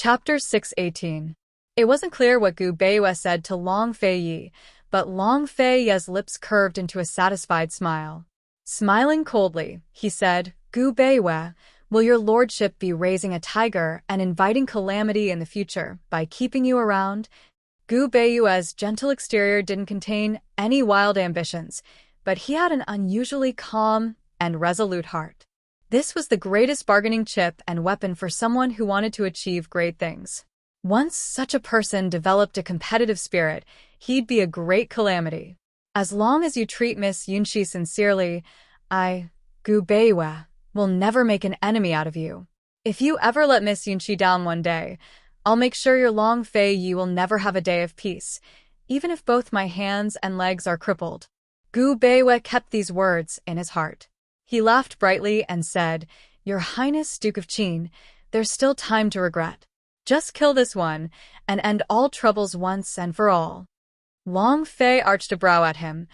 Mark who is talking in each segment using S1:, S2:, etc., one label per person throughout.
S1: Chapter 618. It wasn't clear what Gu Beiyue said to Long Feiyi, but Long Feiyi's lips curved into a satisfied smile. Smiling coldly, he said, "Gu Beiyue, will your lordship be raising a tiger and inviting calamity in the future by keeping you around?" Gu Beiyue's gentle exterior didn't contain any wild ambitions, but he had an unusually calm and resolute heart. This was the greatest bargaining chip and weapon for someone who wanted to achieve great things. Once such a person developed a competitive spirit, he'd be a great calamity. As long as you treat Miss Yunxi sincerely, Gu Beiyue, will never make an enemy out of you. If you ever let Miss Yunxi down one day, I'll make sure your Long Feiyi will never have a day of peace, even if both my hands and legs are crippled. Gu Beiyue kept these words in his heart. He laughed brightly and said, "Your Highness Duke of Qin, there's still time to regret. Just kill this one and end all troubles once and for all." Long Fei arched a brow at him,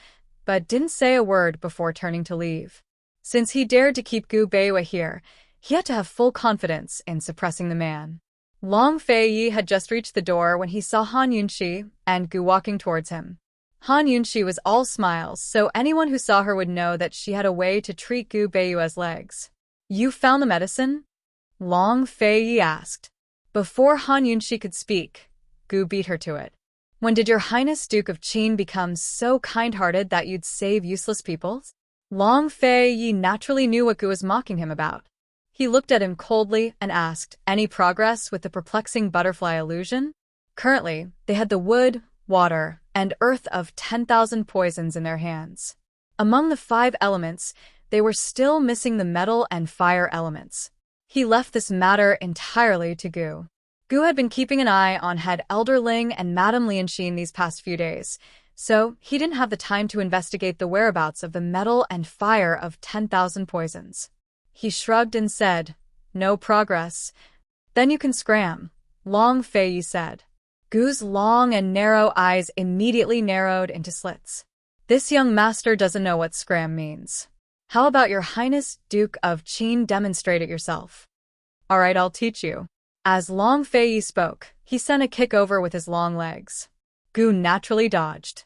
S1: but didn't say a word before turning to leave. Since he dared to keep Gu Beiyue here, he had to have full confidence in suppressing the man. Long Feiyi had just reached the door when he saw Han Yunxi and Gu walking towards him. Han Yunxi was all smiles, so anyone who saw her would know that she had a way to treat Gu Beiyue's legs. "You found the medicine?" Long Feiyi asked. Before Han Yunxi could speak, Gu beat her to it. "When did your Highness Duke of Qin become so kind-hearted that you'd save useless people?" Long Feiyi naturally knew what Gu was mocking him about. He looked at him coldly and asked, "Any progress with the perplexing butterfly illusion?" Currently, they had the wood, water, and earth of 10,000 poisons in their hands. Among the 5 elements, they were still missing the metal and fire elements. He left this matter entirely to Gu. Gu had been keeping an eye on head Elder Ling and Madame Lianxin these past few days, so he didn't have the time to investigate the whereabouts of the metal and fire of 10,000 poisons. He shrugged and said, "No progress. Then you can scram," Long Feiyi said. Gu's long and narrow eyes immediately narrowed into slits. This young master doesn't know what scram means. "How about your Highness Duke of Qin demonstrate it yourself?" "All right, I'll teach you." As Long Feiyi spoke, he sent a kick over with his long legs. Gu naturally dodged.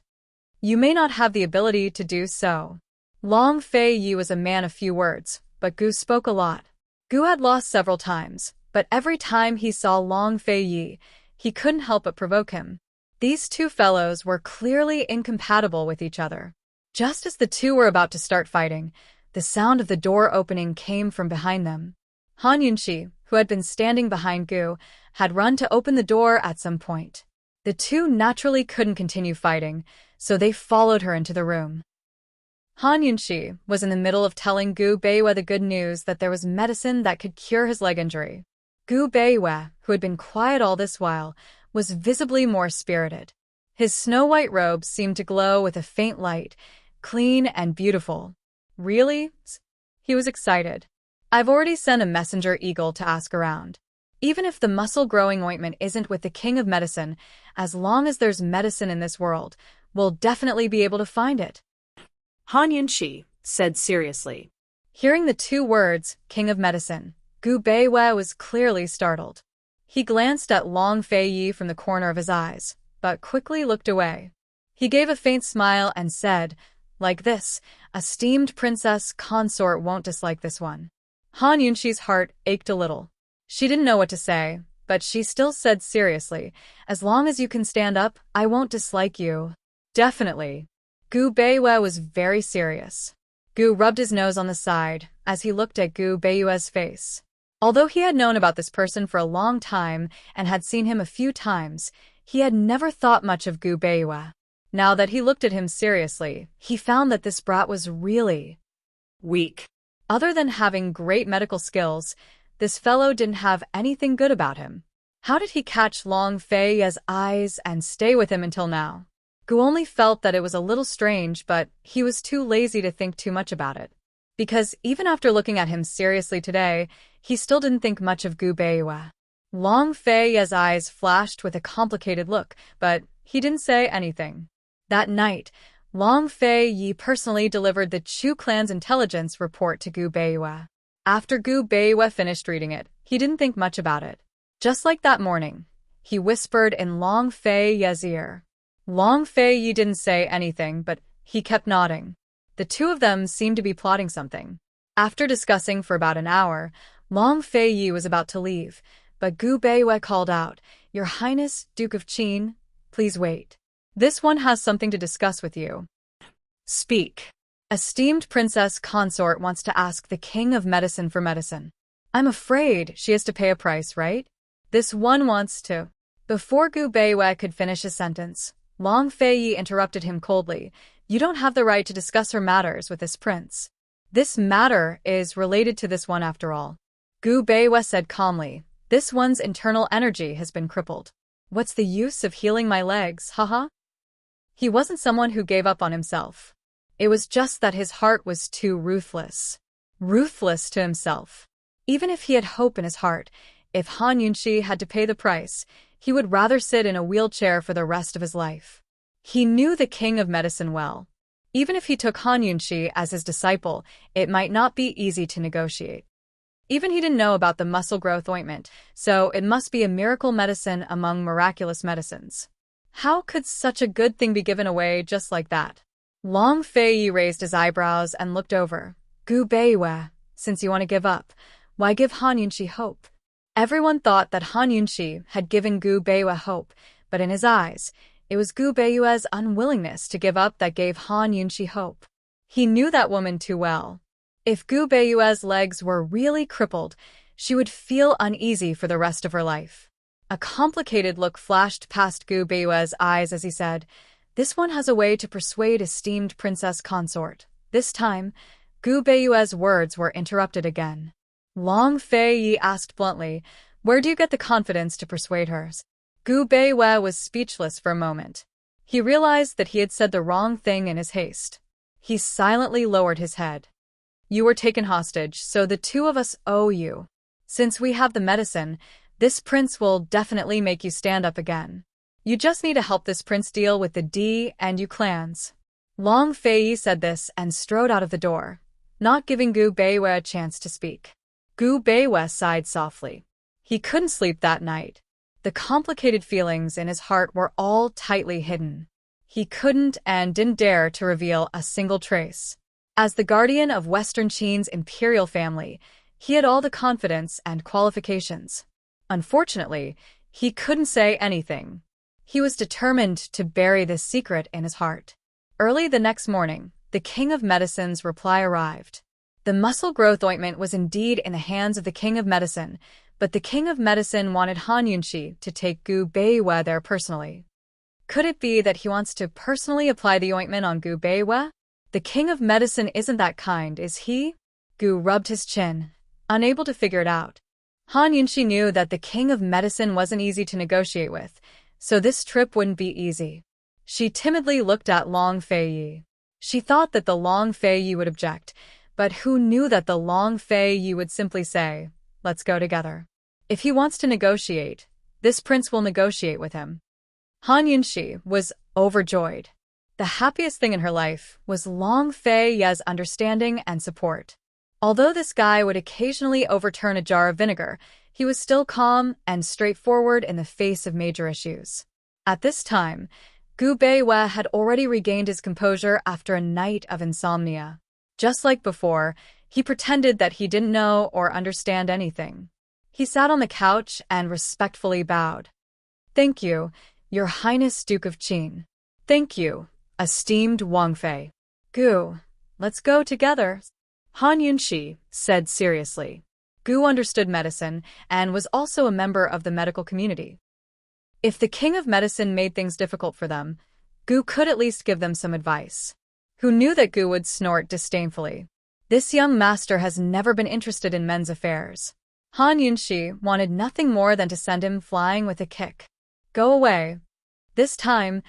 S1: "You may not have the ability to do so." Long Feiyi was a man of few words, but Gu spoke a lot. Gu had lost several times, but every time he saw Long Feiyi, he couldn't help but provoke him. These two fellows were clearly incompatible with each other. Just as the two were about to start fighting, the sound of the door opening came from behind them. Han Yunxi, who had been standing behind Gu, had run to open the door at some point. The two naturally couldn't continue fighting, so they followed her into the room. Han Yunxi was in the middle of telling Gu Beiyue the good news that there was medicine that could cure his leg injury. Gu Beiyue, who had been quiet all this while, was visibly more spirited. His snow-white robes seemed to glow with a faint light, clean and beautiful. "Really?" He was excited. "I've already sent a messenger eagle to ask around. Even if the muscle-growing ointment isn't with the king of medicine, as long as there's medicine in this world, we'll definitely be able to find it,"
S2: Han Yunxi said seriously.
S1: Hearing the 2 words, king of medicine, Gu Beiyue was clearly startled. He glanced at Long Feiyi from the corner of his eyes, but quickly looked away. He gave a faint smile and said, "Like this, esteemed Princess Consort won't dislike this one." Han Yunxi's heart ached a little. She didn't know what to say, but she still said seriously, "As long as you can stand up, I won't dislike you." "Definitely." Gu Beiyue was very serious. Gu rubbed his nose on the side as he looked at Gu Beiyue's face. Although he had known about this person for a long time and had seen him a few times, he had never thought much of Gu Beiyue. Now that he looked at him seriously, he found that this brat was really
S2: weak.
S1: Other than having great medical skills, this fellow didn't have anything good about him. How did he catch Long Feiyi's eyes and stay with him until now? Gu only felt that it was a little strange, but he was too lazy to think too much about it. Because even after looking at him seriously today, he still didn't think much of Gu Beiyue. Long Feiyi's eyes flashed with a complicated look, but he didn't say anything. That night, Long Feiyi personally delivered the Chu clan's intelligence report to Gu Beiyue. After Gu Beiyue finished reading it, he didn't think much about it. Just like that morning, he whispered in Long Fei Ye's ear. Long Fei Ye didn't say anything, but he kept nodding. The two of them seemed to be plotting something. After discussing for about an hour, Long Fei Ye was about to leave, but Gu Beiwei called out, "Your Highness, Duke of Qin, please wait. This one has something to discuss with you."
S2: Speak.
S1: Esteemed Princess Consort wants to ask the King of Medicine for medicine. I'm afraid she has to pay a price, right? This one wants to. Before Gu Beiwei could finish his sentence, Long Fei Yi interrupted him coldly. You don't have the right to discuss her matters with this prince. This matter is related to this one after all. Gu Beiwei said calmly, this one's internal energy has been crippled. What's the use of healing my legs, haha? He wasn't someone who gave up on himself. It was just that his heart was too ruthless. Ruthless to himself. Even if he had hope in his heart, if Han Yunxi had to pay the price, he would rather sit in a wheelchair for the rest of his life. He knew the King of Medicine well. Even if he took Han Yunxi as his disciple, it might not be easy to negotiate. Even he didn't know about the muscle growth ointment, so it must be a miracle medicine among miraculous medicines. How could such a good thing be given away just like that? Long Fei Yi raised his eyebrows and looked over. Gu Beiwei, since you want to give up, why give Han Yunxi hope? Everyone thought that Han Yunxi had given Gu Beiwei hope, but in his eyes, it was Gu Beiwei's unwillingness to give up that gave Han Yunxi hope. He knew that woman too well. If Gu Beiwei's legs were really crippled, she would feel uneasy for the rest of her life. A complicated look flashed past Gu Beiwei's eyes as he said, this one has a way to persuade esteemed Princess Consort. This time, Gu Beiwei's words were interrupted again. Long Fei Yi asked bluntly, where do you get the confidence to persuade her? Gu Beiwei was speechless for a moment. He realized that he had said the wrong thing in his haste. He silently lowered his head. You were taken hostage, so the two of us owe you. Since we have the medicine, this prince will definitely make you stand up again. You just need to help this prince deal with the D and U clans. Long Fei Yi said this and strode out of the door, not giving Gu Beiwei a chance to speak. Gu Beiwei sighed softly. He couldn't sleep that night. The complicated feelings in his heart were all tightly hidden. He couldn't and didn't dare to reveal a single trace. As the guardian of Western Qin's imperial family, he had all the confidence and qualifications. Unfortunately, he couldn't say anything. He was determined to bury this secret in his heart. Early the next morning, the King of Medicine's reply arrived. The muscle growth ointment was indeed in the hands of the King of Medicine, but the King of Medicine wanted Han Yunxi to take Gu Beiwei there personally. Could it be that he wants to personally apply the ointment on Gu Beiwei? The King of Medicine isn't that kind, is he? Gu rubbed his chin, unable to figure it out. Han Yunxi knew that the King of Medicine wasn't easy to negotiate with, so this trip wouldn't be easy. She timidly looked at Long Fei Yi. She thought that the Long Fei Yi would object, but who knew that the Long Fei Yi would simply say, let's go together. If he wants to negotiate, this prince will negotiate with him. Han Yunxi was overjoyed. The happiest thing in her life was Long Fei Yi's understanding and support. Although this guy would occasionally overturn a jar of vinegar, he was still calm and straightforward in the face of major issues. At this time, Gu Beiwei had already regained his composure after a night of insomnia. Just like before, he pretended that he didn't know or understand anything. He sat on the couch and respectfully bowed. Thank you, Your Highness Duke of Qin. Thank you, esteemed Wang Fei. Gu, let's go together. Han Yunxi said seriously. Gu understood medicine and was also a member of the medical community. If the King of Medicine made things difficult for them, Gu could at least give them some advice. Who knew that Gu would snort disdainfully? This young master has never been interested in men's affairs. Han Yunxi wanted nothing more than to send him flying with a kick. Go away. This time,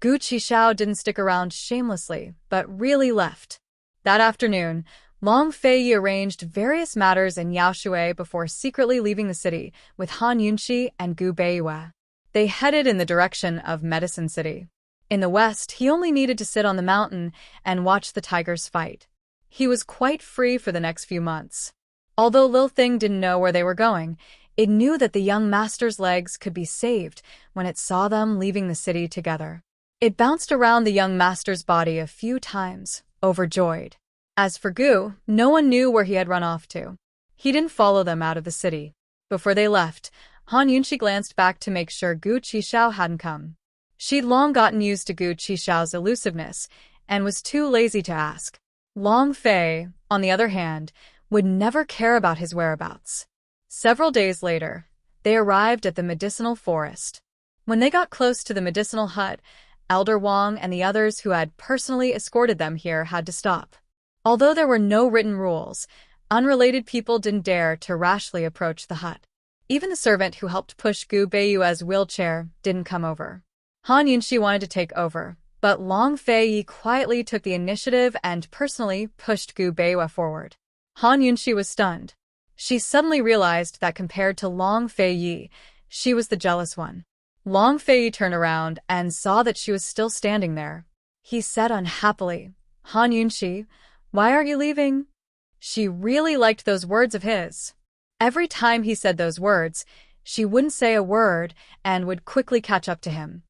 S1: Gu Qishao didn't stick around shamelessly, but really left. That afternoon, Long Fei Yi arranged various matters in Yaoshui before secretly leaving the city with Han Yunxi and Gu Beiwei. They headed in the direction of Medicine City. In the west, he only needed to sit on the mountain and watch the tigers fight. He was quite free for the next few months. Although Lil Thing didn't know where they were going, It knew that the young master's legs could be saved when it saw them leaving the city together. It bounced around the young master's body a few times, overjoyed. As for Gu, no one knew where he had run off to. He didn't follow them out of the city. Before they left, Han Yunxi glanced back to make sure Gu Qixiao hadn't come. She'd long gotten used to Gu Qixiao's elusiveness and was too lazy to ask. Long Fei, on the other hand, would never care about his whereabouts. Several days later, they arrived at the medicinal forest. When they got close to the medicinal hut, Elder Wang and the others who had personally escorted them here had to stop. Although there were no written rules, unrelated people didn't dare to rashly approach the hut. Even the servant who helped push Gu Beiyue's wheelchair didn't come over. Han Yunxi wanted to take over, but Long Fei quietly took the initiative and personally pushed Gu Beiyue forward. Han Yunxi was stunned. She suddenly realized that compared to Long Fei, she was the jealous one. Long Fei turned around and saw that she was still standing there. He said unhappily, "Han Yunxi, why aren't you leaving?" She really liked those words of his. Every time he said those words, she wouldn't say a word and would quickly catch up to him.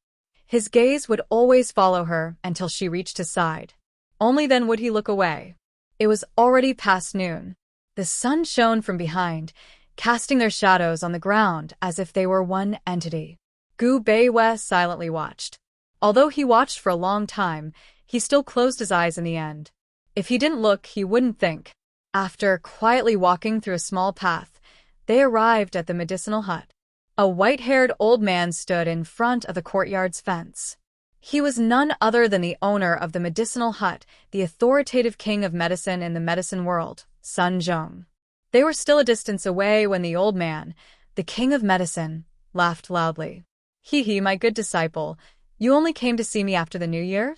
S1: His gaze would always follow her until she reached his side. Only then would he look away. It was already past noon. The sun shone from behind, casting their shadows on the ground as if they were one entity. Gu Beiyue silently watched. Although he watched for a long time, he still closed his eyes in the end. If he didn't look, he wouldn't think. After quietly walking through a small path, they arrived at the medicinal hut. A white-haired old man stood in front of the courtyard's fence. He was none other than the owner of the medicinal hut, the authoritative king of medicine in the medicine world, Sun Zhong. They were still a distance away when the old man, the king of medicine, laughed loudly. "Hee, my good disciple, you only came to see me after the New Year?"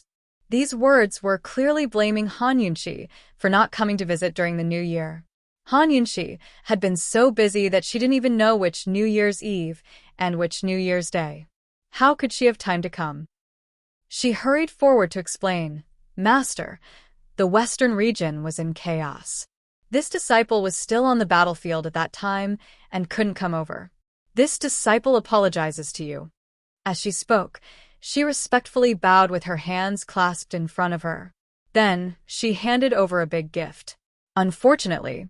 S1: These words were clearly blaming Han Yunxi for not coming to visit during the New Year. Han Yunxi had been so busy that she didn't even know which New Year's Eve and which New Year's Day. How could she have time to come? She hurried forward to explain, "Master, the western region was in chaos. This disciple was still on the battlefield at that time and couldn't come over. This disciple apologizes to you." As she spoke, she respectfully bowed with her hands clasped in front of her. Then, she handed over a big gift. Unfortunately,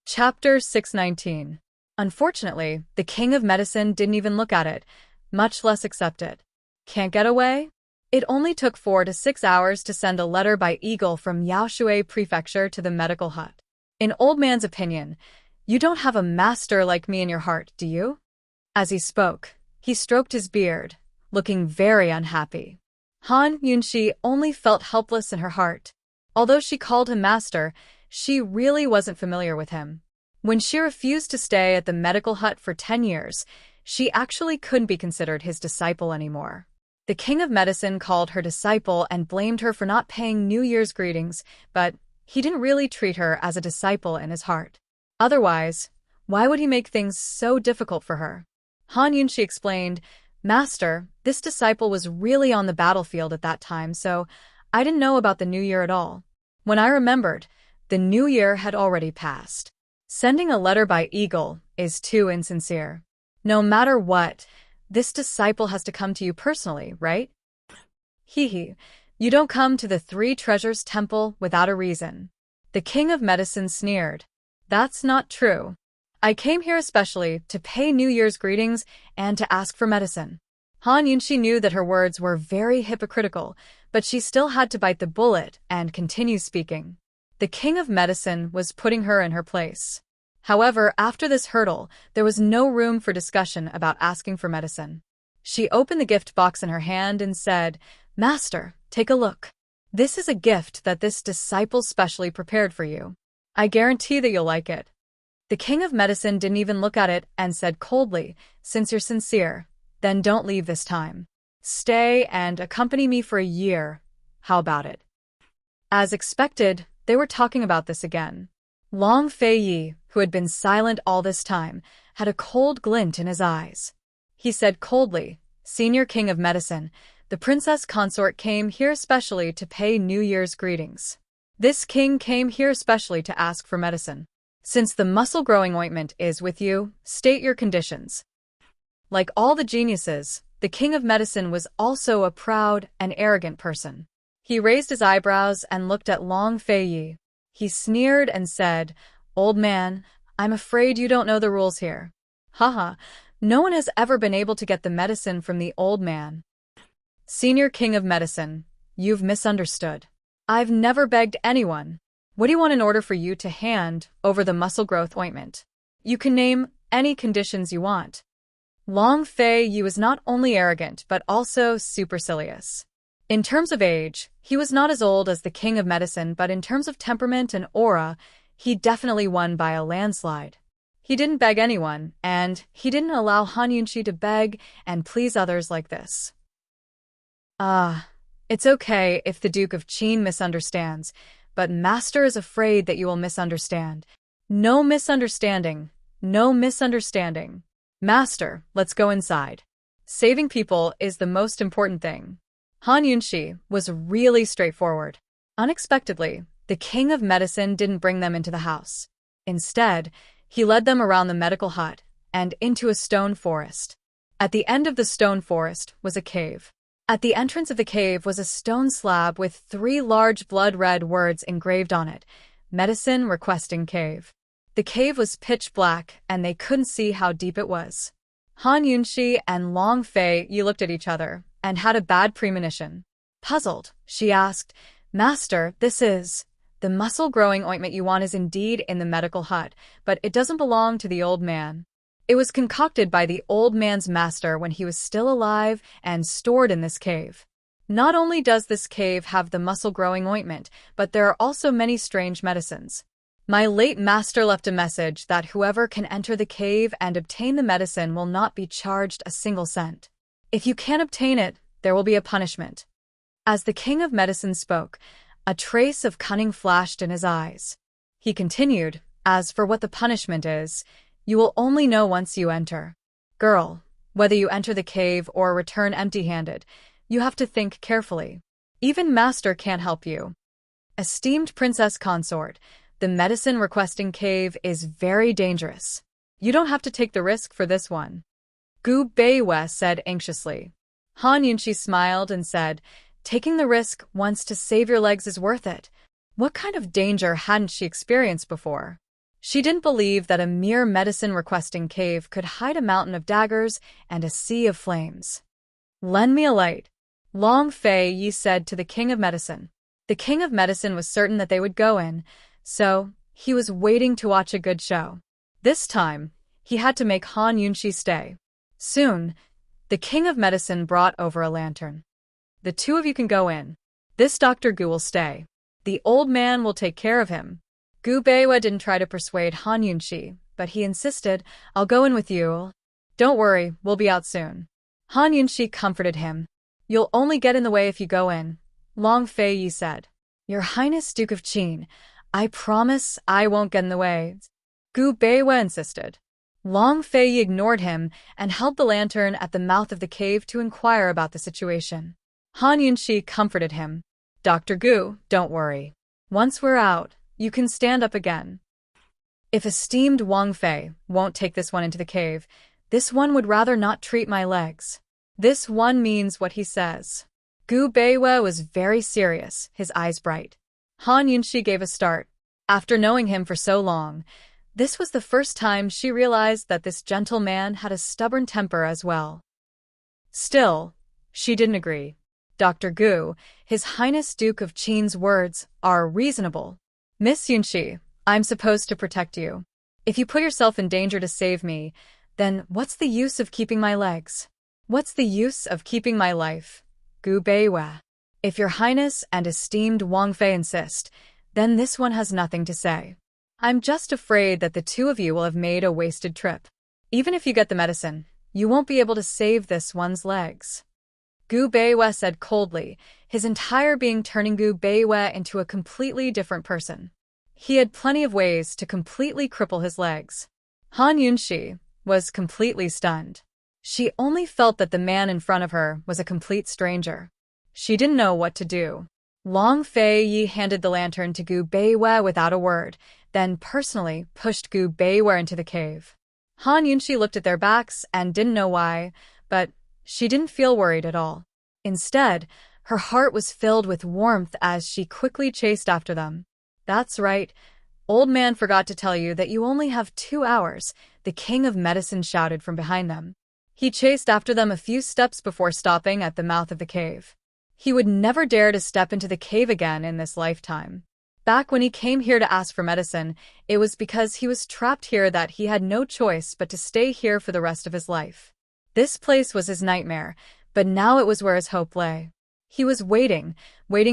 S1: Chapter 619. Unfortunately, the king of medicine didn't even look at it, much less accept it. Can't get away? It only took 4 to 6 hours to send a letter by eagle from Yaoshui Prefecture to the medical hut. In old man's opinion, you don't have a master like me in your heart, do you? As he spoke, he stroked his beard, looking very unhappy. Han Yunxi only felt helpless in her heart. Although she called him master, she really wasn't familiar with him. When she refused to stay at the medical hut for 10 years, she actually couldn't be considered his disciple anymore. The king of medicine called her disciple and blamed her for not paying New Year's greetings, but he didn't really treat her as a disciple in his heart. Otherwise, why would he make things so difficult for her? Han Yunxi explained, "Master, this disciple was really on the battlefield at that time, so I didn't know about the New Year at all. When I remembered, the New Year had already passed. Sending a letter by eagle is too insincere. No matter what, this disciple has to come to you personally, right? Hee, you don't come to the Three Treasures Temple without a reason." The king of medicine sneered. "That's not true. I came here especially to pay New Year's greetings and to ask for medicine." Han Yunxi knew that her words were very hypocritical, but she still had to bite the bullet and continue speaking. The king of medicine was putting her in her place. However, after this hurdle, there was no room for discussion about asking for medicine. She opened the gift box in her hand and said, "Master, take a look. This is a gift that this disciple specially prepared for you. I guarantee that you'll like it." The king of medicine didn't even look at it and said coldly, "Since you're sincere, then don't leave this time. Stay and accompany me for a year. How about it?" As expected, they were talking about this again. Long Fei, who had been silent all this time, had a cold glint in his eyes. He said coldly, "Senior king of medicine, the princess Consort came here especially to pay New Year's greetings. This king came here especially to ask for medicine." Since the muscle-growing ointment is with you, state your conditions. Like all the geniuses, the king of medicine was also a proud and arrogant person. He raised his eyebrows and looked at Long Fei. He sneered and said, "Old man, I'm afraid you don't know the rules here." Haha, no one has ever been able to get the medicine from the old man. Senior king of medicine, you've misunderstood. I've never begged anyone. What do you want in order for you to hand over the muscle growth ointment? You can name any conditions you want. Long Fei was not only arrogant but also supercilious. In terms of age, he was not as old as the king of medicine, but in terms of temperament and aura, he definitely won by a landslide. He didn't beg anyone, and he didn't allow Han Yunxi to beg and please others like this. It's okay if the Duke of Qin misunderstands, but Master is afraid that you will misunderstand. No misunderstanding. No misunderstanding. Master, let's go inside. Saving people is the most important thing. Han Yunxi was really straightforward. Unexpectedly, the king of medicine didn't bring them into the house. Instead, he led them around the medical hut and into a stone forest. At the end of the stone forest was a cave. At the entrance of the cave was a stone slab with 3 large blood-red words engraved on it, "Medicine Requesting Cave." The cave was pitch black, and they couldn't see how deep it was. Han Yunxi and Long Fei looked at each other and had a bad premonition. Puzzled, she asked, "Master, this is... The muscle-growing ointment you want is indeed in the medical hut, but it doesn't belong to the old man. It was concocted by the old man's master when he was still alive and stored in this cave. Not only does this cave have the muscle-growing ointment, but there are also many strange medicines. My late master left a message that whoever can enter the cave and obtain the medicine will not be charged a single cent. If you can't obtain it, there will be a punishment." As the king of medicine spoke, a trace of cunning flashed in his eyes. He continued, "As for what the punishment is, you will only know once you enter. Girl, whether you enter the cave or return empty-handed, you have to think carefully. Even Master can't help you. Esteemed Princess Consort, the medicine-requesting cave is very dangerous. You don't have to take the risk for this one." Gu Beiwei said anxiously. Han Yunxi smiled and said, "Taking the risk once to save your legs is worth it." What kind of danger hadn't she experienced before? She didn't believe that a mere medicine-requesting cave could hide a mountain of daggers and a sea of flames. "Lend me a light," Long Fei said to the king of medicine. The king of medicine was certain that they would go in, so he was waiting to watch a good show. This time, he had to make Han Yunxi stay. Soon, the king of medicine brought over a lantern. "The 2 of you can go in. This Dr. Gu will stay. The old man will take care of him." Gu Beiwei didn't try to persuade Han Yunxi, but he insisted, "I'll go in with you. Don't worry, we'll be out soon." Han Yunxi comforted him. "You'll only get in the way if you go in," Long Fei said. "Your Highness Duke of Qin, I promise I won't get in the way," Gu Beiwei insisted. Long Fei ignored him and held the lantern at the mouth of the cave to inquire about the situation. Han Yunxi comforted him. "Dr. Gu, don't worry. Once we're out, you can stand up again. If esteemed Wang Fei won't take this one into the cave, this one would rather not treat my legs. This one means what he says." Gu Beiwei was very serious, his eyes bright. Han Yunxi gave a start. After knowing him for so long, this was the first time she realized that this gentle man had a stubborn temper as well. Still, she didn't agree. "Dr. Gu, His Highness Duke of Qin's words are reasonable. Miss Yunxi, I'm supposed to protect you. If you put yourself in danger to save me, then what's the use of keeping my legs? What's the use of keeping my life? Gu Beiwei. If your Highness and esteemed Wang Fei insist, then this one has nothing to say. I'm just afraid that the 2 of you will have made a wasted trip. Even if you get the medicine, you won't be able to save this one's legs." Gu Beiwei said coldly, his entire being turning Gu Beiwei into a completely different person. He had plenty of ways to completely cripple his legs. Han Yunxi was completely stunned. She only felt that the man in front of her was a complete stranger. She didn't know what to do. Long Fei handed the lantern to Gu Beiwei without a word, then personally pushed Gu Beiwei into the cave. Han Yunxi looked at their backs and didn't know why, but she didn't feel worried at all. Instead, her heart was filled with warmth as she quickly chased after them. "That's right. Old man forgot to tell you that you only have 2 hours," the king of medicine shouted from behind them. He chased after them a few steps before stopping at the mouth of the cave. He would never dare to step into the cave again in this lifetime. Back when he came here to ask for medicine, it was because he was trapped here that he had no choice but to stay here for the rest of his life. This place was his nightmare, but now it was where his hope lay. He was waiting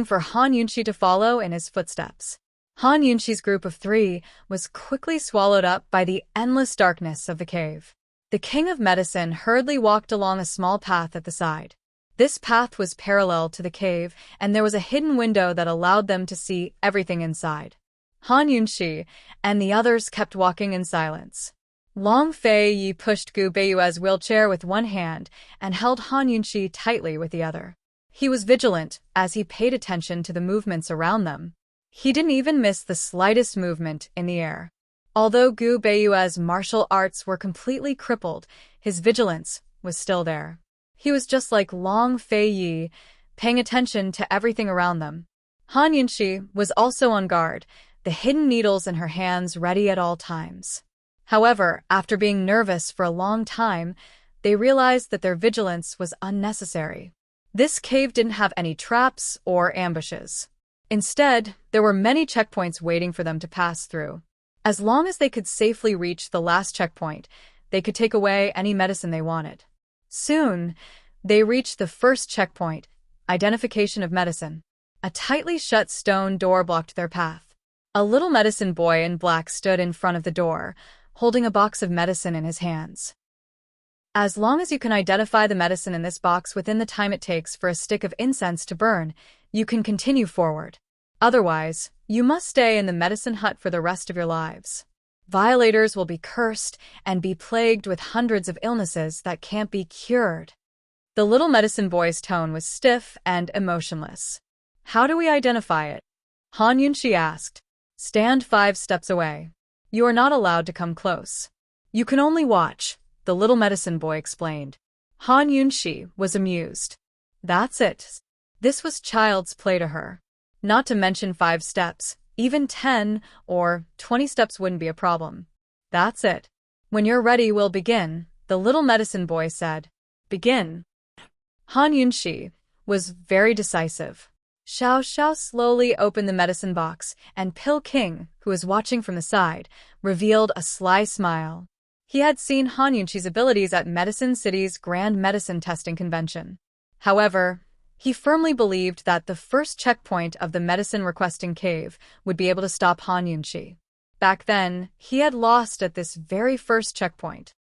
S1: for Han Yunxi to follow in his footsteps. Han Yunxi's group of 3 was quickly swallowed up by the endless darkness of the cave. The king of medicine hurriedly walked along a small path at the side. This path was parallel to the cave, and there was a hidden window that allowed them to see everything inside. Han Yunxi and the others kept walking in silence. Long Fei Yi pushed Gu Beiyue's wheelchair with one hand and held Han Yunxi tightly with the other. He was vigilant as he paid attention to the movements around them. He didn't even miss the slightest movement in the air. Although Gu Beiyue's martial arts were completely crippled, his vigilance was still there. He was just like Long Fei Yi, paying attention to everything around them. Han Yunxi was also on guard, the hidden needles in her hands ready at all times. However, after being nervous for a long time, they realized that their vigilance was unnecessary. This cave didn't have any traps or ambushes. Instead, there were many checkpoints waiting for them to pass through. As long as they could safely reach the last checkpoint, they could take away any medicine they wanted. Soon, they reached the first checkpoint, identification of medicine. A tightly shut stone door blocked their path. A little medicine boy in black stood in front of the door, holding a box of medicine in his hands. "As long as you can identify the medicine in this box within the time it takes for a stick of incense to burn, you can continue forward. Otherwise, you must stay in the medicine hut for the rest of your lives. Violators will be cursed and be plagued with hundreds of illnesses that can't be cured." The little medicine boy's tone was stiff and emotionless. "How do we identify it?" Han Yunxi asked. "Stand 5 steps away. You are not allowed to come close. You can only watch," the little medicine boy explained. Han Yunxi was amused. That's it. This was child's play to her. Not to mention 5 steps. Even 10 or 20 steps wouldn't be a problem. "That's it. When you're ready, we'll begin," the little medicine boy said. "Begin." Han Yunxi was very decisive. Xiao Xiao slowly opened the medicine box, and Pill King, who was watching from the side, revealed a sly smile. He had seen Han Yunxi's abilities at Medicine City's Grand Medicine Testing Convention. However, he firmly believed that the first checkpoint of the medicine-requesting cave would be able to stop Han Yunxi. Back then, he had lost at this very first checkpoint.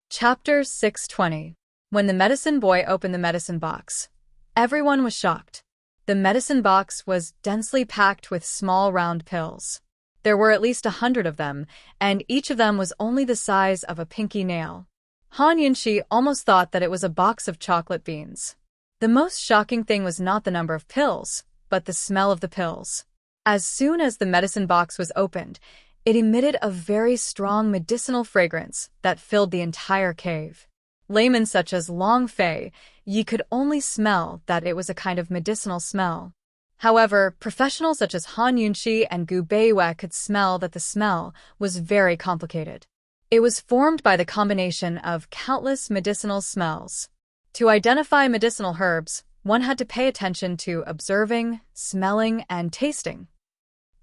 S1: Chapter 620. When the medicine boy opened the medicine box, everyone was shocked. The medicine box was densely packed with small round pills. There were at least 100 of them, and each of them was only the size of a pinky nail. Han Yunxi almost thought that it was a box of chocolate beans. The most shocking thing was not the number of pills, but the smell of the pills. As soon as the medicine box was opened, it emitted a very strong medicinal fragrance that filled the entire cave. Laymen such as Long Fei Yi could only smell that it was a kind of medicinal smell. However, professionals such as Han Yunxi and Gu Beiwei could smell that the smell was very complicated. It was formed by the combination of countless medicinal smells. To identify medicinal herbs, one had to pay attention to observing, smelling, and tasting.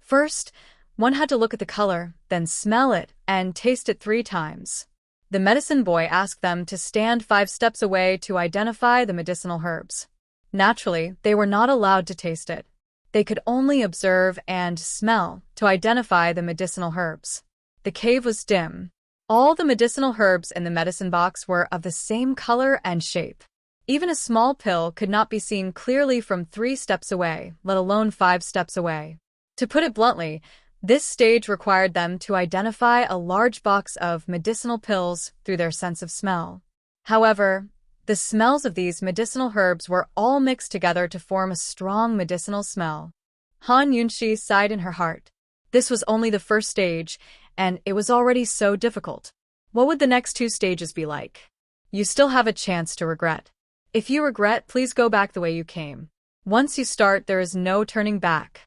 S1: First, one had to look at the color, then smell it, and taste it 3 times. The medicine boy asked them to stand 5 steps away to identify the medicinal herbs. Naturally, they were not allowed to taste it. They could only observe and smell to identify the medicinal herbs. The cave was dim. All the medicinal herbs in the medicine box were of the same color and shape. Even a small pill could not be seen clearly from 3 steps away, let alone 5 steps away. To put it bluntly, this stage required them to identify a large box of medicinal pills through their sense of smell. However, the smells of these medicinal herbs were all mixed together to form a strong medicinal smell. Han Yunxi sighed in her heart. This was only the first stage, and it was already so difficult. What would the next 2 stages be like? You still have a chance to regret. If you regret, please go back the way you came. Once you start, there is no turning back.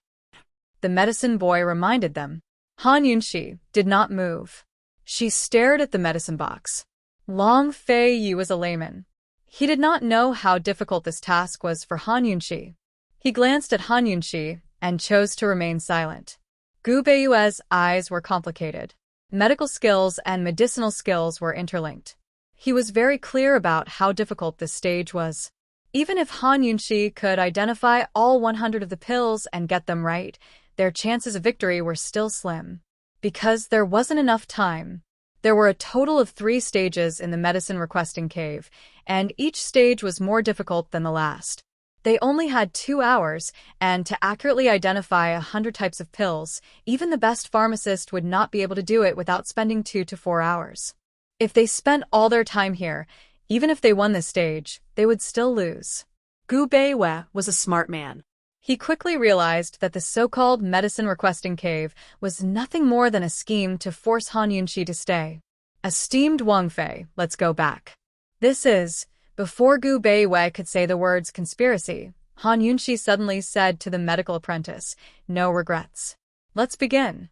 S1: The medicine boy reminded them. Han Yunxi did not move. She stared at the medicine box. Long Fei Yi was a layman. He did not know how difficult this task was for Han Yunxi. He glanced at Han Yunxi and chose to remain silent. Gu Beiyue's eyes were complicated. Medical skills and medicinal skills were interlinked. He was very clear about how difficult this stage was. Even if Han Yunxi could identify all 100 of the pills and get them right, their chances of victory were still slim. Because there wasn't enough time. There were a total of 3 stages in the medicine requesting cave, and each stage was more difficult than the last. They only had 2 hours, and to accurately identify 100 types of pills, even the best pharmacist would not be able to do it without spending 2 to 4 hours. If they spent all their time here, even if they won this stage, they would still lose.
S2: Gu Beiwei was a smart man.
S1: He quickly realized that the so-called medicine requesting cave was nothing more than a scheme to force Han Yunxi to stay. Esteemed Wang Fei, let's go back. This is... Before Gu Beiwei could say the words conspiracy, Han Yunxi suddenly said to the medical apprentice, no regrets. Let's begin.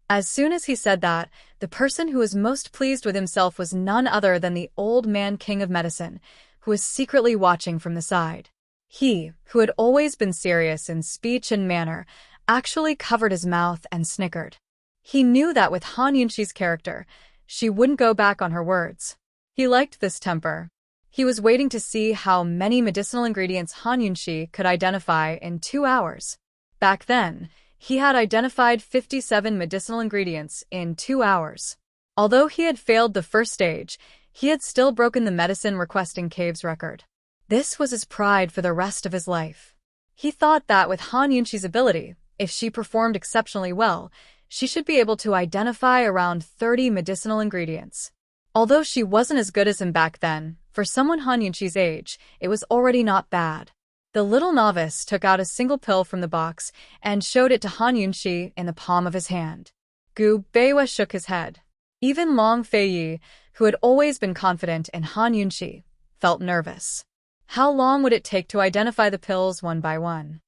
S1: As soon as he said that, the person who was most pleased with himself was none other than the old man king of medicine, who was secretly watching from the side. He, who had always been serious in speech and manner, actually covered his mouth and snickered. He knew that with Han Yunxi's character, she wouldn't go back on her words. He liked this temper. He was waiting to see how many medicinal ingredients Han Yunxi could identify in 2 hours. Back then, he had identified 57 medicinal ingredients in 2 hours. Although he had failed the first stage, he had still broken the medicine requesting cave's record. This was his pride for the rest of his life. He thought that with Han Yunxi's ability, if she performed exceptionally well, she should be able to identify around 30 medicinal ingredients. Although she wasn't as good as him back then, for someone Han Yunxi's age, it was already not bad. The little novice took out a single pill from the box and showed it to Han Yunxi in the palm of his hand. Gu Beiwei shook his head. Even Long Fei Yi, who had always been confident in Han Yunxi, felt nervous. How long would it take to identify the pills one by one?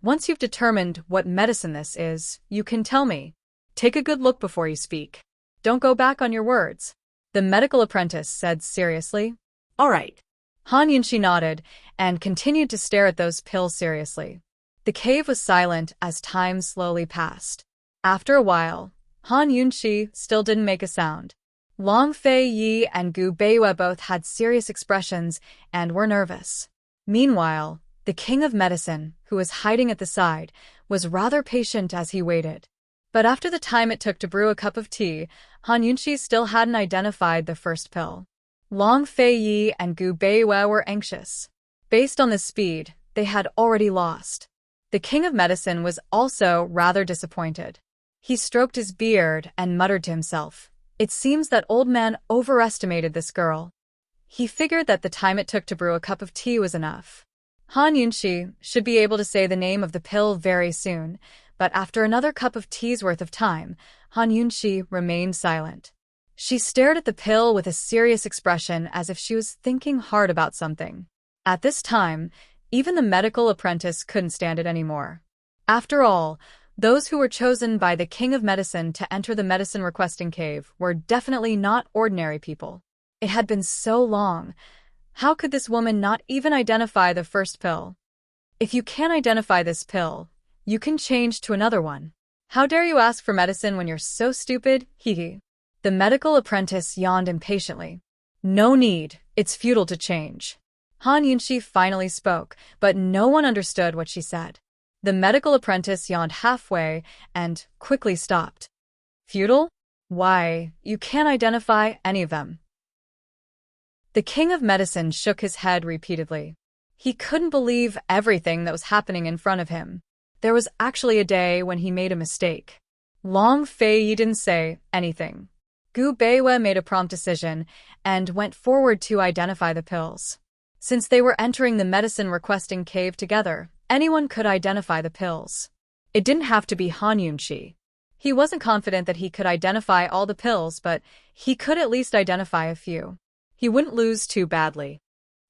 S1: Once you've determined what medicine this is, you can tell me. Take a good look before you speak. Don't go back on your words. The medical apprentice said seriously.
S2: All right.
S1: Han Yunxi nodded and continued to stare at those pills seriously. The cave was silent as time slowly passed. After a while, Han Yunxi still didn't make a sound. Long Fei Yi and Gu Beiwei both had serious expressions and were nervous. Meanwhile, the king of medicine, who was hiding at the side, was rather patient as he waited. But after the time it took to brew a cup of tea, Han Yunxi still hadn't identified the first pill. Long Fei Yi and Gu Beiwei were anxious. Based on the speed, they had already lost. The king of medicine was also rather disappointed. He stroked his beard and muttered to himself. It seems that old man overestimated this girl. He figured that the time it took to brew a cup of tea was enough. Han Yunxi should be able to say the name of the pill very soon, but after another cup of tea's worth of time, Han Yunxi remained silent. She stared at the pill with a serious expression as if she was thinking hard about something. At this time, even the medical apprentice couldn't stand it anymore. After all, those who were chosen by the king of medicine to enter the medicine requesting cave were definitely not ordinary people. It had been so long. How could this woman not even identify the first pill? If you can't identify this pill, you can change to another one. How dare you ask for medicine when you're so stupid? Hee. The medical apprentice yawned impatiently. No need, it's futile to change. Han Yunxi finally spoke, but no one understood what she said. The medical apprentice yawned halfway and quickly stopped. Futile? Why, you can't identify any of them. The king of medicine shook his head repeatedly. He couldn't believe everything that was happening in front of him. There was actually a day when he made a mistake. Long Fei Yi didn't say anything. Gu Beiwei made a prompt decision and went forward to identify the pills. Since they were entering the medicine requesting cave together, anyone could identify the pills. It didn't have to be Han Yunqi. He wasn't confident that he could identify all the pills, but he could at least identify a few. He wouldn't lose too badly.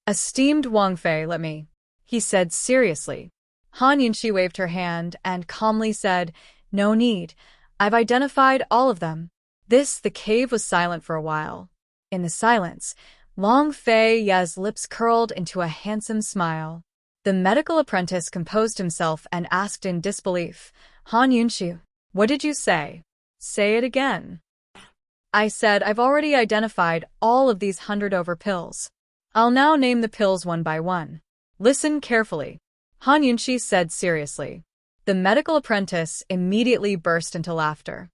S1: Esteemed Wang Fei, let me, he said seriously. Han Yunqi waved her hand and calmly said, no need. I've identified all of them. The cave was silent for a while. In the silence, Long Fei Ye's lips curled into a handsome smile. The medical apprentice composed himself and asked in disbelief, Han Yunqi, what did you say? Say it again. I said I've already identified all of these 100 pills. I'll now name the pills one by one. Listen carefully. Han Yunqi said seriously. The medical apprentice immediately burst into laughter.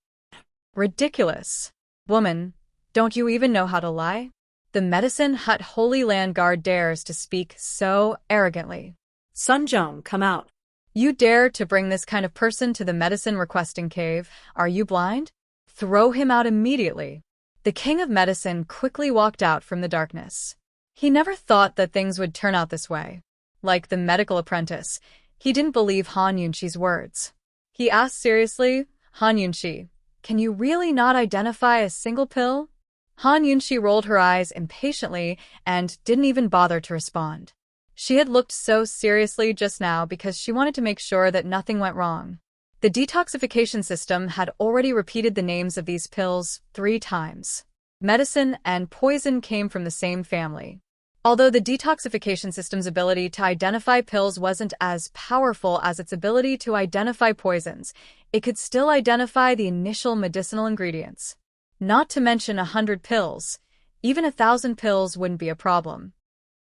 S1: Ridiculous. Woman, don't you even know how to lie? The medicine hut Holy Land Guard dares to speak so arrogantly.
S2: Sun Zhong, come out.
S1: You dare to bring this kind of person to the medicine requesting cave? Are you blind? Throw him out immediately. The king of medicine quickly walked out from the darkness. He never thought that things would turn out this way. Like the medical apprentice, he didn't believe Han Yunqi's words. He asked seriously, Han Yunqi, can you really not identify a single pill? Han Yunqi rolled her eyes impatiently and didn't even bother to respond. She had looked so seriously just now because she wanted to make sure that nothing went wrong. The detoxification system had already repeated the names of these pills 3 times. Medicine and poison came from the same family. Although the detoxification system's ability to identify pills wasn't as powerful as its ability to identify poisons, it could still identify the initial medicinal ingredients. Not to mention 100 pills, even 1,000 pills wouldn't be a problem.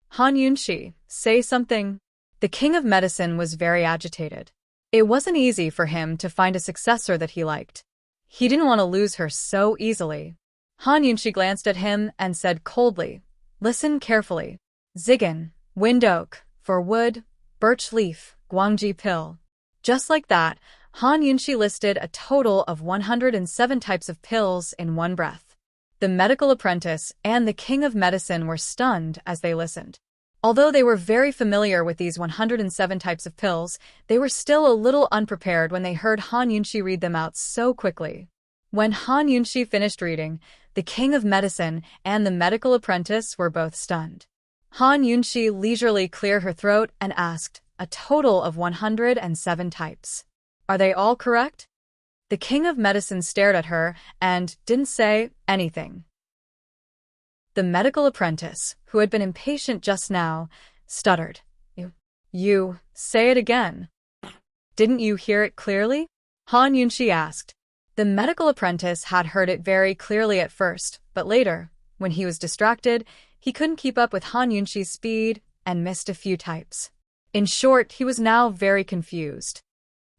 S1: Han Yunqi, say something. The king of medicine was very agitated. It wasn't easy for him to find a successor that he liked. He didn't want to lose her so easily. Han Yunqi glanced at him and said coldly, listen carefully. Zigan, wind oak, for wood, birch leaf, guangji pill. Just like that, Han Yunqi listed a total of 107 types of pills in one breath. The medical apprentice and the king of medicine were stunned as they listened. Although they were very familiar with these 107 types of pills, they were still a little unprepared when they heard Han Yunqi read them out so quickly. When Han Yunqi finished reading, the king of medicine and the medical apprentice were both stunned. Han Yunqi leisurely cleared her throat and asked, a total of 107 types. Are they all correct? The king of medicine stared at her and didn't say anything. The medical apprentice, who had been impatient just now, stuttered. You, say it again. Didn't you hear it clearly? Han Yunqi asked. The medical apprentice had heard it very clearly at first, but later, when he was distracted, he couldn't keep up with Han Yunqi's speed and missed a few types. In short, he was now very confused.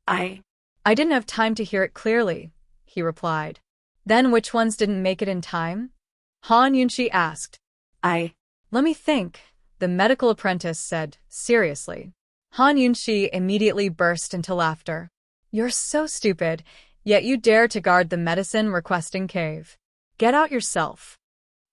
S1: I didn't have time to hear it clearly, he replied. Then which ones didn't make it in time? Han Yunqi asked. Let me think, the medical apprentice said, seriously. Han Yunqi immediately burst into laughter. You're so stupid, yet you dare to guard the medicine requesting cave. Get out yourself.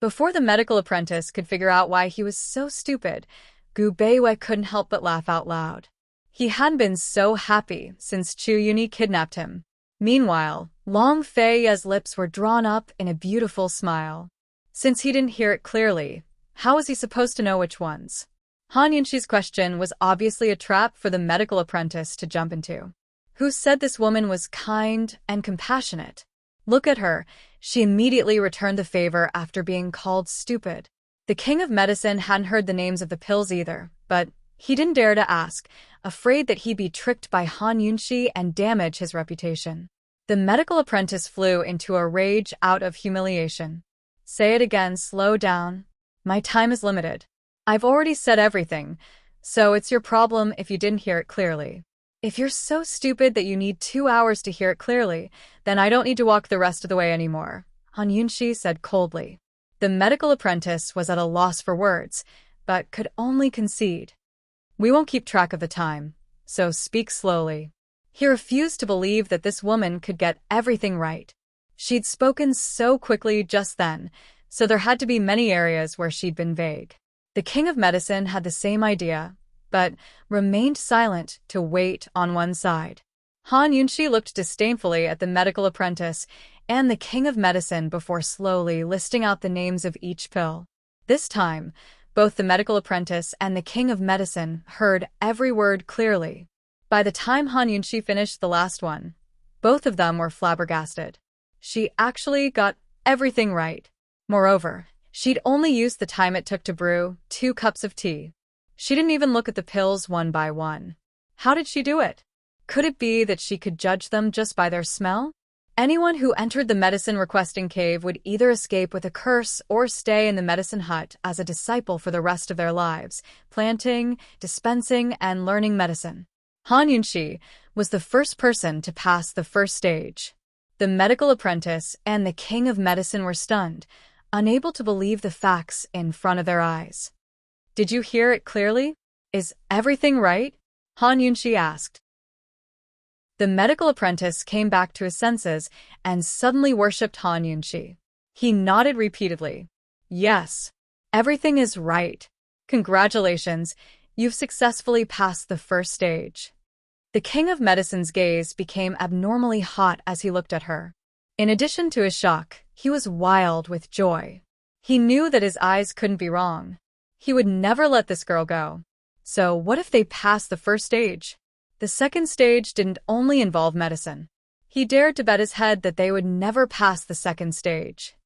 S1: Before the medical apprentice could figure out why he was so stupid, Gu Beiwei couldn't help but laugh out loud. He hadn't been so happy since Chu Yuni kidnapped him. Meanwhile, Long Fei Ye's lips were drawn up in a beautiful smile. Since he didn't hear it clearly, how was he supposed to know which ones? Han Yunqi's question was obviously a trap for the medical apprentice to jump into. Who said this woman was kind and compassionate? Look at her, she immediately returned the favor after being called stupid. The king of medicine hadn't heard the names of the pills either, but he didn't dare to ask, afraid that he'd be tricked by Han Yunqi and damage his reputation. The medical apprentice flew into a rage out of humiliation. Say it again, slow down. My time is limited. I've already said everything, so it's your problem if you didn't hear it clearly. If you're so stupid that you need 2 hours to hear it clearly, then I don't need to walk the rest of the way anymore, Han Yunqi said coldly. The medical apprentice was at a loss for words, but could only concede. We won't keep track of the time, so speak slowly. He refused to believe that this woman could get everything right. She'd spoken so quickly just then, so there had to be many areas where she'd been vague. The king of medicine had the same idea, but remained silent to wait on one side. Han Yunxi looked disdainfully at the medical apprentice and the king of medicine before slowly listing out the names of each pill. This time, both the medical apprentice and the king of medicine heard every word clearly. By the time Han Yunxi finished the last one, both of them were flabbergasted. She actually got everything right. Moreover, she'd only used the time it took to brew 2 cups of tea. She didn't even look at the pills one by one. How did she do it? Could it be that she could judge them just by their smell? Anyone who entered the medicine-requesting cave would either escape with a curse or stay in the medicine hut as a disciple for the rest of their lives, planting, dispensing, and learning medicine. Han Yunxi was the first person to pass the first stage. The medical apprentice and the king of medicine were stunned, unable to believe the facts in front of their eyes. "Did you hear it clearly? Is everything right?" Han Yunxi asked. The medical apprentice came back to his senses and suddenly worshipped Han Yunxi. He nodded repeatedly. "Yes, everything is right. Congratulations, you've successfully passed the first stage." The king of medicine's gaze became abnormally hot as he looked at her. In addition to his shock, he was wild with joy. He knew that his eyes couldn't be wrong. He would never let this girl go. So what if they passed the first stage? The second stage didn't only involve medicine. He dared to bet his head that they would never pass the second stage.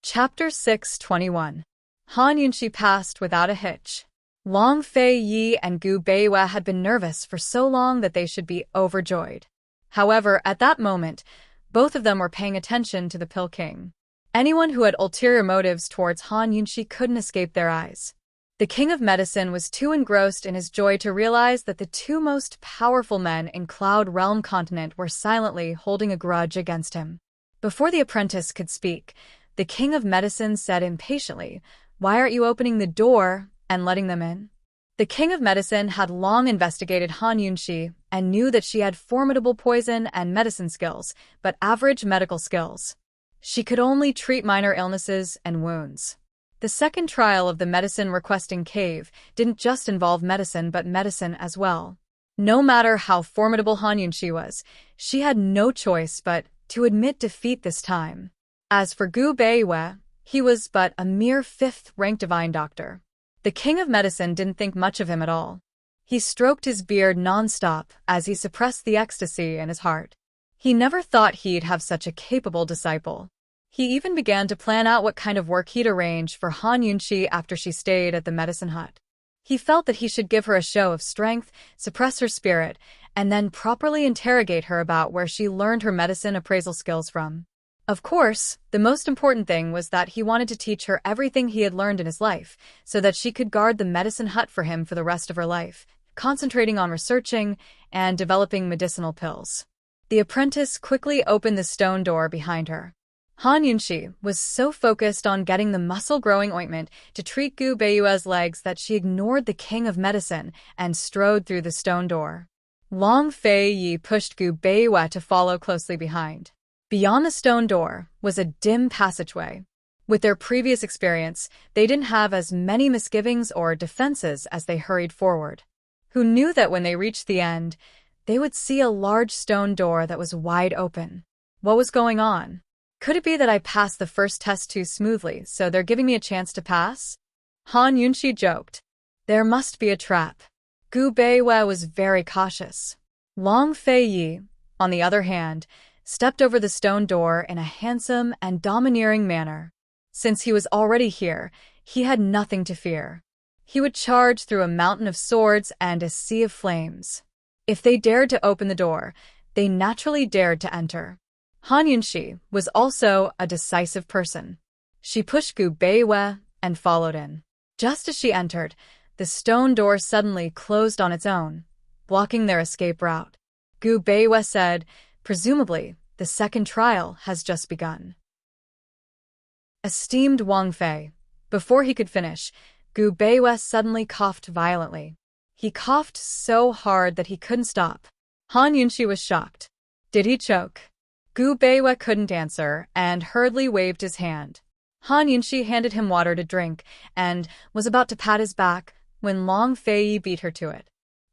S1: Chapter 621. Han Yunxi passed without a hitch. Long Fei Yi and Gu Beiwe had been nervous for so long that they should be overjoyed. However, at that moment, both of them were paying attention to the Pill King. Anyone who had ulterior motives towards Han Yunxi couldn't escape their eyes. The king of medicine was too engrossed in his joy to realize that the 2 most powerful men in Cloud Realm continent were silently holding a grudge against him. Before the apprentice could speak, the king of medicine said impatiently, "Why aren't you opening the door and letting them in?" The king of medicine had long investigated Han Yunxi and knew that she had formidable poison and medicine skills, but average medical skills. She could only treat minor illnesses and wounds. The second trial of the medicine-requesting cave didn't just involve medicine but medicine as well. No matter how formidable Han Yunxi was, she had no choice but to admit defeat this time. As for Gu Beiwe, he was but a mere 5th-ranked divine doctor. The king of medicine didn't think much of him at all. He stroked his beard non-stop as he suppressed the ecstasy in his heart. He never thought he'd have such a capable disciple. He even began to plan out what kind of work he'd arrange for Han Yunxi after she stayed at the medicine hut. He felt that he should give her a show of strength, suppress her spirit, and then properly interrogate her about where she learned her medicine appraisal skills from. Of course, the most important thing was that he wanted to teach her everything he had learned in his life, so that she could guard the medicine hut for him for the rest of her life, concentrating on researching and developing medicinal pills. The apprentice quickly opened the stone door behind her. Han Yunxi was so focused on getting the muscle-growing ointment to treat Gu Beiwe's legs that she ignored the king of medicine and strode through the stone door. Long Fei Yi pushed Gu Beiwe to follow closely behind. Beyond the stone door was a dim passageway. With their previous experience, they didn't have as many misgivings or defenses as they hurried forward. Who knew that when they reached the end, they would see a large stone door that was wide open? What was going on? Could it be that I passed the first test too smoothly, so they're giving me a chance to pass? Han Yunxi joked. There must be a trap. Gu Beiwe was very cautious. Long Fei Yi, on the other hand, stepped over the stone door in a handsome and domineering manner. Since he was already here, he had nothing to fear. He would charge through a mountain of swords and a sea of flames. If they dared to open the door, they naturally dared to enter. Han Yunxi was also a decisive person. She pushed Gu Beiwe and followed in. Just as she entered, the stone door suddenly closed on its own, blocking their escape route. Gu Beiwe said, "Presumably, the second trial has just begun." Esteemed Wang Fei. Before he could finish, Gu Beiwe suddenly coughed violently. He coughed so hard that he couldn't stop. Han Yunxi was shocked. Did he choke? Gu Beiwe couldn't answer and hurriedly waved his hand. Han Yunxi handed him water to drink and was about to pat his back when Long Fei beat her to it.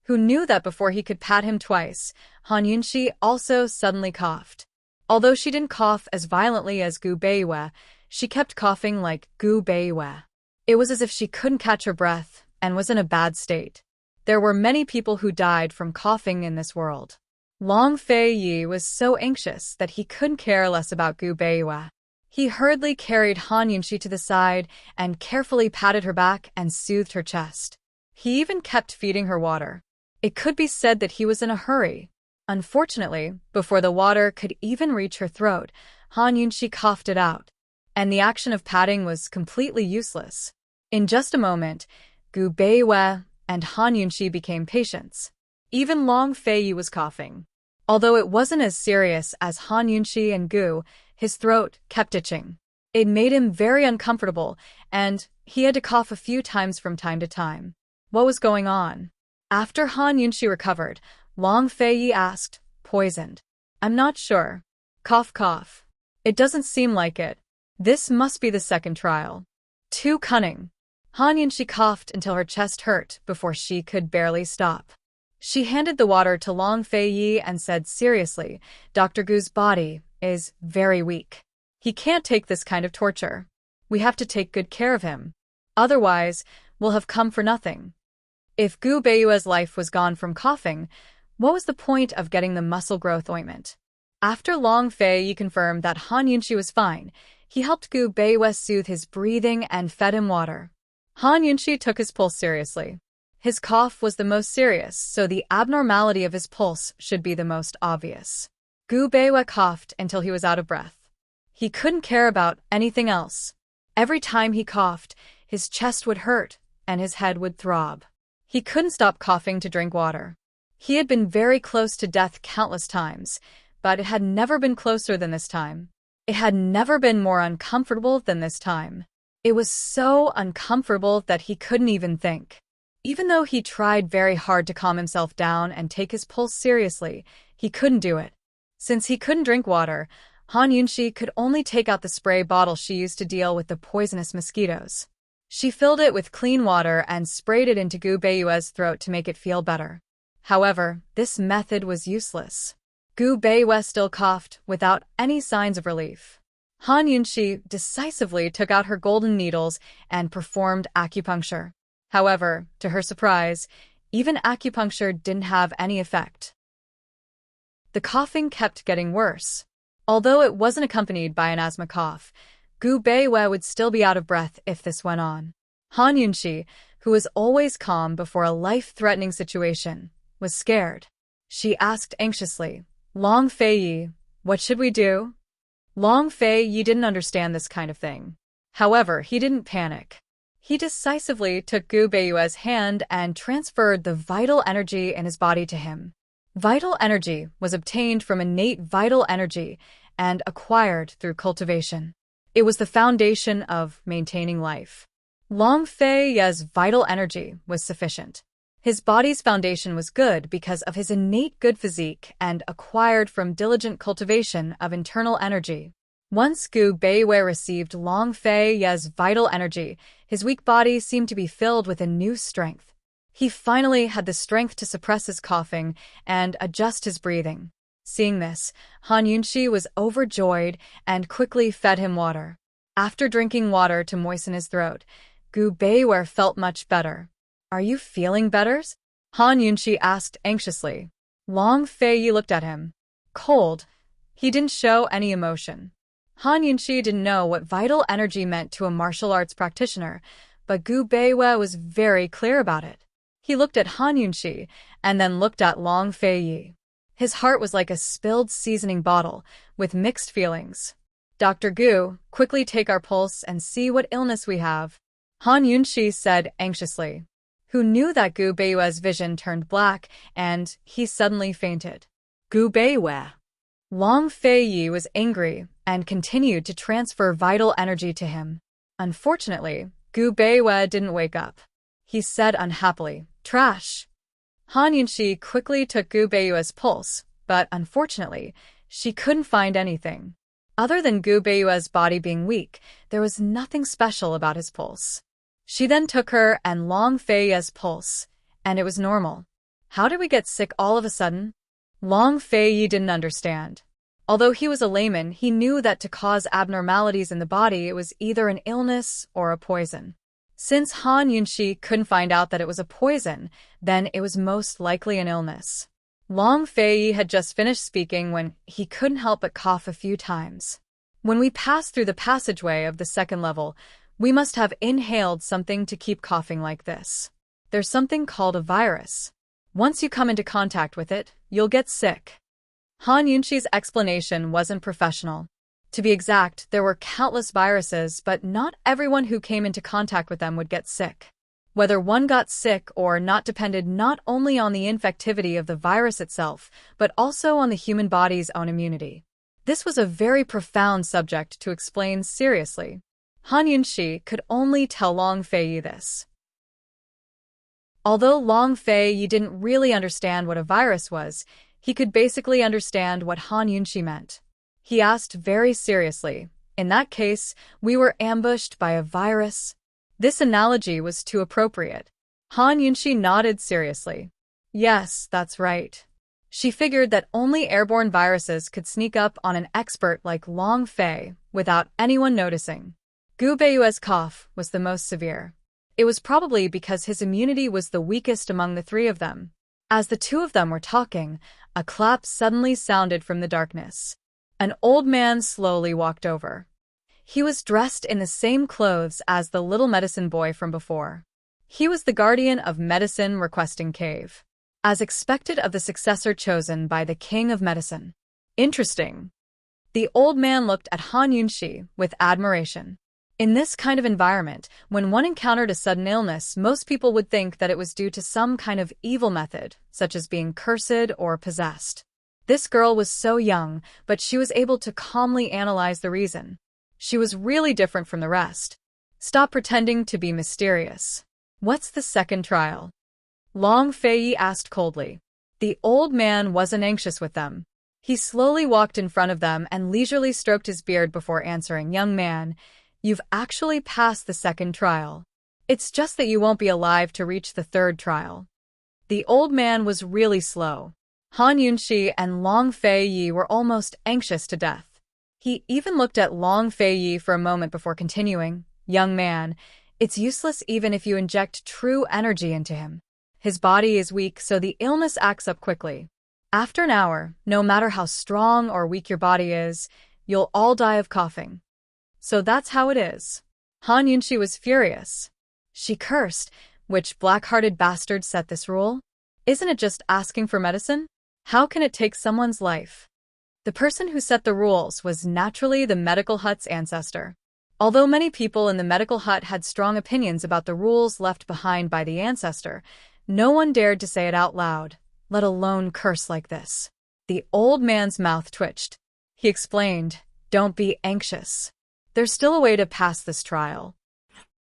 S1: who knew that before he could pat him twice, Han Yunxi also suddenly coughed. Although she didn't cough as violently as Gu Beiyue, she kept coughing like Gu Beiyue. It was as if she couldn't catch her breath and was in a bad state. There were many people who died from coughing in this world. Long Feiyi was so anxious that he couldn't care less about Gu Beiyue. He hurriedly carried Han Yunxi to the side and carefully patted her back and soothed her chest. He even kept feeding her water. It could be said that he was in a hurry. Unfortunately, before the water could even reach her throat, Han Yunxi coughed it out, and the action of patting was completely useless. In just a moment, Gu Beiyue and Han Yunxi became patients. Even Long Feiyi was coughing. Although it wasn't as serious as Han Yunxi and Gu, his throat kept itching. It made him very uncomfortable, and he had to cough a few times from time to time. What was going on? After Han Yunxi recovered, Long Feiyi asked, "Poisoned?" "I'm not sure." Cough, cough. "It doesn't seem like it. This must be the second trial." Too cunning. Han Yunxi coughed until her chest hurt before she could barely stop. She handed the water to Long Feiyi and said seriously, "Dr. Gu's body is very weak. He can't take this kind of torture. We have to take good care of him. Otherwise, we'll have come for nothing." If Gu Beiyue's life was gone from coughing, what was the point of getting the muscle growth ointment? After Long Feiyi confirmed that Han Yunxi was fine, he helped Gu Beiyue soothe his breathing and fed him water. Han Yunxi took his pulse seriously. His cough was the most serious, so the abnormality of his pulse should be the most obvious. Gu Beiyue coughed until he was out of breath. He couldn't care about anything else. Every time he coughed, his chest would hurt and his head would throb. He couldn't stop coughing to drink water. He had been very close to death countless times, but it had never been closer than this time. It had never been more uncomfortable than this time. It was so uncomfortable that he couldn't even think. Even though he tried very hard to calm himself down and take his pulse seriously, he couldn't do it. Since he couldn't drink water, Han Yunxi could only take out the spray bottle she used to deal with the poisonous mosquitoes. She filled it with clean water and sprayed it into Gu Beiyue's throat to make it feel better. However, this method was useless. Gu Beiyue still coughed without any signs of relief. Han Yunxi decisively took out her golden needles and performed acupuncture. However, to her surprise, even acupuncture didn't have any effect. The coughing kept getting worse. Although it wasn't accompanied by an asthma cough, Gu Beiyue would still be out of breath if this went on. Han Yunxi, who was always calm before a life-threatening situation, was scared. She asked anxiously, "Long Feiyi, what should we do?" Long Feiyi didn't understand this kind of thing. However, he didn't panic. He decisively took Gu Beiyue's hand and transferred the vital energy in his body to him. Vital energy was obtained from innate vital energy and acquired through cultivation. It was the foundation of maintaining life. Long Feiyi's vital energy was sufficient. His body's foundation was good because of his innate good physique and acquired from diligent cultivation of internal energy. Once Gu Beiyue received Long Feiyi's vital energy, his weak body seemed to be filled with a new strength. He finally had the strength to suppress his coughing and adjust his breathing. Seeing this, Han Yunxi was overjoyed and quickly fed him water. After drinking water to moisten his throat, Gu Beiyue felt much better. "Are you feeling better?" Han Yunxi asked anxiously. Long Feiyi looked at him. Cold. He didn't show any emotion. Han Yunxi didn't know what vital energy meant to a martial arts practitioner, but Gu Beiyue was very clear about it. He looked at Han Yunxi and then looked at Long Feiyi. His heart was like a spilled seasoning bottle, with mixed feelings. "Dr. Gu, quickly take our pulse and see what illness we have," Han Yunxi said anxiously. Who knew that Gu Beiyue's vision turned black and he suddenly fainted. "Gu Beiyue." Long Feiyi was angry and continued to transfer vital energy to him. Unfortunately, Gu Beiyue didn't wake up. He said unhappily, "Trash." Han Yunxi quickly took Gu Beiyue's pulse, but unfortunately, she couldn't find anything. Other than Gu Beiyue's body being weak, there was nothing special about his pulse. She then took her and Long Feiyi's pulse, and it was normal. How did we get sick all of a sudden? Long Fei didn't understand. Although he was a layman, he knew that to cause abnormalities in the body, it was either an illness or a poison. Since Han Yunshi couldn't find out that it was a poison, then it was most likely an illness. Long Fei had just finished speaking when he couldn't help but cough a few times. When we pass through the passageway of the second level, we must have inhaled something to keep coughing like this. There's something called a virus. Once you come into contact with it, you'll get sick. Han Yunshi's explanation wasn't professional. To be exact, there were countless viruses, but not everyone who came into contact with them would get sick. Whether one got sick or not depended not only on the infectivity of the virus itself, but also on the human body's own immunity. This was a very profound subject to explain seriously. Han Yunshi could only tell Long Fei this. Although Long Fei didn't really understand what a virus was, he could basically understand what Han Yunshi meant. He asked very seriously, "In that case, we were ambushed by a virus?" This analogy was too appropriate. Han Yunshi nodded seriously. Yes, that's right. She figured that only airborne viruses could sneak up on an expert like Long Fei without anyone noticing. Gu Beiyue's cough was the most severe. It was probably because his immunity was the weakest among the three of them. As the two of them were talking, a clap suddenly sounded from the darkness. An old man slowly walked over. He was dressed in the same clothes as the little medicine boy from before. He was the guardian of Medicine Requesting Cave, as expected of the successor chosen by the King of Medicine. Interesting. The old man looked at Han Yunshi with admiration. In this kind of environment, when one encountered a sudden illness, most people would think that it was due to some kind of evil method, such as being cursed or possessed. This girl was so young, but she was able to calmly analyze the reason. She was really different from the rest. Stop pretending to be mysterious. What's the second trial? Long Fei asked coldly. The old man wasn't anxious with them. He slowly walked in front of them and leisurely stroked his beard before answering. Young man, you've actually passed the second trial. It's just that you won't be alive to reach the third trial. The old man was really slow. Han Yunshi and Long Fei were almost anxious to death. He even looked at Long Fei for a moment before continuing. Young man, it's useless even if you inject true energy into him. His body is weak, so the illness acts up quickly. After an hour, no matter how strong or weak your body is, you'll all die of coughing. So that's how it is. Han Yunshi was furious. She cursed. Which black-hearted bastard set this rule? Isn't it just asking for medicine? How can it take someone's life? The person who set the rules was naturally the medical hut's ancestor. Although many people in the medical hut had strong opinions about the rules left behind by the ancestor, no one dared to say it out loud, let alone curse like this. The old man's mouth twitched. He explained, "Don't be anxious. There's still a way to pass this trial."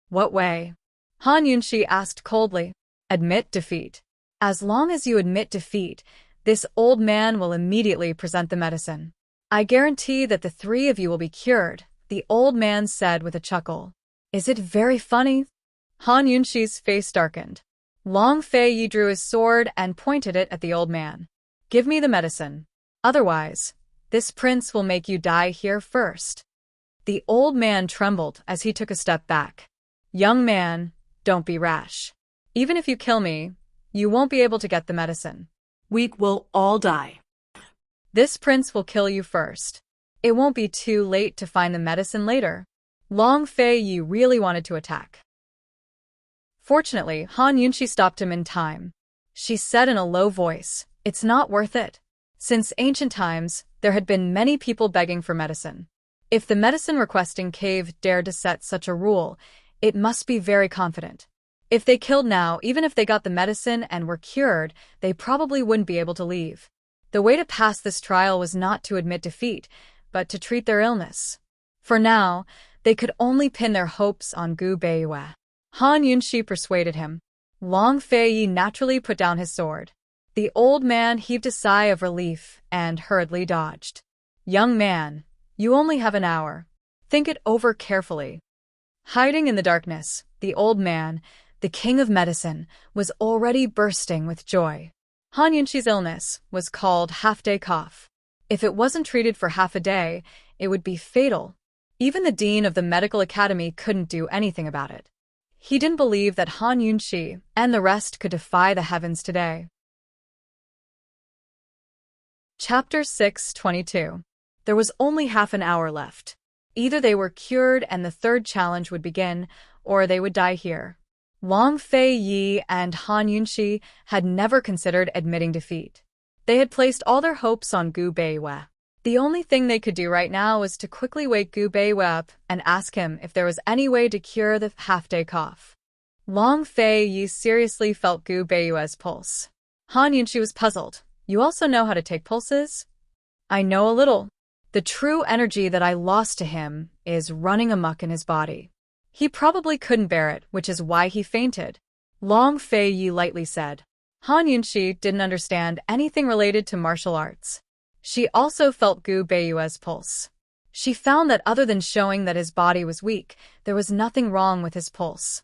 S1: What way? Han Yunshi asked coldly. Admit defeat. As long as you admit defeat, this old man will immediately present the medicine. I guarantee that the three of you will be cured, the old man said with a chuckle. Is it very funny? Han Yunshi's face darkened. Long Fei drew his sword and pointed it at the old man. Give me the medicine. Otherwise, this prince will make you die here first. The old man trembled as he took a step back. Young man, don't be rash. Even if you kill me, you won't be able to get the medicine.
S2: We will all die.
S1: This prince will kill you first. It won't be too late to find the medicine later. Long Fei really wanted to attack. Fortunately, Han Yunshi stopped him in time. She said in a low voice, "It's not worth it." Since ancient times, there had been many people begging for medicine. If the medicine requesting cave dared to set such a rule, it must be very confident. If they killed now, even if they got the medicine and were cured, they probably wouldn't be able to leave. The way to pass this trial was not to admit defeat, but to treat their illness. For now, they could only pin their hopes on Gu Beiyue. Han Yunshi persuaded him. Long Fei naturally put down his sword. The old man heaved a sigh of relief and hurriedly dodged. Young man, you only have an hour. Think it over carefully. Hiding in the darkness, the old man, the king of medicine, was already bursting with joy. Han Yunxi's illness was called half-day cough. If it wasn't treated for half a day, it would be fatal. Even the dean of the medical academy couldn't do anything about it. He didn't believe that Han Yunxi and the rest could defy the heavens today. Chapter 6:22. There was only half an hour left. Either they were cured and the third challenge would begin, or they would die here. Long Fei Yi and Han Yunxi had never considered admitting defeat. They had placed all their hopes on Gu Beiwei. The only thing they could do right now was to quickly wake Gu Beiwei up and ask him if there was any way to cure the half-day cough. Long Fei Yi seriously felt Gu Beiwei's pulse. Han Yunxi was puzzled. You also know how to take pulses? I know a little. The true energy that I lost to him is running amok in his body. He probably couldn't bear it, which is why he fainted. Long Fei Yi lightly said. Han Yunxi didn't understand anything related to martial arts. She also felt Gu Beiwei's pulse. She found that other than showing that his body was weak, there was nothing wrong with his pulse.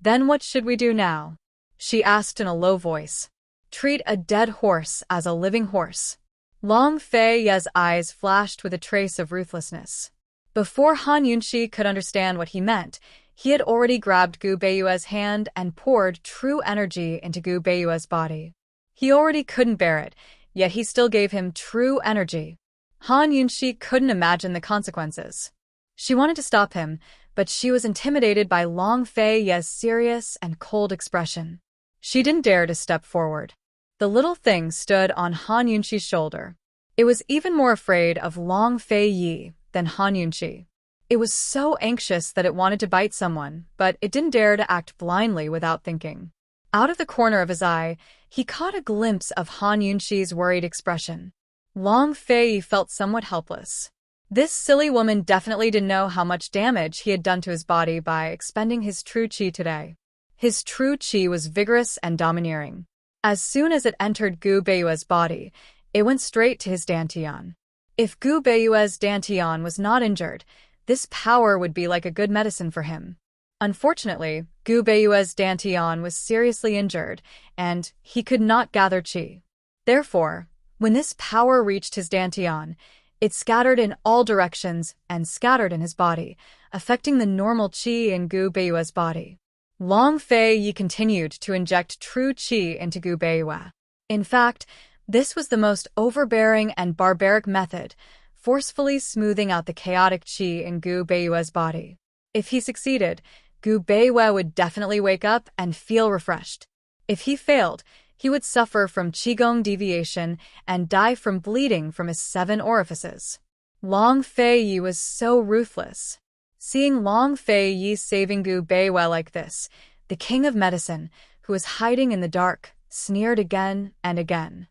S1: Then what should we do now? She asked in a low voice. Treat a dead horse as a living horse. Long Fei Yi's eyes flashed with a trace of ruthlessness. Before Han Yunxi could understand what he meant, he had already grabbed Gu Beiwei's hand and poured true energy into Gu Beiwei's body. He already couldn't bear it, yet he still gave him true energy. Han Yunxi couldn't imagine the consequences. She wanted to stop him, but she was intimidated by Long Fei Yi's serious and cold expression. She didn't dare to step forward. The little thing stood on Han Yunxi's shoulder. It was even more afraid of Long Fei Yi than Han Yunxi. It was so anxious that it wanted to bite someone, but it didn't dare to act blindly without thinking. Out of the corner of his eye, he caught a glimpse of Han Yunxi's worried expression. Long Fei Yi felt somewhat helpless. This silly woman definitely didn't know how much damage he had done to his body by expending his true qi today. His true qi was vigorous and domineering. As soon as it entered Gu Beiwei's body, it went straight to his dantian. If Gu Beiwei's dantian was not injured, this power would be like a good medicine for him. Unfortunately, Gu Beiwei's dantian was seriously injured, and he could not gather qi. Therefore, when this power reached his dantian, it scattered in all directions and scattered in his body, affecting the normal qi in Gu Beiwei's body. Long Fei Yi continued to inject true qi into Gu Beiwei. In fact, this was the most overbearing and barbaric method, forcefully smoothing out the chaotic qi in Gu Beiwei's body. If he succeeded, Gu Beiwei would definitely wake up and feel refreshed. If he failed, he would suffer from qigong deviation and die from bleeding from his 7 orifices. Long Fei Yi was so ruthless. Seeing Long Fei Yi saving Gu Beiwei like this, the king of medicine, who was hiding in the dark, sneered again and again.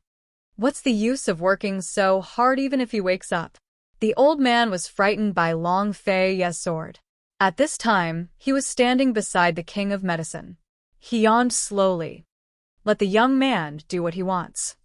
S1: What's the use of working so hard even if he wakes up? The old man was frightened by Long Fei Yi's sword. At this time, he was standing beside the king of medicine. He yawned slowly. Let the young man do what he wants.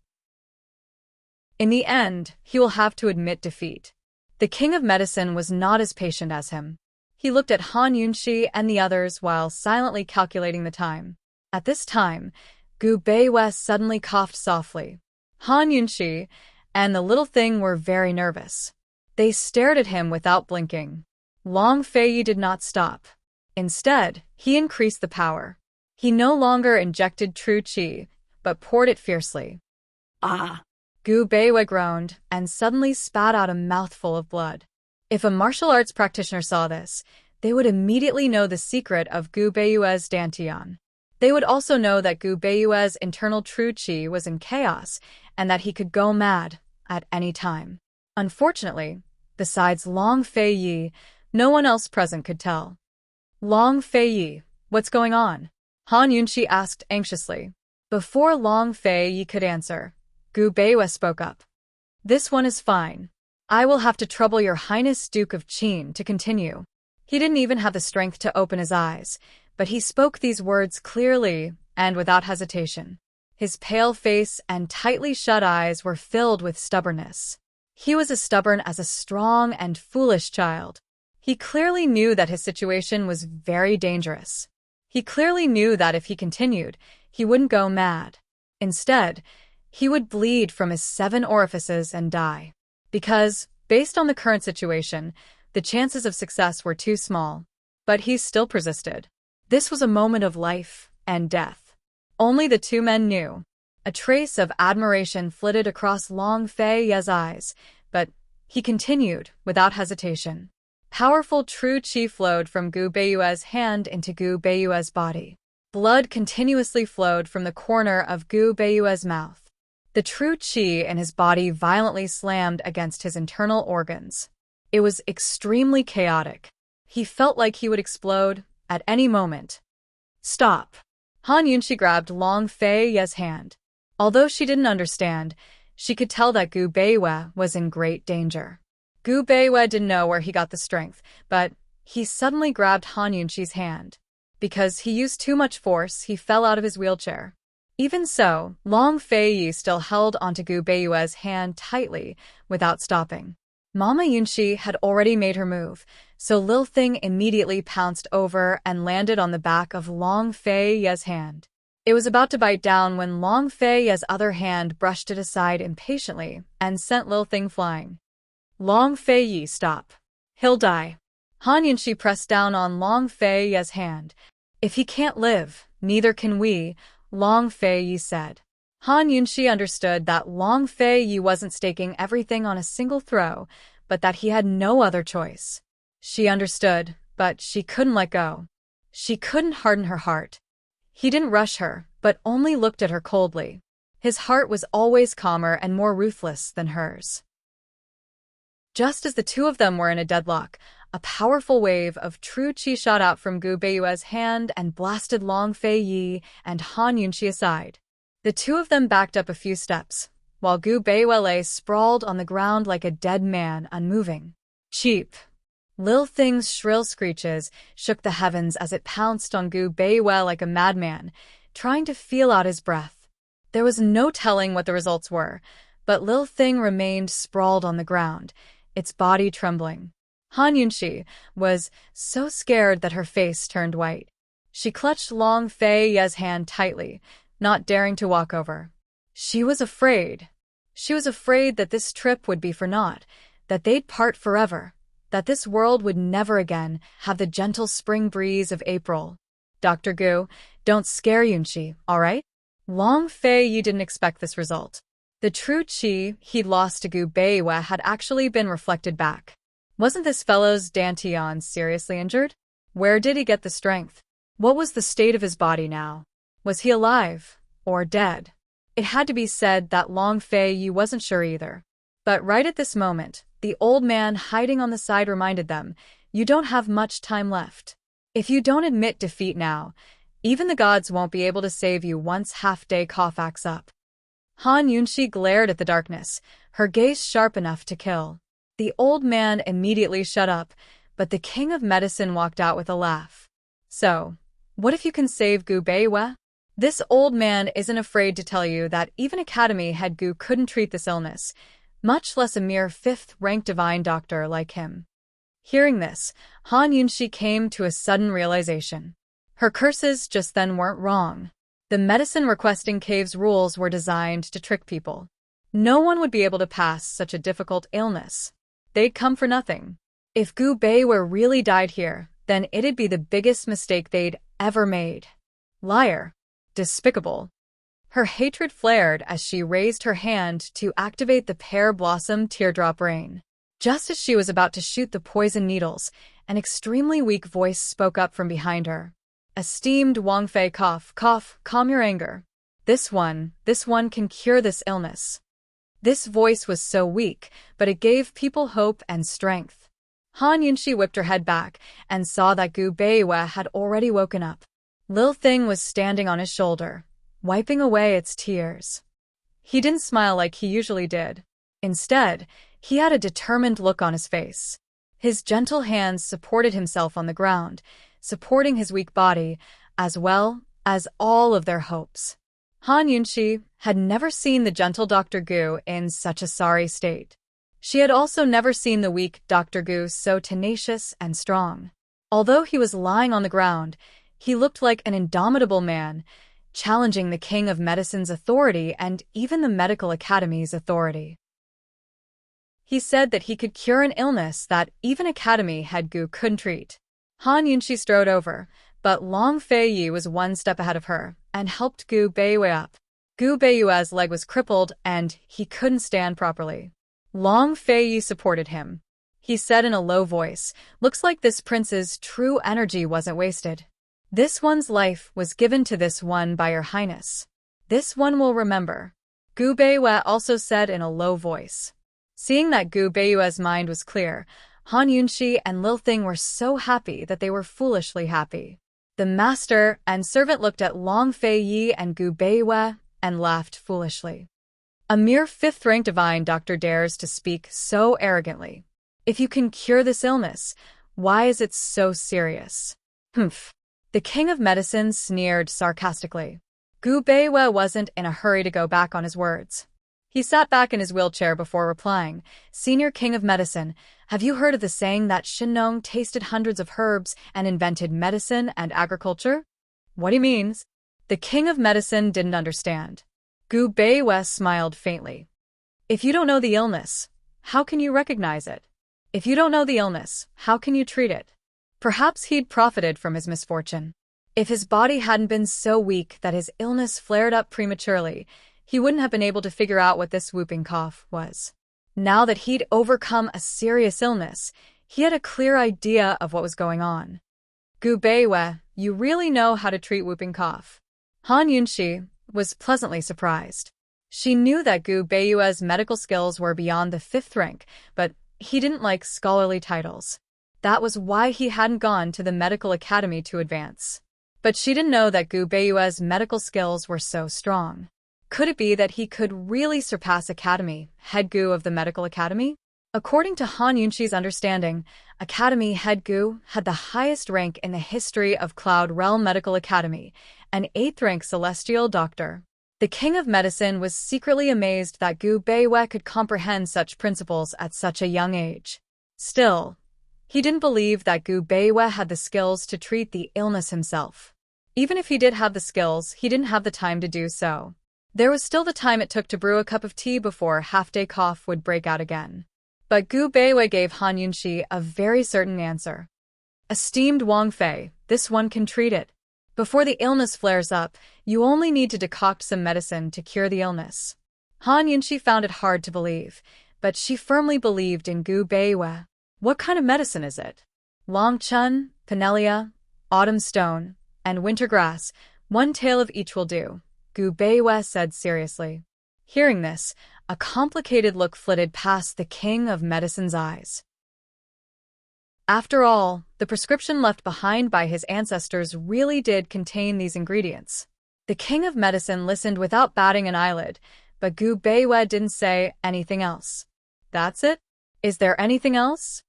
S1: In the end, he will have to admit defeat. The king of medicine was not as patient as him. He looked at Han Yunxi and the others while silently calculating the time. At this time, Gu Beiwei suddenly coughed softly. Han Yunxi and the little thing were very nervous. They stared at him without blinking. Long Fei Yi did not stop. Instead, he increased the power. He no longer injected true qi, but poured it fiercely.
S2: Ah!
S1: Gu Beiwei groaned and suddenly spat out a mouthful of blood. If a martial arts practitioner saw this, they would immediately know the secret of Gu Beiwei's dantian. They would also know that Gu Beiwei's internal true qi was in chaos and that he could go mad at any time. Unfortunately, besides Long Fei Yi, no one else present could tell. Long Fei Yi, what's going on? Han Yunxi asked anxiously. Before Long Fei Yi could answer, Gu Beiwei spoke up. This one is fine. I will have to trouble your Highness Duke of Qin to continue. He didn't even have the strength to open his eyes, but he spoke these words clearly and without hesitation. His pale face and tightly shut eyes were filled with stubbornness. He was as stubborn as a strong and foolish child. He clearly knew that his situation was very dangerous. He clearly knew that if he continued, he wouldn't go mad. Instead, he would bleed from his 7 orifices and die. Because, based on the current situation, the chances of success were too small. But he still persisted. This was a moment of life and death. Only the two men knew. A trace of admiration flitted across Long Fei-Ye's eyes, but he continued, without hesitation. Powerful true qi flowed from Gu Beiyue's hand into Gu Beiyue's body. Blood continuously flowed from the corner of Gu Beiyue's mouth. The true qi in his body violently slammed against his internal organs. It was extremely chaotic. He felt like he would explode at any moment. Stop. Han Yunxi grabbed Long Fei-Ye's hand. Although she didn't understand, she could tell that Gu Beiyue was in great danger. Gu Beiyue didn't know where he got the strength, but he suddenly grabbed Han Yunxi's hand. Because he used too much force, he fell out of his wheelchair. Even so, Long Fei-Yi still held onto Gu Beiyue's hand tightly, without stopping. Mama Yunxi had already made her move, so Lil Thing immediately pounced over and landed on the back of Long Fei-Ye's hand. It was about to bite down when Long Fei-Ye's other hand brushed it aside impatiently and sent Lil Thing flying. Long Fei-Yi, stop. He'll die. Han Yunxi pressed down on Long Fei-Ye's hand. If he can't live, neither can we, Long Fei-Yi said. Han Yunxi understood that Long Fei-Yi wasn't staking everything on a single throw, but that he had no other choice. She understood, but she couldn't let go. She couldn't harden her heart. He didn't rush her, but only looked at her coldly. His heart was always calmer and more ruthless than hers. Just as the two of them were in a deadlock, a powerful wave of true qi shot out from Gu Beiyue's hand and blasted Long Fei-Yi and Han Yunxi aside. The two of them backed up a few steps, while Gu Beiyue lay sprawled on the ground like a dead man, unmoving. Cheap. Lil Thing's shrill screeches shook the heavens as it pounced on Gu Beiyue like a madman, trying to feel out his breath. There was no telling what the results were, but Lil Thing remained sprawled on the ground, its body trembling. Han Yunxi was so scared that her face turned white. She clutched Long Fei-Ye's hand tightly, not daring to walk over. She was afraid. She was afraid that this trip would be for naught, that they'd part forever, that this world would never again have the gentle spring breeze of April. Dr. Gu, don't scare Yunxi, all right? Long Fei-Yi didn't expect this result. The true qi he'd lost to Gu Beiyue had actually been reflected back. Wasn't this fellow's Dantian seriously injured? Where did he get the strength? What was the state of his body now? Was he alive or dead? It had to be said that Long Fei-Yi wasn't sure either. But right at this moment, the old man hiding on the side reminded them, you don't have much time left. If you don't admit defeat now, even the gods won't be able to save you once half-day cough acts up. Han Yunxi glared at the darkness, her gaze sharp enough to kill. The old man immediately shut up, but the king of medicine walked out with a laugh. So, what if you can save Gu Beiyue? This old man isn't afraid to tell you that even Academy head Gu couldn't treat this illness, much less a mere 5th-ranked divine doctor like him. Hearing this, Han Yunxi came to a sudden realization. Her curses just then weren't wrong. The medicine-requesting cave's rules were designed to trick people. No one would be able to pass such a difficult illness. They'd come for nothing. If Gu Beiyue really died here, then it'd be the biggest mistake they'd ever made. Liar. Despicable. Her hatred flared as she raised her hand to activate the Pear Blossom Teardrop Rain. Just as she was about to shoot the poison needles, an extremely weak voice spoke up from behind her. Esteemed Wang Fei, cough, calm your anger. This one can cure this illness. This voice was so weak, but it gave people hope and strength. Han Yunxi whipped her head back and saw that Gu Beiyue had already woken up. Lil Thing was standing on his shoulder, wiping away its tears. He didn't smile like he usually did. Instead, he had a determined look on his face. His gentle hands supported himself on the ground, supporting his weak body, as well as all of their hopes. Han Yunxi had never seen the gentle Dr. Gu in such a sorry state. She had also never seen the weak Dr. Gu so tenacious and strong. Although he was lying on the ground, he looked like an indomitable man, challenging the King of Medicine's authority and even the Medical Academy's authority. He said that he could cure an illness that even Academy head Gu couldn't treat. Han Yunxi strode over, but Long Feiyi was one step ahead of her and helped Gu Beiyue up. Gu Beiyue's leg was crippled and he couldn't stand properly. Long Feiyi supported him. He said in a low voice, "Looks like this prince's true energy wasn't wasted. This one's life was given to this one by your highness. This one will remember." Gu Beiyue also said in a low voice. Seeing that Gu Beiyue's mind was clear, Han Yunxi and Lil Thing were so happy that they were foolishly happy. The master and servant looked at Long Feiyi and Gu Beiyue and laughed foolishly. A mere fifth-rank divine doctor dares to speak so arrogantly. If you can cure this illness, why is it so serious? Humph. The King of Medicine sneered sarcastically. Gu Beiyue wasn't in a hurry to go back on his words. He sat back in his wheelchair before replying, "Senior King of Medicine, have you heard of the saying that Shin-Nong tasted hundreds of herbs and invented medicine and agriculture?" "What he means?" The King of Medicine didn't understand. Gu Beiyue smiled faintly. "If you don't know the illness, how can you recognize it? If you don't know the illness, how can you treat it?" Perhaps he'd profited from his misfortune. If his body hadn't been so weak that his illness flared up prematurely, he wouldn't have been able to figure out what this whooping cough was. Now that he'd overcome a serious illness, he had a clear idea of what was going on. "Gu Beiyue, you really know how to treat whooping cough." Han Yunxi was pleasantly surprised. She knew that Gu Beiyue's medical skills were beyond the fifth rank, but he didn't like scholarly titles. That was why he hadn't gone to the Medical Academy to advance. But she didn't know that Gu Beiyue's medical skills were so strong. Could it be that he could really surpass Academy, head Gu of the Medical Academy? According to Han Yunxi's understanding, Academy head Gu had the highest rank in the history of Cloud Realm Medical Academy, an 8th-rank celestial doctor. The King of Medicine was secretly amazed that Gu Beiyue could comprehend such principles at such a young age. Still, he didn't believe that Gu Beiyue had the skills to treat the illness himself. Even if he did have the skills, he didn't have the time to do so. There was still the time it took to brew a cup of tea before half-day cough would break out again. But Gu Beiyue gave Han Yunxi a very certain answer. "Esteemed Wang Fei, this one can treat it. Before the illness flares up, you only need to decoct some medicine to cure the illness." Han Yunxi found it hard to believe, but she firmly believed in Gu Beiyue. "What kind of medicine is it?" "Long Chun, Pinelia, Autumn Stone, and Winter Grass, one tail of each will do," Gu Beiyue said seriously. Hearing this, a complicated look flitted past the King of Medicine's eyes. After all, the prescription left behind by his ancestors really did contain these ingredients. The King of Medicine listened without batting an eyelid, but Gu Beiyue didn't say anything else. "That's it? Is there anything else?"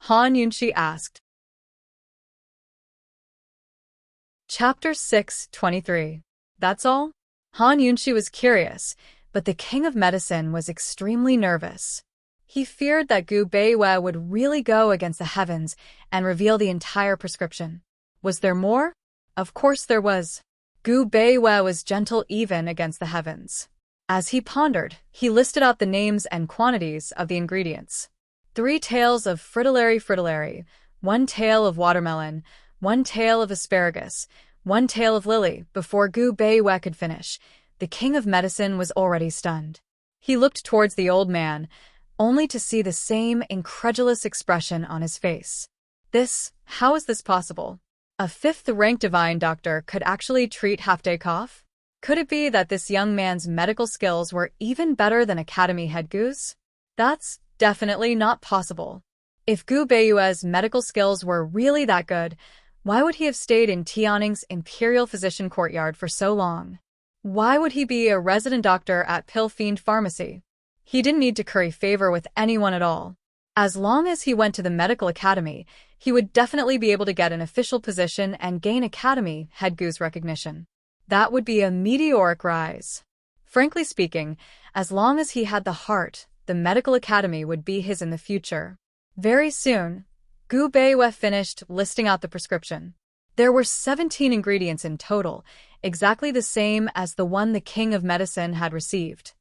S1: Han Yunxi asked. Chapter 6:23. That's all? Han Yunxi was curious, but the King of Medicine was extremely nervous. He feared that Gu Beiyue would really go against the heavens and reveal the entire prescription. Was there more? Of course there was. Gu Beiyue was gentle even against the heavens. As he pondered, he listed out the names and quantities of the ingredients. 3 tails of fritillary, 1 tail of watermelon, 1 tail of asparagus, 1 tail of lily. Before Gu Beiyue could finish, the King of Medicine was already stunned. He looked towards the old man, only to see the same incredulous expression on his face. How is this possible? A 5th-rank divine doctor could actually treat half-day cough? Could it be that this young man's medical skills were even better than Academy head Gu's? That's definitely not possible. If Gu Beiyue's medical skills were really that good, why would he have stayed in Tianning's Imperial Physician Courtyard for so long? Why would he be a resident doctor at Pill Fiend Pharmacy? He didn't need to curry favor with anyone at all. As long as he went to the Medical Academy, he would definitely be able to get an official position and gain Academy head Gu's recognition. That would be a meteoric rise. Frankly speaking, as long as he had the heart, the Medical Academy would be his in the future. Very soon, Gu Beiyue finished listing out the prescription. There were 17 ingredients in total, exactly the same as the one the King of Medicine had received.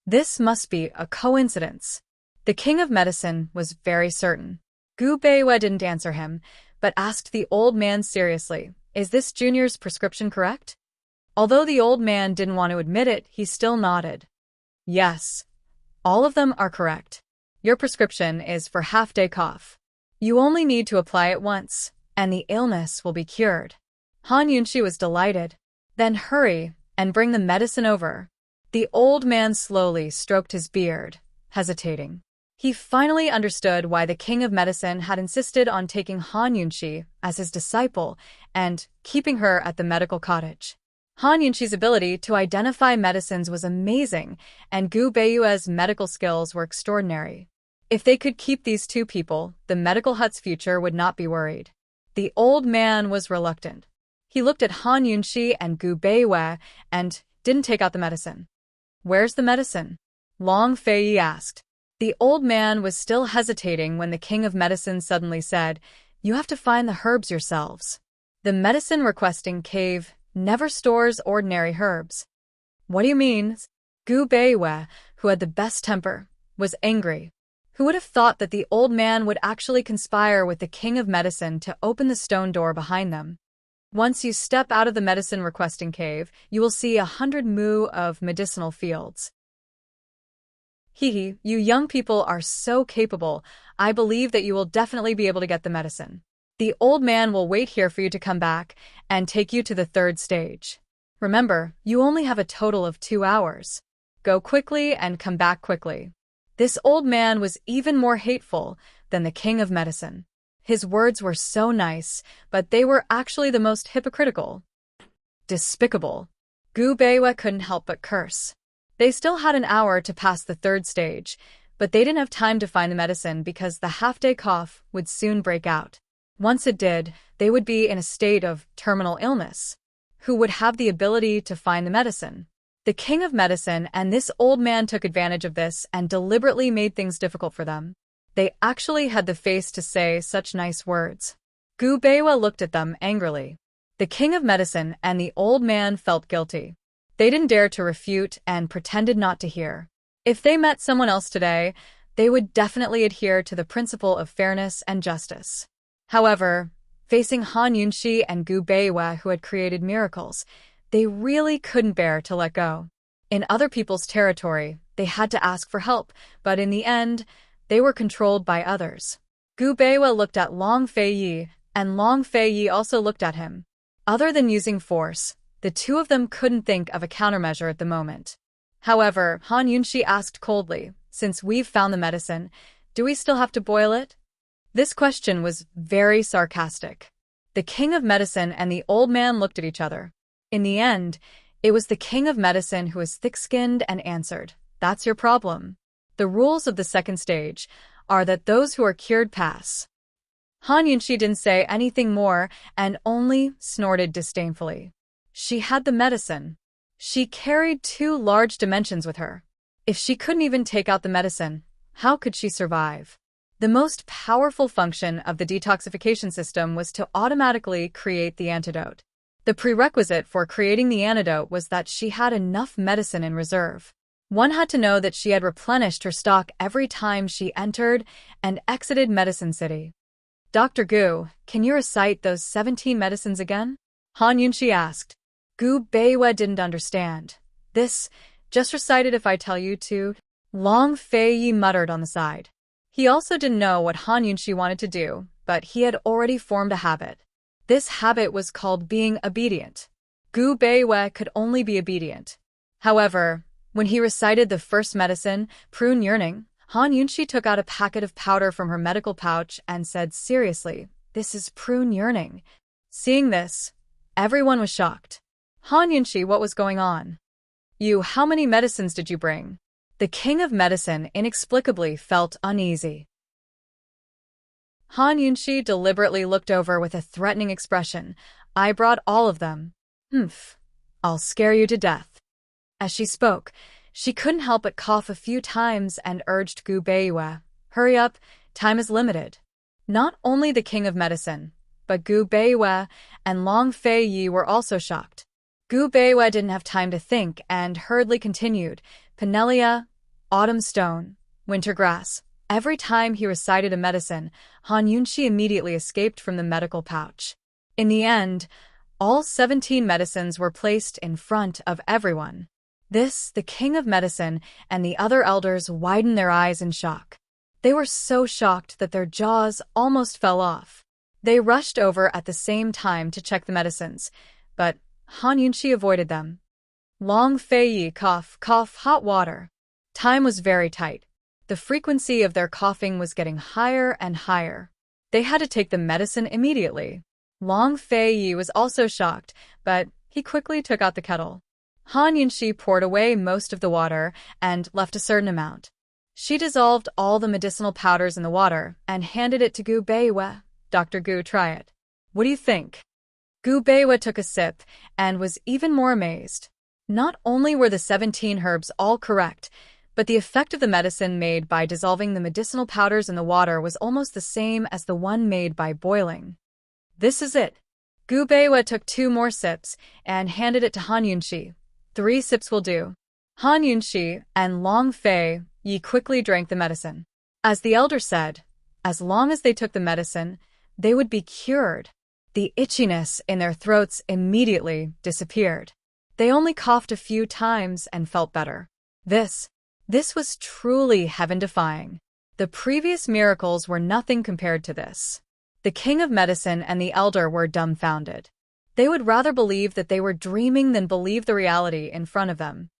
S1: This must be a coincidence. The King of Medicine was very certain. Gu Beiwei didn't answer him, but asked the old man seriously, "Is this Junior's prescription correct?" Although the old man didn't want to admit it, he still nodded. "Yes, all of them are correct. Your prescription is for half-day cough. You only need to apply it once, and the illness will be cured." Han Yunxi was delighted. "Then hurry and bring the medicine over." The old man slowly stroked his beard, hesitating. He finally understood why the King of Medicine had insisted on taking Han Yunxi as his disciple and keeping her at the medical cottage. Han Yunxi's ability to identify medicines was amazing, and Gu Beiyue's medical skills were extraordinary. If they could keep these two people, the medical hut's future would not be worried. The old man was reluctant. He looked at Han Yunxi and Gu Beiwei and didn't take out the medicine. "Where's the medicine?" Long Fei asked. The old man was still hesitating when the King of Medicine suddenly said, "You have to find the herbs yourselves. The medicine-requesting cave never stores ordinary herbs." "What do you mean?" Gu Beiwei, who had the best temper, was angry. Who would have thought that the old man would actually conspire with the King of Medicine to open the stone door behind them? "Once you step out of the medicine-requesting cave, you will see 100 mu of medicinal fields." "Hee, you young people are so capable. I believe that you will definitely be able to get the medicine. The old man will wait here for you to come back and take you to the third stage. Remember, you only have a total of 2 hours. Go quickly and come back quickly." This old man was even more hateful than the King of Medicine. His words were so nice, but they were actually the most hypocritical. Despicable. Gu Beiwei couldn't help but curse. They still had an hour to pass the third stage, but they didn't have time to find the medicine because the half-day cough would soon break out. Once it did, they would be in a state of terminal illness. Who would have the ability to find the medicine? The King of Medicine and this old man took advantage of this and deliberately made things difficult for them. They actually had the face to say such nice words. Gu Beiwei looked at them angrily. The King of Medicine and the old man felt guilty. They didn't dare to refute and pretended not to hear. If they met someone else today, they would definitely adhere to the principle of fairness and justice. However, facing Han Yunxi and Gu Beiwei, who had created miracles, they really couldn't bear to let go. In other people's territory, they had to ask for help, but in the end, they were controlled by others. Gu Beiwei looked at Long Fei, and Long Fei also looked at him. Other than using force, the two of them couldn't think of a countermeasure at the moment. However, Han Yunxi asked coldly, "Since we've found the medicine, do we still have to boil it?" This question was very sarcastic. The King of Medicine and the old man looked at each other. In the end, it was the King of Medicine who was thick-skinned and answered, "That's your problem. The rules of the second stage are that those who are cured pass." Han Yunxi didn't say anything more and only snorted disdainfully. She had the medicine. She carried 2 large dimensions with her. If she couldn't even take out the medicine, how could she survive? The most powerful function of the detoxification system was to automatically create the antidote. The prerequisite for creating the antidote was that she had enough medicine in reserve. One had to know that she had replenished her stock every time she entered and exited Medicine City. "Dr. Gu, can you recite those 17 medicines again?" Han Yunxi asked. Gu Beiwei didn't understand. "This, just recite it if I tell you to," Long Fei muttered on the side. He also didn't know what Han Yunxi wanted to do, but he had already formed a habit. This habit was called being obedient. Gu Beiwei could only be obedient. However, when he recited the first medicine, prune yearning, Han Yunxi took out a packet of powder from her medical pouch and said seriously, "This is prune yearning." Seeing this, everyone was shocked. Han Yunxi, what was going on? How many medicines did you bring?" The King of Medicine inexplicably felt uneasy. Han Yunxi deliberately looked over with a threatening expression. "I brought all of them." "Humph. I'll scare you to death." As she spoke, she couldn't help but cough a few times and urged Gu Beiwei, "Hurry up, time is limited." Not only the King of Medicine, but Gu Beiwei and Long Fei Yi were also shocked. Gu Beiwei didn't have time to think and hurriedly continued, Penelia, autumn stone, winter grass. Every time he recited a medicine, Han Yunxi immediately escaped from the medical pouch. In the end, all 17 medicines were placed in front of everyone. This, the king of medicine and the other elders widened their eyes in shock. They were so shocked that their jaws almost fell off. They rushed over at the same time to check the medicines, but Han Yunxi avoided them. Long Fei Yi cough, hot water. Time was very tight. The frequency of their coughing was getting higher and higher. They had to take the medicine immediately. Long Fei Yi was also shocked, but he quickly took out the kettle. Han Yunxi poured away most of the water and left a certain amount. She dissolved all the medicinal powders in the water and handed it to Gu Beiwei. Dr. Gu, try it. What do you think? Gu Beiwei took a sip and was even more amazed. Not only were the 17 herbs all correct, but the effect of the medicine made by dissolving the medicinal powders in the water was almost the same as the one made by boiling. This is it. Gu Beiwei took 2 more sips and handed it to Han Yunxi. 3 sips will do. Han Yunxi and Long Fei Yi quickly drank the medicine. As the elder said, as long as they took the medicine, they would be cured. The itchiness in their throats immediately disappeared. They only coughed a few times and felt better. This was truly heaven-defying. The previous miracles were nothing compared to this. The king of medicine and the elder were dumbfounded. They would rather believe that they were dreaming than believe the reality in front of them.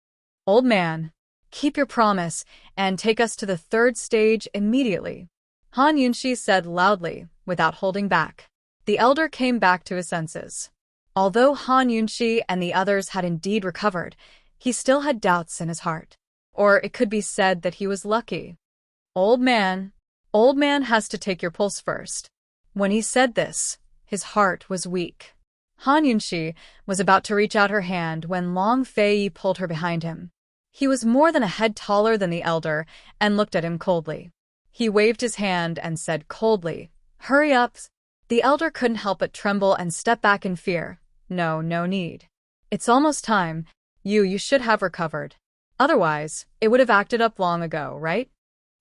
S1: Old man, keep your promise and take us to the 3rd stage immediately, Han Yunxi said loudly, without holding back. The elder came back to his senses. Although Han Yunxi and the others had indeed recovered, he still had doubts in his heart. Or it could be said that he was lucky. Old man has to take your pulse first. When he said this, his heart was weak. Han Yunxi was about to reach out her hand when Long Fei Yi pulled her behind him. He was more than a head taller than the elder and looked at him coldly. He waved his hand and said coldly, "Hurry up." The elder couldn't help but tremble and step back in fear. No need. It's almost time. You should have recovered. Otherwise, it would have acted up long ago, right?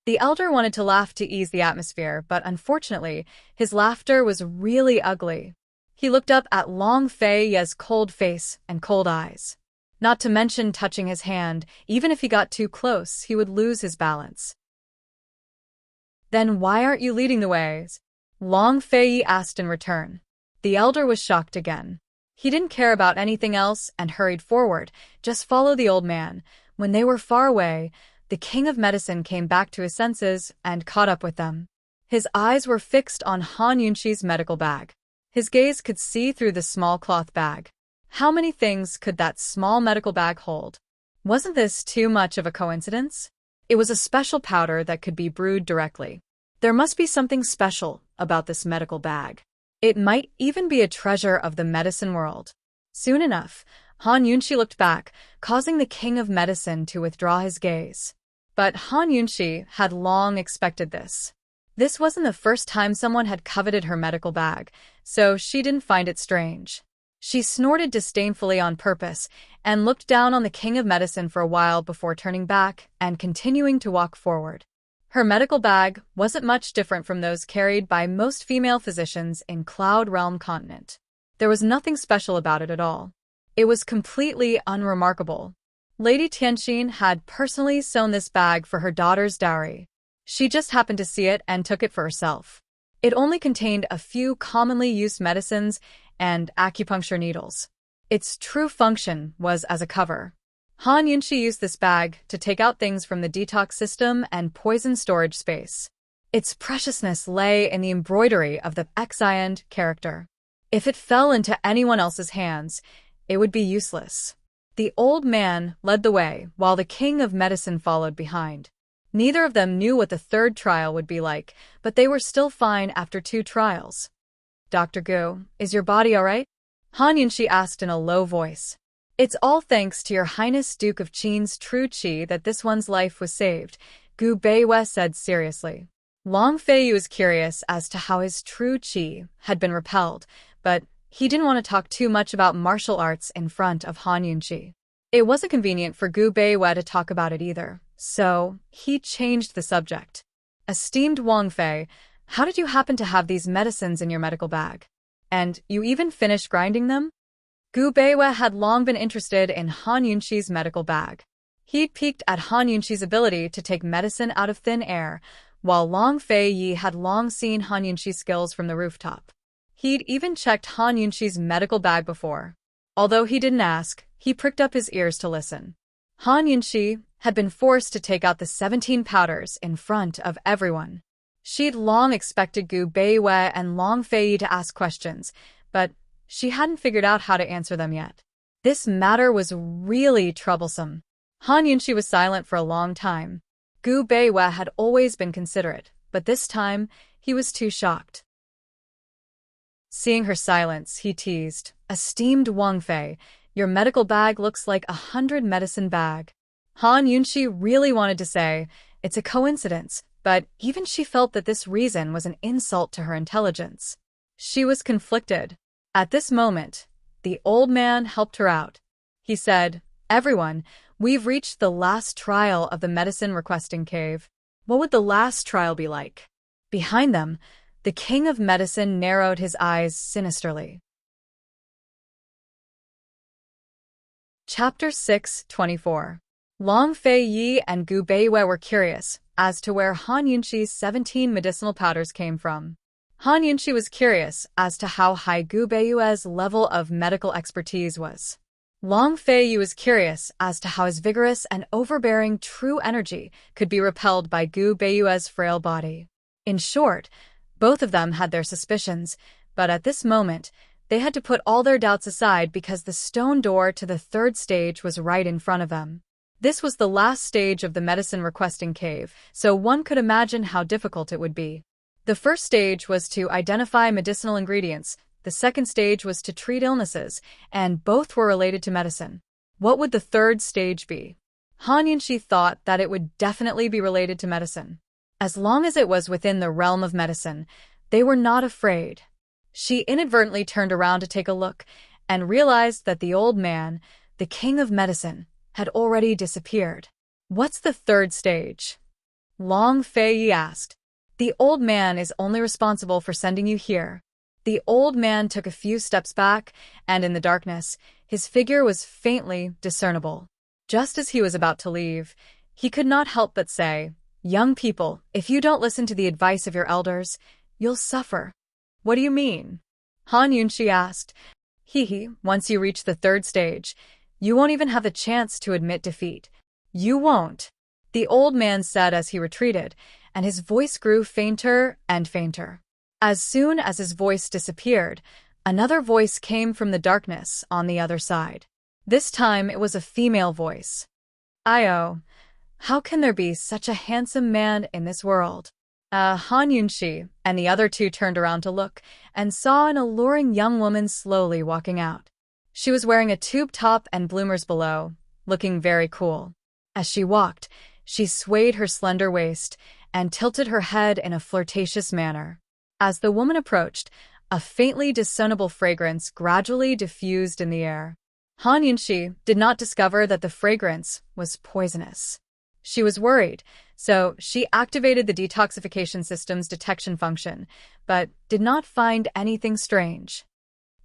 S1: The elder wanted to laugh to ease the atmosphere, but unfortunately, his laughter was really ugly. He looked up at Long Fei Yi's cold face and cold eyes. Not to mention touching his hand, even if he got too close, he would lose his balance. Then why aren't you leading the way? Long Fei Yi asked in return. The elder was shocked again. He didn't care about anything else and hurried forward, just follow the old man. When they were far away, the king of medicine came back to his senses and caught up with them. His eyes were fixed on Han Yunxi's medical bag. His gaze could see through the small cloth bag. How many things could that small medical bag hold? Wasn't this too much of a coincidence? It was a special powder that could be brewed directly. There must be something special about this medical bag. It might even be a treasure of the medicine world. Soon enough, Han Yunxi looked back, causing the king of medicine to withdraw his gaze. But Han Yunxi had long expected this. This wasn't the first time someone had coveted her medical bag, so she didn't find it strange. She snorted disdainfully on purpose and looked down on the king of medicine for a while before turning back and continuing to walk forward. Her medical bag wasn't much different from those carried by most female physicians in Cloud Realm continent. There was nothing special about it at all. It was completely unremarkable. Lady Tianxin had personally sewn this bag for her daughter's dowry. She just happened to see it and took it for herself. It only contained a few commonly used medicines and acupuncture needles. Its true function was as a cover. Han Yunxi used this bag to take out things from the detox system and poison storage space. Its preciousness lay in the embroidery of the Xian character. If it fell into anyone else's hands, it would be useless. The old man led the way, while the king of medicine followed behind. Neither of them knew what the 3rd trial would be like, but they were still fine after 2 trials. Dr. Gu, is your body all right? Han Yunxi asked in a low voice. It's all thanks to your Highness Duke of Qin's true qi that this one's life was saved, Gu Beiwei said seriously. Long Fei was curious as to how his true qi had been repelled, but he didn't want to talk too much about martial arts in front of Han Yunqi. It wasn't convenient for Gu Beiwei to talk about it either, so he changed the subject. Esteemed Wang Fei, how did you happen to have these medicines in your medical bag? And you even finished grinding them? Gu Beiwei had long been interested in Han Yunqi's medical bag. He'd peeked at Han Yunqi's ability to take medicine out of thin air, while Long Fei Yi had long seen Han Yunqi's skills from the rooftop. He'd even checked Han Yunqi's medical bag before. Although he didn't ask, he pricked up his ears to listen. Han Yunqi had been forced to take out the 17 powders in front of everyone. She'd long expected Gu Beiwei and Long Fei Yi to ask questions, but she hadn't figured out how to answer them yet. This matter was really troublesome. Han Yunqi was silent for a long time. Gu Beiwei had always been considerate, but this time he was too shocked. Seeing her silence, he teased, "Esteemed Wang Fei, your medical bag looks like 100 medicine bag." Han Yunqi really wanted to say, "It's a coincidence," but even she felt that this reason was an insult to her intelligence. She was conflicted. At this moment, the old man helped her out. He said, "Everyone, we've reached the last trial of the medicine requesting cave." What would the last trial be like? Behind them, the king of medicine narrowed his eyes sinisterly. Chapter 6:24. Long Fei Yi and Gu Beiwei were curious as to where Han Yunqi's 17 medicinal powders came from. Han Yunqi was curious as to how high Gu Beiwei's level of medical expertise was. Long Fei Yi was curious as to how his vigorous and overbearing true energy could be repelled by Gu Beiwei's frail body. In short, both of them had their suspicions, but at this moment, they had to put all their doubts aside because the stone door to the third stage was right in front of them. This was the last stage of the medicine requesting cave, so one could imagine how difficult it would be. The first stage was to identify medicinal ingredients, the second stage was to treat illnesses, and both were related to medicine. What would the third stage be? Han Yunqi thought that it would definitely be related to medicine. As long as it was within the realm of medicine, they were not afraid. She inadvertently turned around to take a look and realized that the old man, the king of medicine, had already disappeared. What's the third stage? Long Fei Yi asked. The old man is only responsible for sending you here. The old man took a few steps back, and in the darkness, his figure was faintly discernible. Just as he was about to leave, he could not help but say, "Young people, if you don't listen to the advice of your elders, you'll suffer." What do you mean? Han Yunqi asked. Once you reach the third stage, you won't even have the chance to admit defeat. You won't, the old man said as he retreated, and his voice grew fainter and fainter. As soon as his voice disappeared, another voice came from the darkness on the other side. This time it was a female voice. "Io, how can there be such a handsome man in this world?" Han Yunqi and the other two turned around to look and saw an alluring young woman slowly walking out. She was wearing a tube top and bloomers below, looking very cool. As she walked, she swayed her slender waist and tilted her head in a flirtatious manner. As the woman approached, a faintly discernible fragrance gradually diffused in the air. Han Yunqi did not discover that the fragrance was poisonous. She was worried, so she activated the detoxification system's detection function, but did not find anything strange.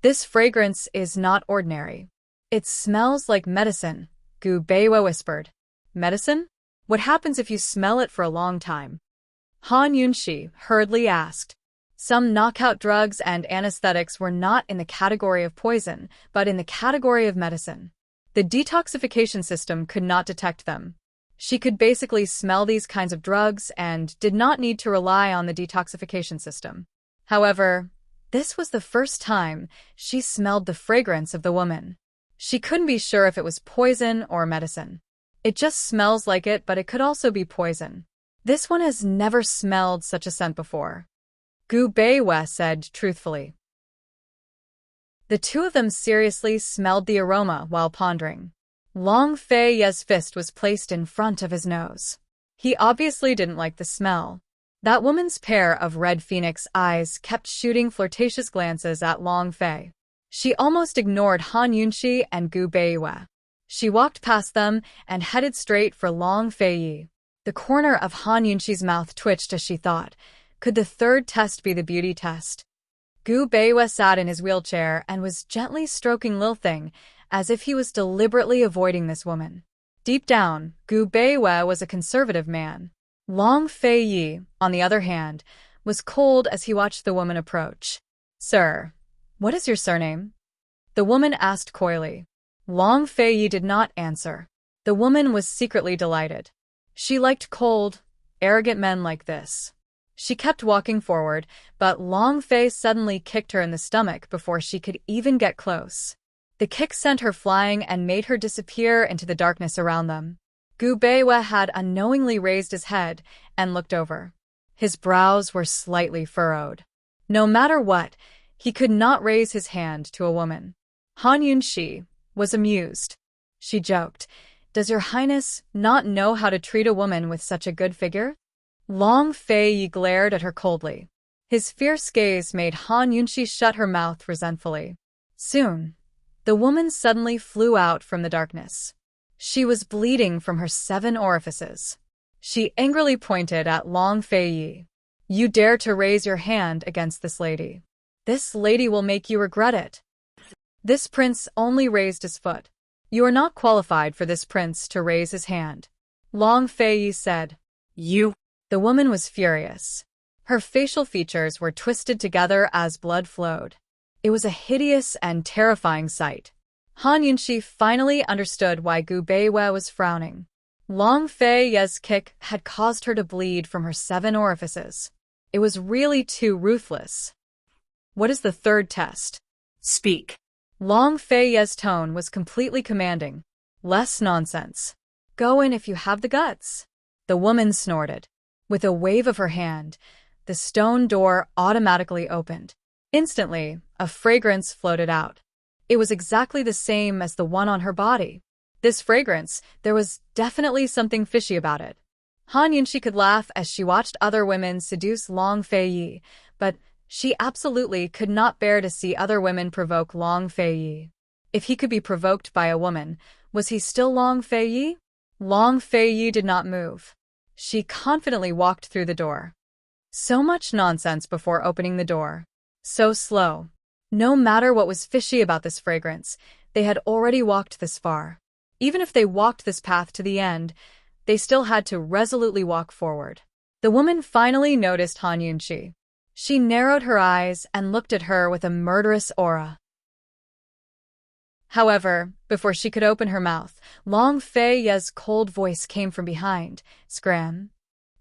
S1: "This fragrance is not ordinary. It smells like medicine," Gu Beiwei whispered. "Medicine? What happens if you smell it for a long time?" Han Yunqi hurriedly asked. Some knockout drugs and anesthetics were not in the category of poison, but in the category of medicine. The detoxification system could not detect them. She could basically smell these kinds of drugs and did not need to rely on the detoxification system. However, this was the first time she smelled the fragrance of the woman. She couldn't be sure if it was poison or medicine. It just smells like it, but it could also be poison. This one has never smelled such a scent before, Gu Beiwei said truthfully. The two of them seriously smelled the aroma while pondering. Long Fei Yi's fist was placed in front of his nose. He obviously didn't like the smell. That woman's pair of red phoenix eyes kept shooting flirtatious glances at Long Fei. She almost ignored Han Yunxi and Gu Beiwei. She walked past them and headed straight for Long Fei. The corner of Han Yunxi's mouth twitched as she thought, could the third test be the beauty test? Gu Beiwei sat in his wheelchair and was gently stroking Lil Thing, as if he was deliberately avoiding this woman. Deep down, Gu Beiwei was a conservative man. Long Fei, on the other hand, was cold as he watched the woman approach. "Sir, what is your surname?" the woman asked coyly. Long Fei did not answer. The woman was secretly delighted. She liked cold, arrogant men like this. She kept walking forward, but Long Fei suddenly kicked her in the stomach before she could even get close. The kick sent her flying and made her disappear into the darkness around them. Gu Beiwei had unknowingly raised his head and looked over. His brows were slightly furrowed. No matter what, he could not raise his hand to a woman. Han Yunxi was amused. She joked, "Does your highness not know how to treat a woman with such a good figure?" Long Fei glared at her coldly. His fierce gaze made Han Yunxi shut her mouth resentfully. Soon, the woman suddenly flew out from the darkness. She was bleeding from her 7 orifices. She angrily pointed at Long Fei. "You dare to raise your hand against this lady. This lady will make you regret it." This prince only raised his foot. "You are not qualified for this prince to raise his hand," Long Fei said.
S2: You.
S1: The woman was furious. Her facial features were twisted together as blood flowed. It was a hideous and terrifying sight. Han Yunxi finally understood why Gu Beiwei was frowning. Long Fei's kick had caused her to bleed from her 7 orifices. It was really too ruthless. "What is the third test?"
S2: Speak.
S1: Long Fei's tone was completely commanding. "Less nonsense. Go in if you have the guts." The woman snorted. With a wave of her hand, the stone door automatically opened. Instantly, a fragrance floated out. It was exactly the same as the one on her body. This fragrance, there was definitely something fishy about it. Han Yunxi could laugh as she watched other women seduce Long Fei, but she absolutely could not bear to see other women provoke Long Fei. If he could be provoked by a woman, was he still Long Fei? Long Fei did not move. She confidently walked through the door. So much nonsense before opening the door. So slow. No matter what was fishy about this fragrance, they had already walked this far. Even if they walked this path to the end, they still had to resolutely walk forward. The woman finally noticed Han Yunxi. She narrowed her eyes and looked at her with a murderous aura. However, before she could open her mouth, Long Fei's cold voice came from behind. "Scram."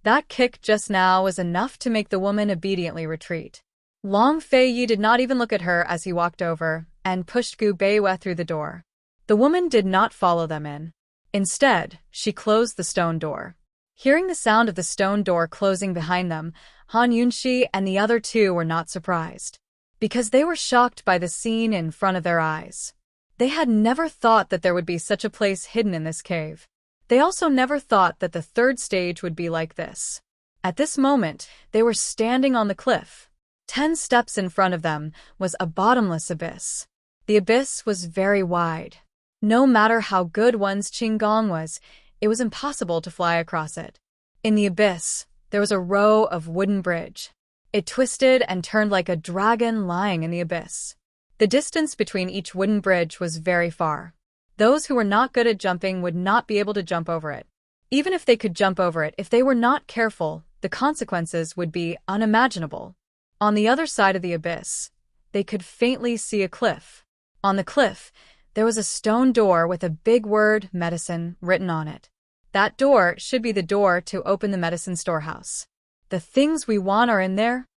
S1: That kick just now was enough to make the woman obediently retreat. Long Fei did not even look at her as he walked over and pushed Gu Beiwei through the door. The woman did not follow them in. Instead, she closed the stone door. Hearing the sound of the stone door closing behind them, Han Yunxi and the other 2 were not surprised, because they were shocked by the scene in front of their eyes. They had never thought that there would be such a place hidden in this cave. They also never thought that the third stage would be like this. At this moment, they were standing on the cliff. 10 steps in front of them was a bottomless abyss. The abyss was very wide. No matter how good one's Qinggong was, it was impossible to fly across it. In the abyss, there was a row of wooden bridge. It twisted and turned like a dragon lying in the abyss. The distance between each wooden bridge was very far. Those who were not good at jumping would not be able to jump over it. Even if they could jump over it, if they were not careful, the consequences would be unimaginable. On the other side of the abyss, they could faintly see a cliff. On the cliff, there was a stone door with a big word, medicine, written on it. That door should be the door to open the medicine storehouse. The things we want are in there?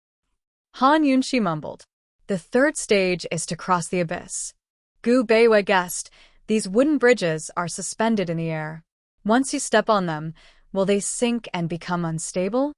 S1: Han Yunxi mumbled. The third stage is to cross the abyss. Gu Beiwei guessed, these wooden bridges are suspended in the air. Once you step on them, will they sink and become unstable?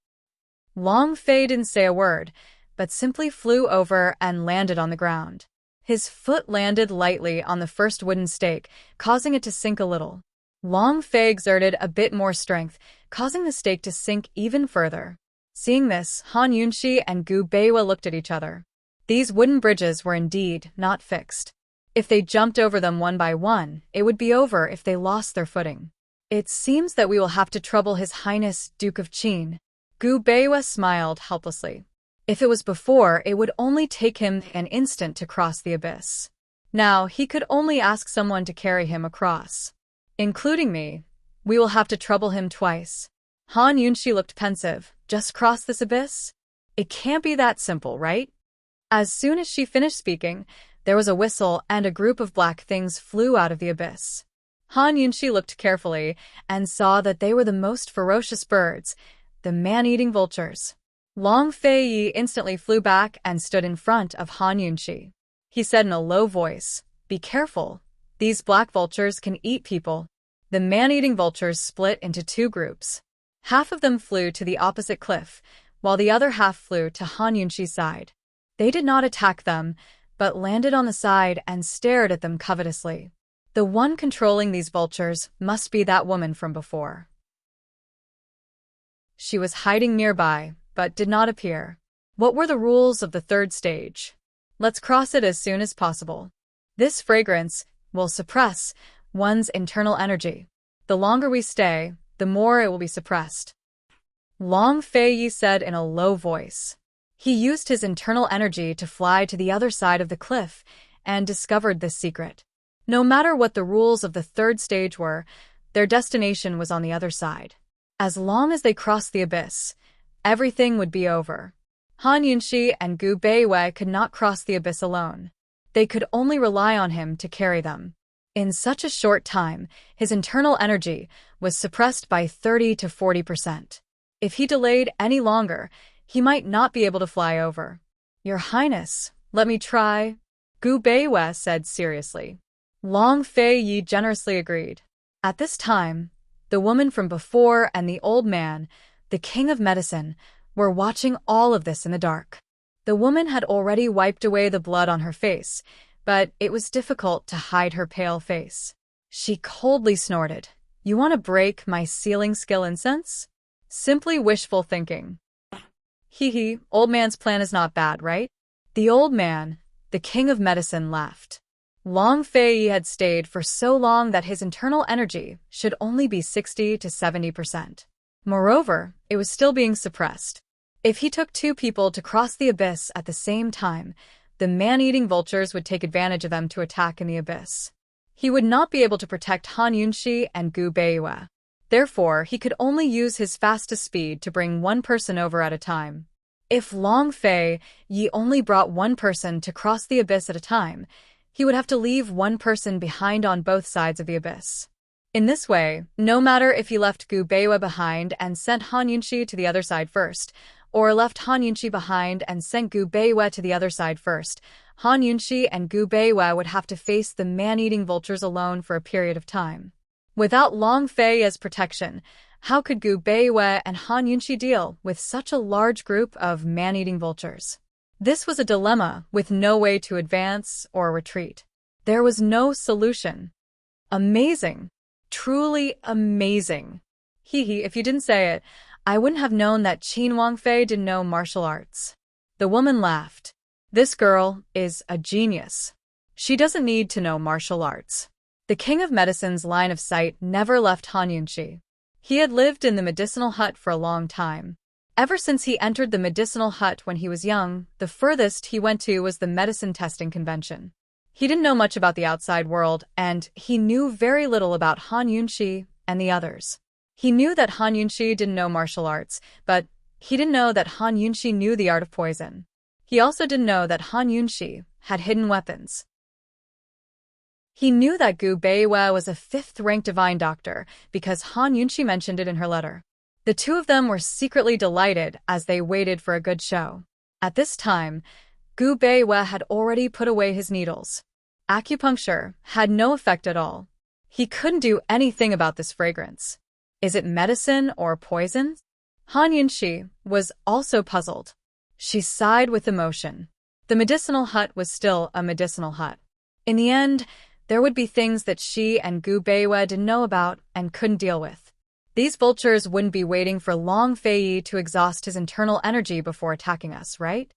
S1: Long Fei didn't say a word, but simply flew over and landed on the ground. His foot landed lightly on the first wooden stake, causing it to sink a little. Long Fei exerted a bit more strength, causing the stake to sink even further. Seeing this, Han Yunxi and Gu Beiwa looked at each other. These wooden bridges were indeed not fixed. If they jumped over them one by one, it would be over if they lost their footing. It seems that we will have to trouble His Highness Duke of Qin. Gu Beiwa smiled helplessly. If it was before, it would only take him an instant to cross the abyss. Now, he could only ask someone to carry him across. Including me. We will have to trouble him twice. Han Yunxi looked pensive. Just cross this abyss? It can't be that simple, right? As soon as she finished speaking, there was a whistle and a group of black things flew out of the abyss. Han Yunxi looked carefully and saw that they were the most ferocious birds, the man-eating vultures. Long Fei Yi instantly flew back and stood in front of Han Yunxi. He said in a low voice, "Be careful. These black vultures can eat people." The man-eating vultures split into two groups. Half of them flew to the opposite cliff, while the other half flew to Han Yunxi's side. They did not attack them, but landed on the side and stared at them covetously. The one controlling these vultures must be that woman from before. She was hiding nearby, but did not appear. What were the rules of the third stage? Let's cross it as soon as possible. This fragrance will suppress one's internal energy. The longer we stay, the more it will be suppressed. Long Fei Yi said in a low voice. He used his internal energy to fly to the other side of the cliff and discovered this secret. No matter what the rules of the third stage were, their destination was on the other side. As long as they crossed the abyss, everything would be over. Han Yunxi and Gu Beiwei could not cross the abyss alone. They could only rely on him to carry them. In such a short time, his internal energy was suppressed by 30 to 40%. If he delayed any longer, he might not be able to fly over. Your Highness, let me try, Gu Beiwei said seriously. Long Fei Yi generously agreed. At this time, the woman from before and the old man, the king of medicine, were watching all of this in the dark. The woman had already wiped away the blood on her face, but it was difficult to hide her pale face. She coldly snorted. You want to break my sealing skill incense? Simply wishful thinking. Hee, old man's plan is not bad, right? The old man, the king of medicine, laughed. Long Fei Yi had stayed for so long that his internal energy should only be 60 to 70%. Moreover, it was still being suppressed. If he took two people to cross the abyss at the same time, the man-eating vultures would take advantage of them to attack in the abyss. He would not be able to protect Han Yunxi and Gu Beiwei. Therefore, he could only use his fastest speed to bring one person over at a time. If Long Fei Yi only brought one person to cross the abyss at a time, he would have to leave one person behind on both sides of the abyss. In this way, no matter if he left Gu Beiwei behind and sent Han Yunxi to the other side first, or left Han Yunxi behind and sent Gu Beiwei to the other side first, Han Yunxi and Gu Beiwei would have to face the man-eating vultures alone for a period of time. Without Long Fei as protection, how could Gu Beiwei and Han Yunxi deal with such a large group of man-eating vultures? This was a dilemma with no way to advance or retreat. There was no solution. Amazing. Truly amazing. Hee, if you didn't say it, I wouldn't have known that Qin Wangfei didn't know martial arts. The woman laughed. This girl is a genius. She doesn't need to know martial arts. The king of medicine's line of sight never left Han Yunxi. He had lived in the medicinal hut for a long time. Ever since he entered the medicinal hut when he was young, the furthest he went to was the medicine testing convention. He didn't know much about the outside world, and he knew very little about Han Yunxi and the others. He knew that Han Yunxi didn't know martial arts, but he didn't know that Han Yunxi knew the art of poison. He also didn't know that Han Yunxi had hidden weapons. He knew that Gu Beiwei was a 5th-ranked divine doctor because Han Yunxi mentioned it in her letter. The two of them were secretly delighted as they waited for a good show. At this time, Gu Beiwei had already put away his needles. Acupuncture had no effect at all. He couldn't do anything about this fragrance. Is it medicine or poison? Han Yunxi was also puzzled. She sighed with emotion. The medicinal hut was still a medicinal hut. In the end, there would be things that she and Gu Beiwei didn't know about and couldn't deal with. These vultures wouldn't be waiting for Long Fei to exhaust his internal energy before attacking us, right?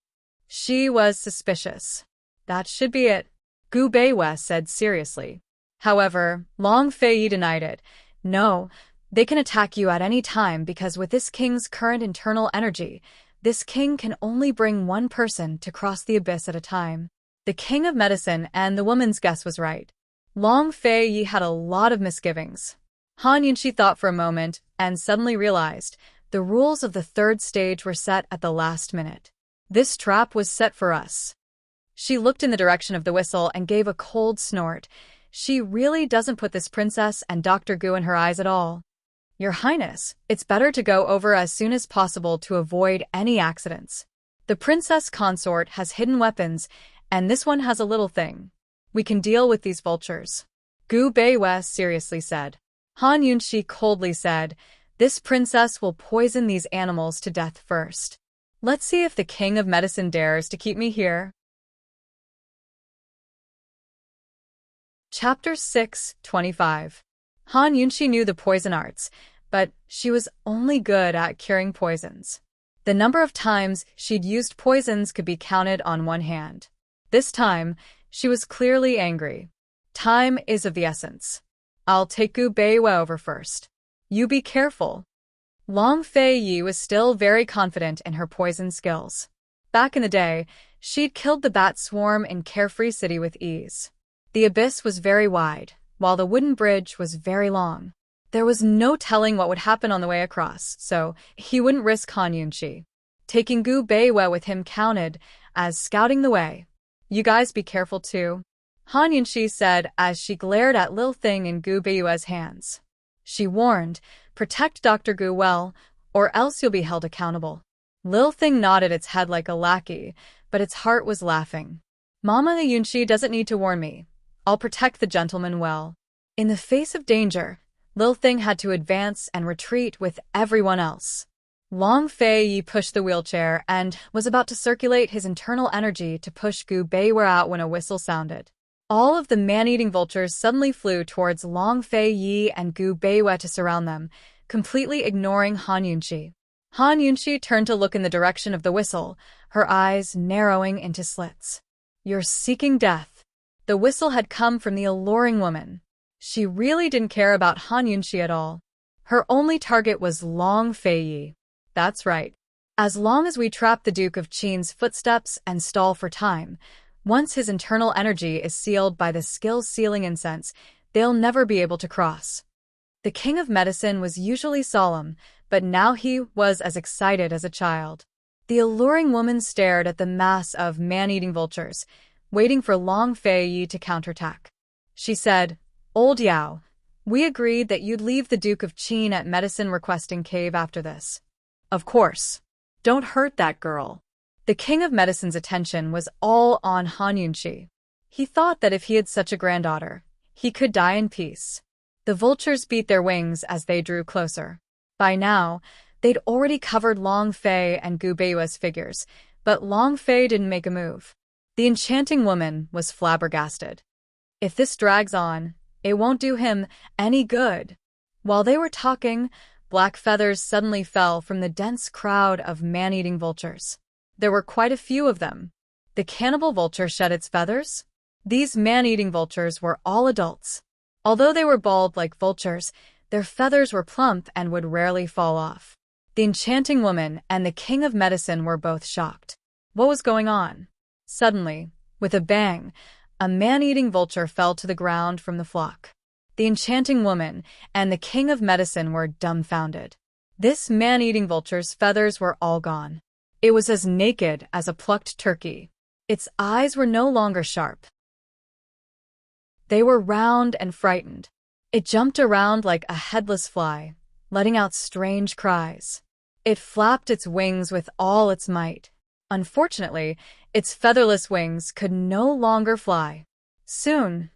S1: She was suspicious. That should be it, Gu Beiwei said seriously. However, Long Fei denied it. No, they can attack you at any time because with this king's current internal energy, this king can only bring one person to cross the abyss at a time. The king of medicine and the woman's guess was right. Long Fei had a lot of misgivings. Han Yunxi thought for a moment and suddenly realized the rules of the third stage were set at the last minute. This trap was set for us. She looked in the direction of the whistle and gave a cold snort. She really doesn't put this princess and Dr. Gu in her eyes at all. Your Highness, it's better to go over as soon as possible to avoid any accidents. The princess consort has hidden weapons, and this one has a little thing. We can deal with these vultures, Gu Beiwei seriously said. Han Yunxi coldly said, this princess will poison these animals to death first. Let's see if the king of medicine dares to keep me here. Chapter 6:25. Han Yunxi knew the poison arts, but she was only good at curing poisons. The number of times she'd used poisons could be counted on one hand. This time, she was clearly angry. Time is of the essence. I'll take Gu Beiwei over first. You be careful. Long Fei was still very confident in her poison skills. Back in the day, she'd killed the bat swarm in Carefree City with ease. The abyss was very wide, while the wooden bridge was very long. There was no telling what would happen on the way across, so he wouldn't risk Han Yunxi. Taking Gu Beiwei with him counted as scouting the way. You guys be careful too, Han Yunxi said as she glared at Lil Thing in Gu Beiwei's hands. She warned, protect Dr. Gu well, or else you'll be held accountable. Lil Thing nodded its head like a lackey, but its heart was laughing. Mama Yunxi doesn't need to warn me. I'll protect the gentleman well. In the face of danger, Lil Thing had to advance and retreat with everyone else. Long Fei pushed the wheelchair and was about to circulate his internal energy to push Gu Beiwei out when a whistle sounded. All of the man-eating vultures suddenly flew towards Long Fei and Gu Beiwei to surround them, completely ignoring Han Yunxi. Han Yunxi turned to look in the direction of the whistle, her eyes narrowing into slits. You're seeking death. The whistle had come from the alluring woman. She really didn't care about Han Yunxi at all. Her only target was Long Fei. That's right. As long as we trap the Duke of Qin's footsteps and stall for time, once his internal energy is sealed by the skill's sealing incense, they'll never be able to cross. The king of medicine was usually solemn, but now he was as excited as a child. The alluring woman stared at the mass of man-eating vultures, waiting for Long Fei to counterattack. She said, Old Yao, we agreed that you'd leave the Duke of Qin at Medicine Requesting Cave after this. Of course. Don't hurt that girl. The king of medicine's attention was all on Han Yunxi. He thought that if he had such a granddaughter, he could die in peace. The vultures beat their wings as they drew closer. By now, they'd already covered Long Fei and Gu Beiwei's figures, but Long Fei didn't make a move. The enchanting woman was flabbergasted. If this drags on, it won't do him any good. While they were talking, black feathers suddenly fell from the dense crowd of man-eating vultures. There were quite a few of them. The cannibal vulture shed its feathers? These man-eating vultures were all adults. Although they were bald like vultures, their feathers were plump and would rarely fall off. The enchanting woman and the king of medicine were both shocked. What was going on? Suddenly, with a bang, a man-eating vulture fell to the ground from the flock. The enchanting woman and the king of medicine were dumbfounded. This man-eating vulture's feathers were all gone. It was as naked as a plucked turkey. Its eyes were no longer sharp. They were round and frightened. It jumped around like a headless fly, letting out strange cries. It flapped its wings with all its might. Unfortunately, its featherless wings could no longer fly. Soon,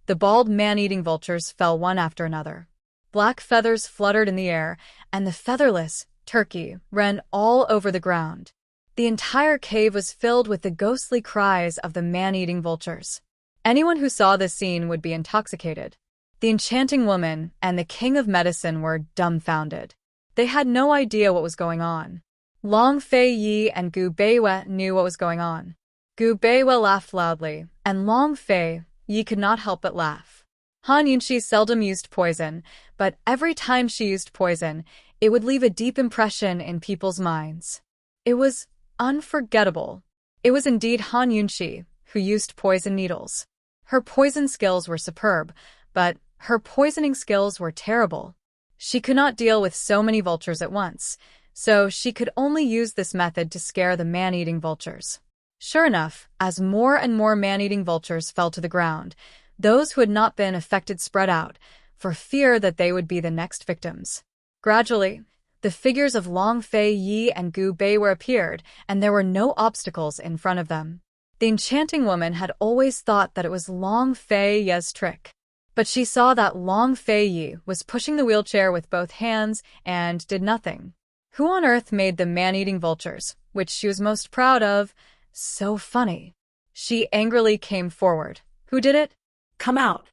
S1: the bald man-eating vultures fell one after another. Black feathers fluttered in the air, and the featherless turkey ran all over the ground. The entire cave was filled with the ghostly cries of the man-eating vultures. Anyone who saw this scene would be intoxicated. The enchanting woman and the king of medicine were dumbfounded. They had no idea what was going on. Long Fei Yi and Gu Beiwe knew what was going on. Gu Beiwe laughed loudly, and Long Fei Yi could not help but laugh. Han Yunxi seldom used poison, but every time she used poison, it would leave a deep impression in people's minds. It was unforgettable. It was indeed Han Yunxi who used poison needles. Her poison skills were superb, but her poisoning skills were terrible. She could not deal with so many vultures at once, so she could only use this method to scare the man-eating vultures. Sure enough, as more and more man-eating vultures fell to the ground, those who had not been affected spread out, for fear that they would be the next victims. Gradually, the figures of Long Fei Yi and Gu Beiwe appeared, and there were no obstacles in front of them. The enchanting woman had always thought that it was Long Fei Yi's trick. But she saw that Long Fei Yi was pushing the wheelchair with both hands and did nothing. Who on earth made the man-eating vultures, which she was most proud of, so funny? She angrily came forward. Who did it?
S2: Come out.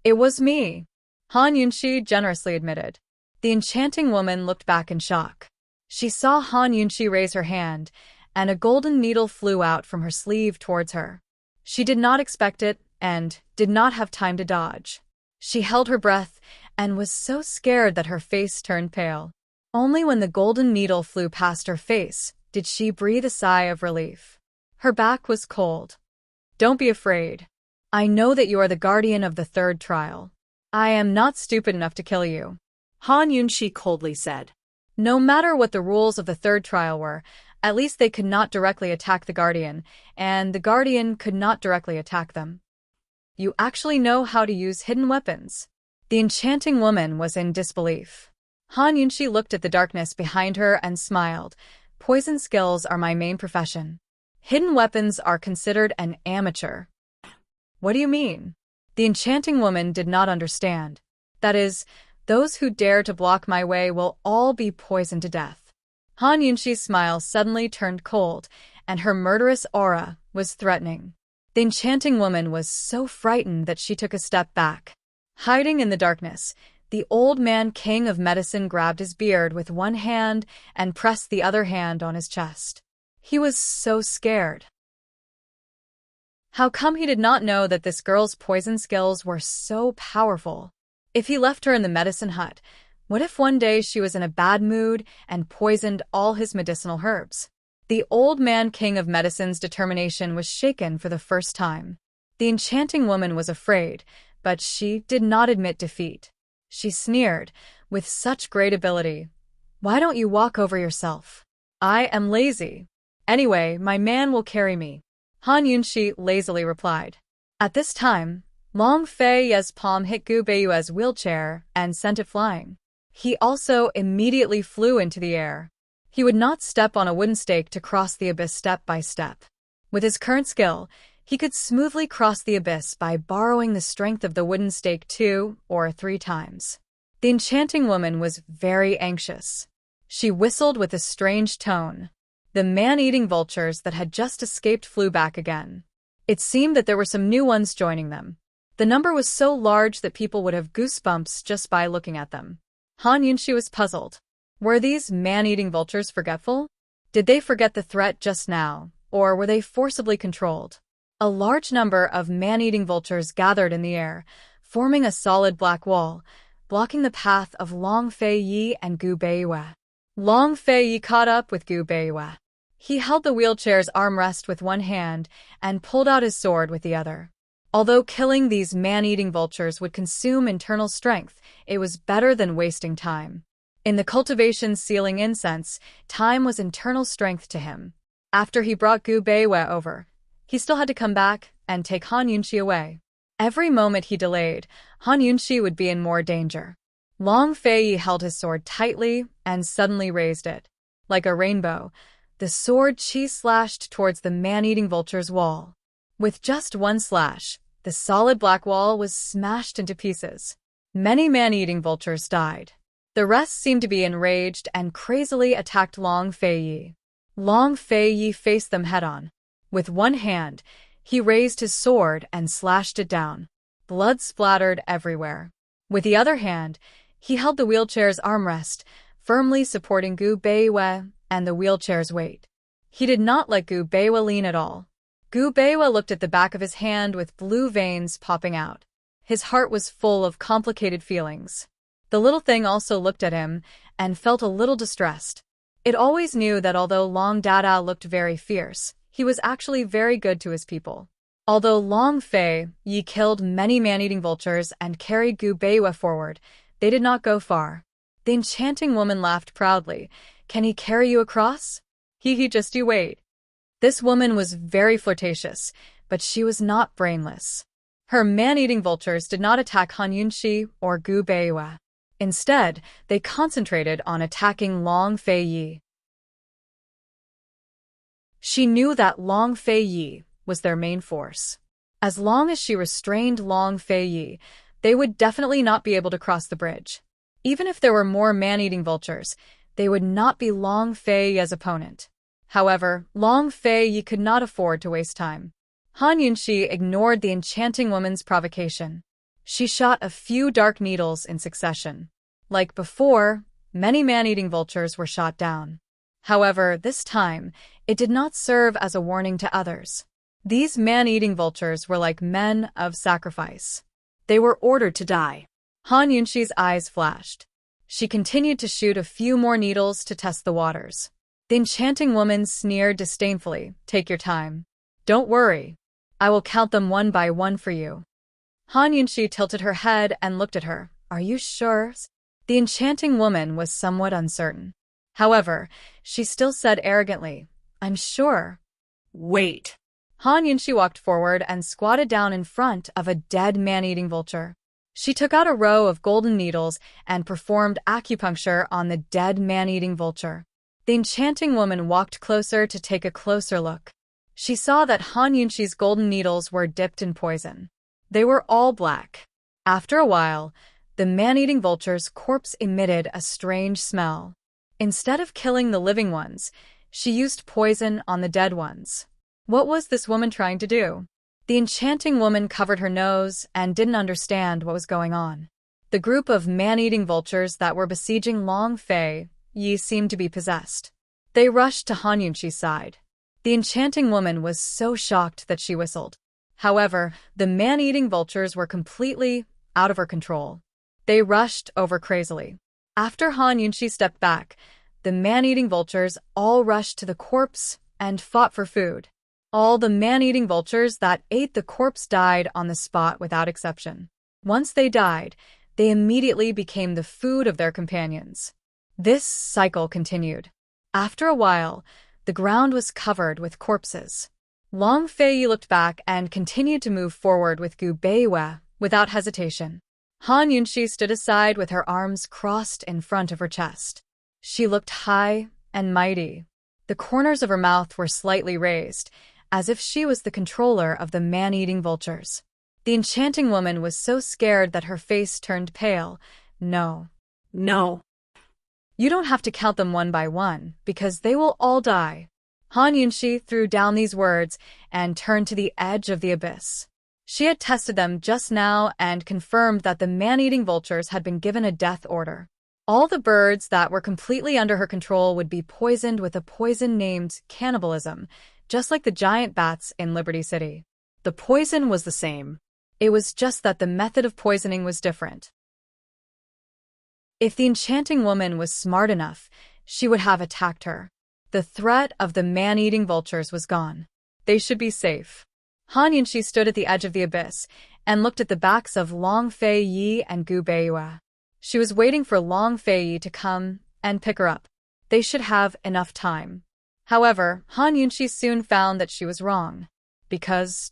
S1: It was me, Han Yunxi generously admitted. The enchanting woman looked back in shock. She saw Han Yunxi raise her hand, and a golden needle flew out from her sleeve towards her. She did not expect it and did not have time to dodge. She held her breath and was so scared that her face turned pale. Only when the golden needle flew past her face did she breathe a sigh of relief. Her back was cold. Don't be afraid. I know that you are the guardian of the third trial. I am not stupid enough to kill you,
S2: Han Yunxi coldly said.
S1: No matter what the rules of the third trial were, at least they could not directly attack the guardian, and the guardian could not directly attack them. You actually know how to use hidden weapons. The enchanting woman was in disbelief. Han Yunxi looked at the darkness behind her and smiled. Poison skills are my main profession. Hidden weapons are considered an amateur. What do you mean? The enchanting woman did not understand. That is, those who dare to block my way will all be poisoned to death. Han Yunxi's smile suddenly turned cold, and her murderous aura was threatening. The enchanting woman was so frightened that she took a step back. Hiding in the darkness, the old man king of medicine grabbed his beard with one hand and pressed the other hand on his chest. He was so scared. How come he did not know that this girl's poison skills were so powerful? If he left her in the medicine hut, what if one day she was in a bad mood and poisoned all his medicinal herbs? The old man king of medicine's determination was shaken for the first time. The enchanting woman was afraid, but she did not admit defeat. She sneered, with such great ability. Why don't you walk over yourself? I am lazy. Anyway, my man will carry me, Han Yunxi lazily replied. At this time, Long Fei Yi's palm hit Gu Beiwe's wheelchair and sent it flying. He also immediately flew into the air. He would not step on a wooden stake to cross the abyss step by step. With his current skill, he could smoothly cross the abyss by borrowing the strength of the wooden stake 2 or 3 times. The enchanting woman was very anxious. She whistled with a strange tone. The man-eating vultures that had just escaped flew back again. It seemed that there were some new ones joining them. The number was so large that people would have goosebumps just by looking at them. Han Yunxi was puzzled. Were these man-eating vultures forgetful? Did they forget the threat just now, or were they forcibly controlled? A large number of man-eating vultures gathered in the air, forming a solid black wall, blocking the path of Long Fei Yi and Gu Beiwe. Long Fei Yi caught up with Gu Beiwe. He held the wheelchair's armrest with one hand and pulled out his sword with the other. Although killing these man-eating vultures would consume internal strength, it was better than wasting time. In the cultivation sealing incense, time was internal strength to him. After he brought Gu Beiwe over, he still had to come back and take Han Yunxi away. Every moment he delayed, Han Yunxi would be in more danger. Long Fei Yi held his sword tightly and suddenly raised it. Like a rainbow, the sword slashed towards the man-eating vulture's wall. With just one slash, the solid black wall was smashed into pieces. Many man-eating vultures died. The rest seemed to be enraged and crazily attacked Long Fei Yi. Long Fei Yi faced them head-on. With one hand, he raised his sword and slashed it down. Blood splattered everywhere. With the other hand, he held the wheelchair's armrest, firmly supporting Gu Beiwe and the wheelchair's weight. He did not let Gu Beiwe lean at all. Gu Beiwe looked at the back of his hand with blue veins popping out. His heart was full of complicated feelings. The little thing also looked at him and felt a little distressed. It always knew that although Long Dada looked very fierce, he was actually very good to his people. Although Long Fei Yi killed many man-eating vultures and carried Gu Beiwe forward, they did not go far. The enchanting woman laughed proudly. "Can he carry you across?" Just you wait." This woman was very flirtatious, but she was not brainless. Her man-eating vultures did not attack Han Yunxi or Gu Beiwe. Instead, they concentrated on attacking Long Fei Yi. She knew that Long Fei Yi was their main force. As long as she restrained Long Fei Yi, they would definitely not be able to cross the bridge. Even if there were more man-eating vultures, they would not be Long Fei Yi's opponent. However, Long Fei Yi could not afford to waste time. Han Yunxi ignored the enchanting woman's provocation. She shot a few dark needles in succession. Like before, many man-eating vultures were shot down. However, this time, it did not serve as a warning to others. These man-eating vultures were like men of sacrifice. They were ordered to die. Han Yunxi's eyes flashed. She continued to shoot a few more needles to test the waters. The enchanting woman sneered disdainfully. "Take your time. Don't worry. I will count them one by one for you." Han Yunxi tilted her head and looked at her. "Are you sure?" The enchanting woman was somewhat uncertain. However, she still said arrogantly, "I'm sure."
S2: "Wait."
S1: Han Yunxi walked forward and squatted down in front of a dead man-eating vulture. She took out a row of golden needles and performed acupuncture on the dead man-eating vulture. The enchanting woman walked closer to take a closer look. She saw that Han Yunxi's golden needles were dipped in poison. They were all black. After a while, the man-eating vulture's corpse emitted a strange smell. Instead of killing the living ones, she used poison on the dead ones. What was this woman trying to do? The enchanting woman covered her nose and didn't understand what was going on. The group of man-eating vultures that were besieging Long Fei Yi seemed to be possessed. They rushed to Han Yunxi's side. The enchanting woman was so shocked that she whistled. However, the man-eating vultures were completely out of her control. They rushed over crazily. After Han Yunxi stepped back, the man-eating vultures all rushed to the corpse and fought for food. All the man-eating vultures that ate the corpse died on the spot without exception. Once they died, they immediately became the food of their companions. This cycle continued. After a while, the ground was covered with corpses. Long Fei Yi looked back and continued to move forward with Gu Beiwe without hesitation. Han Yunxi stood aside with her arms crossed in front of her chest. She looked high and mighty. The corners of her mouth were slightly raised, as if she was the controller of the man-eating vultures. The enchanting woman was so scared that her face turned pale. "No.
S2: No.
S1: You don't have to count them one by one, because they will all die." Han Yunxi threw down these words and turned to the edge of the abyss. She had tested them just now and confirmed that the man-eating vultures had been given a death order. All the birds that were completely under her control would be poisoned with a poison named cannibalism, just like the giant bats in Liberty City. The poison was the same. It was just that the method of poisoning was different. If the enchanting woman was smart enough, she would have attacked her. The threat of the man-eating vultures was gone. They should be safe. Han Yunxi stood at the edge of the abyss and looked at the backs of Long Fei Yi and Gu Beiwe. She was waiting for Long Fei Yi to come and pick her up. They should have enough time. However, Han Yunxi soon found that she was wrong. Because...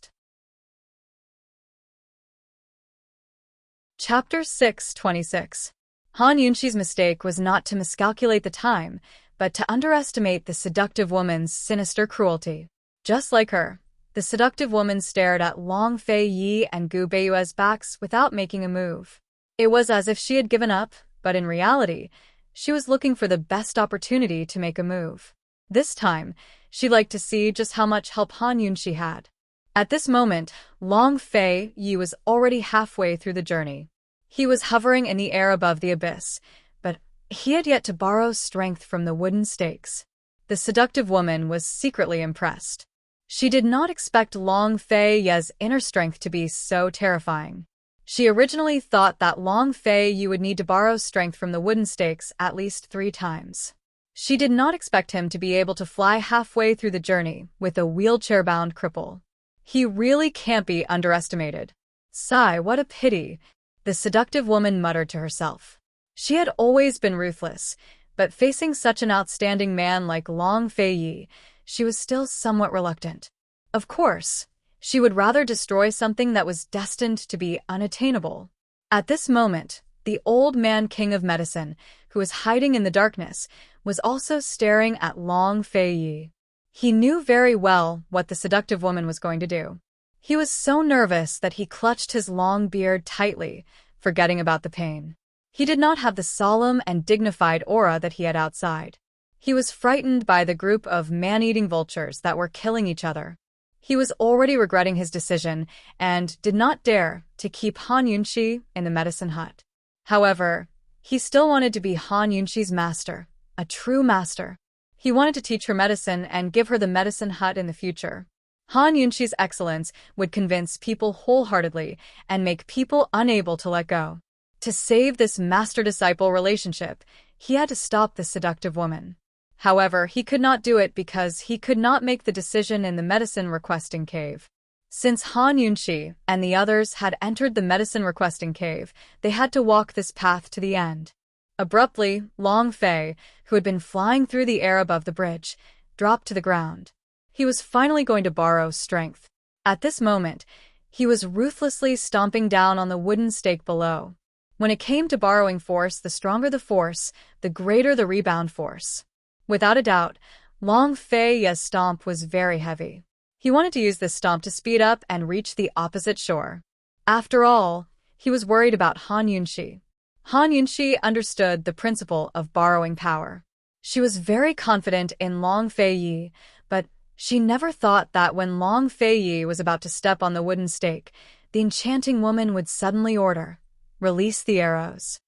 S1: Chapter 626. Han Yunxi's mistake was not to miscalculate the time, but to underestimate the seductive woman's sinister cruelty. Just like her, the seductive woman stared at Long Fei Yi and Gu Beiwe's backs without making a move. It was as if she had given up, but in reality, she was looking for the best opportunity to make a move. This time, she liked to see just how much help Han Yunxi had. At this moment, Long Fei Yi was already halfway through the journey. He was hovering in the air above the abyss, but he had yet to borrow strength from the wooden stakes. The seductive woman was secretly impressed. She did not expect Long Fei Yi's inner strength to be so terrifying. She originally thought that Long Fei Yi would need to borrow strength from the wooden stakes at least 3 times. She did not expect him to be able to fly halfway through the journey with a wheelchair-bound cripple. He really can't be underestimated. Sigh, what a pity, the seductive woman muttered to herself. She had always been ruthless, but facing such an outstanding man like Long Fei Yi, she was still somewhat reluctant. Of course, she would rather destroy something that was destined to be unattainable. At this moment, the old man king of medicine, who was hiding in the darkness, was also staring at Long Fei Yi. He knew very well what the seductive woman was going to do. He was so nervous that he clutched his long beard tightly, forgetting about the pain. He did not have the solemn and dignified aura that he had outside. He was frightened by the group of man-eating vultures that were killing each other. He was already regretting his decision and did not dare to keep Han Yunxi in the medicine hut. However, he still wanted to be Han Yunxi's master, a true master. He wanted to teach her medicine and give her the medicine hut in the future. Han Yunxi's excellence would convince people wholeheartedly and make people unable to let go. To save this master-disciple relationship, he had to stop the seductive woman. However, he could not do it because he could not make the decision in the medicine-requesting cave. Since Han Yunxi and the others had entered the medicine-requesting cave, they had to walk this path to the end. Abruptly, Long Fei, who had been flying through the air above the bridge, dropped to the ground. He was finally going to borrow strength. At this moment, he was ruthlessly stomping down on the wooden stake below. When it came to borrowing force, the stronger the force, the greater the rebound force. Without a doubt, Long Fei Yi's stomp was very heavy. He wanted to use this stomp to speed up and reach the opposite shore. After all, he was worried about Han Yunxi. Han Yunxi understood the principle of borrowing power. She was very confident in Long Fei Yi, but she never thought that when Long Fei Yi was about to step on the wooden stake, the enchanting woman would suddenly order, "Release the arrows."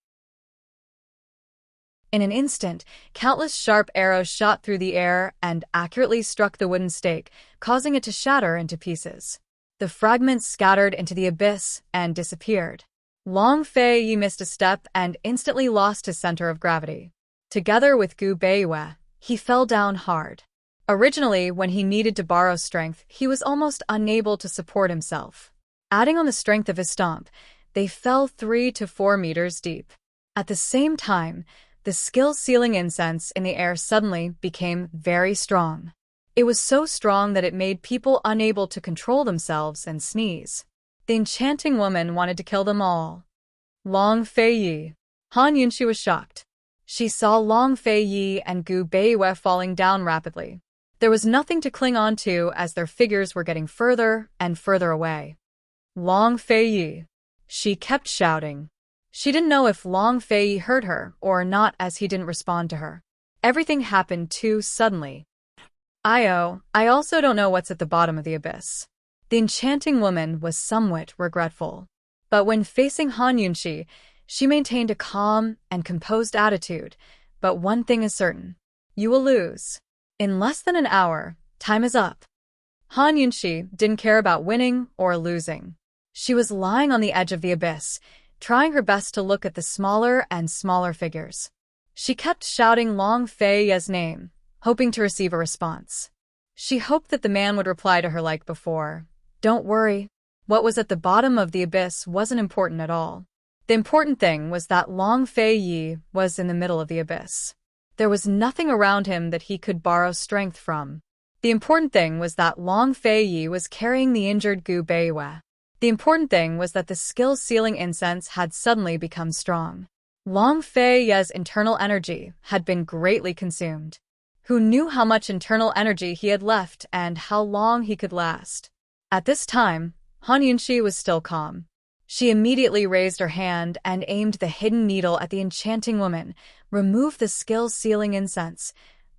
S1: In an instant, countless sharp arrows shot through the air and accurately struck the wooden stake, causing it to shatter into pieces. The fragments scattered into the abyss and disappeared. Long Fei Yi missed a step and instantly lost his center of gravity. Together with Gu Beiyue, he fell down hard. Originally, when he needed to borrow strength, he was almost unable to support himself. Adding on the strength of his stomp, they fell 3 to 4 meters deep. At the same time, the skill-sealing incense in the air suddenly became very strong. It was so strong that it made people unable to control themselves and sneeze. The enchanting woman wanted to kill them all. Long Fei Yi. Han Yunxi was shocked. She saw Long Fei Yi and Gu Beiyue falling down rapidly. There was nothing to cling on to as their figures were getting further and further away. Long Fei Yi. She kept shouting. She didn't know if Long Fei Yi heard her or not as he didn't respond to her. Everything happened too suddenly. I also don't know what's at the bottom of the abyss. The enchanting woman was somewhat regretful. But when facing Han Yunxi, she maintained a calm and composed attitude. But one thing is certain. You will lose. In less than an hour, time is up. Han Yunxi didn't care about winning or losing. She was lying on the edge of the abyss, trying her best to look at the smaller and smaller figures. She kept shouting Long Fei Yi's name, hoping to receive a response. She hoped that the man would reply to her like before. Don't worry. What was at the bottom of the abyss wasn't important at all. The important thing was that Long Fei Yi was in the middle of the abyss. There was nothing around him that he could borrow strength from. The important thing was that Long Fei Yi was carrying the injured Gu Beiyue. The important thing was that the skill-sealing incense had suddenly become strong. Long Fei Yi's internal energy had been greatly consumed. Who knew how much internal energy he had left and how long he could last? At this time, Han Yunxi was still calm. She immediately raised her hand and aimed the hidden needle at the enchanting woman. Remove the skill-sealing incense.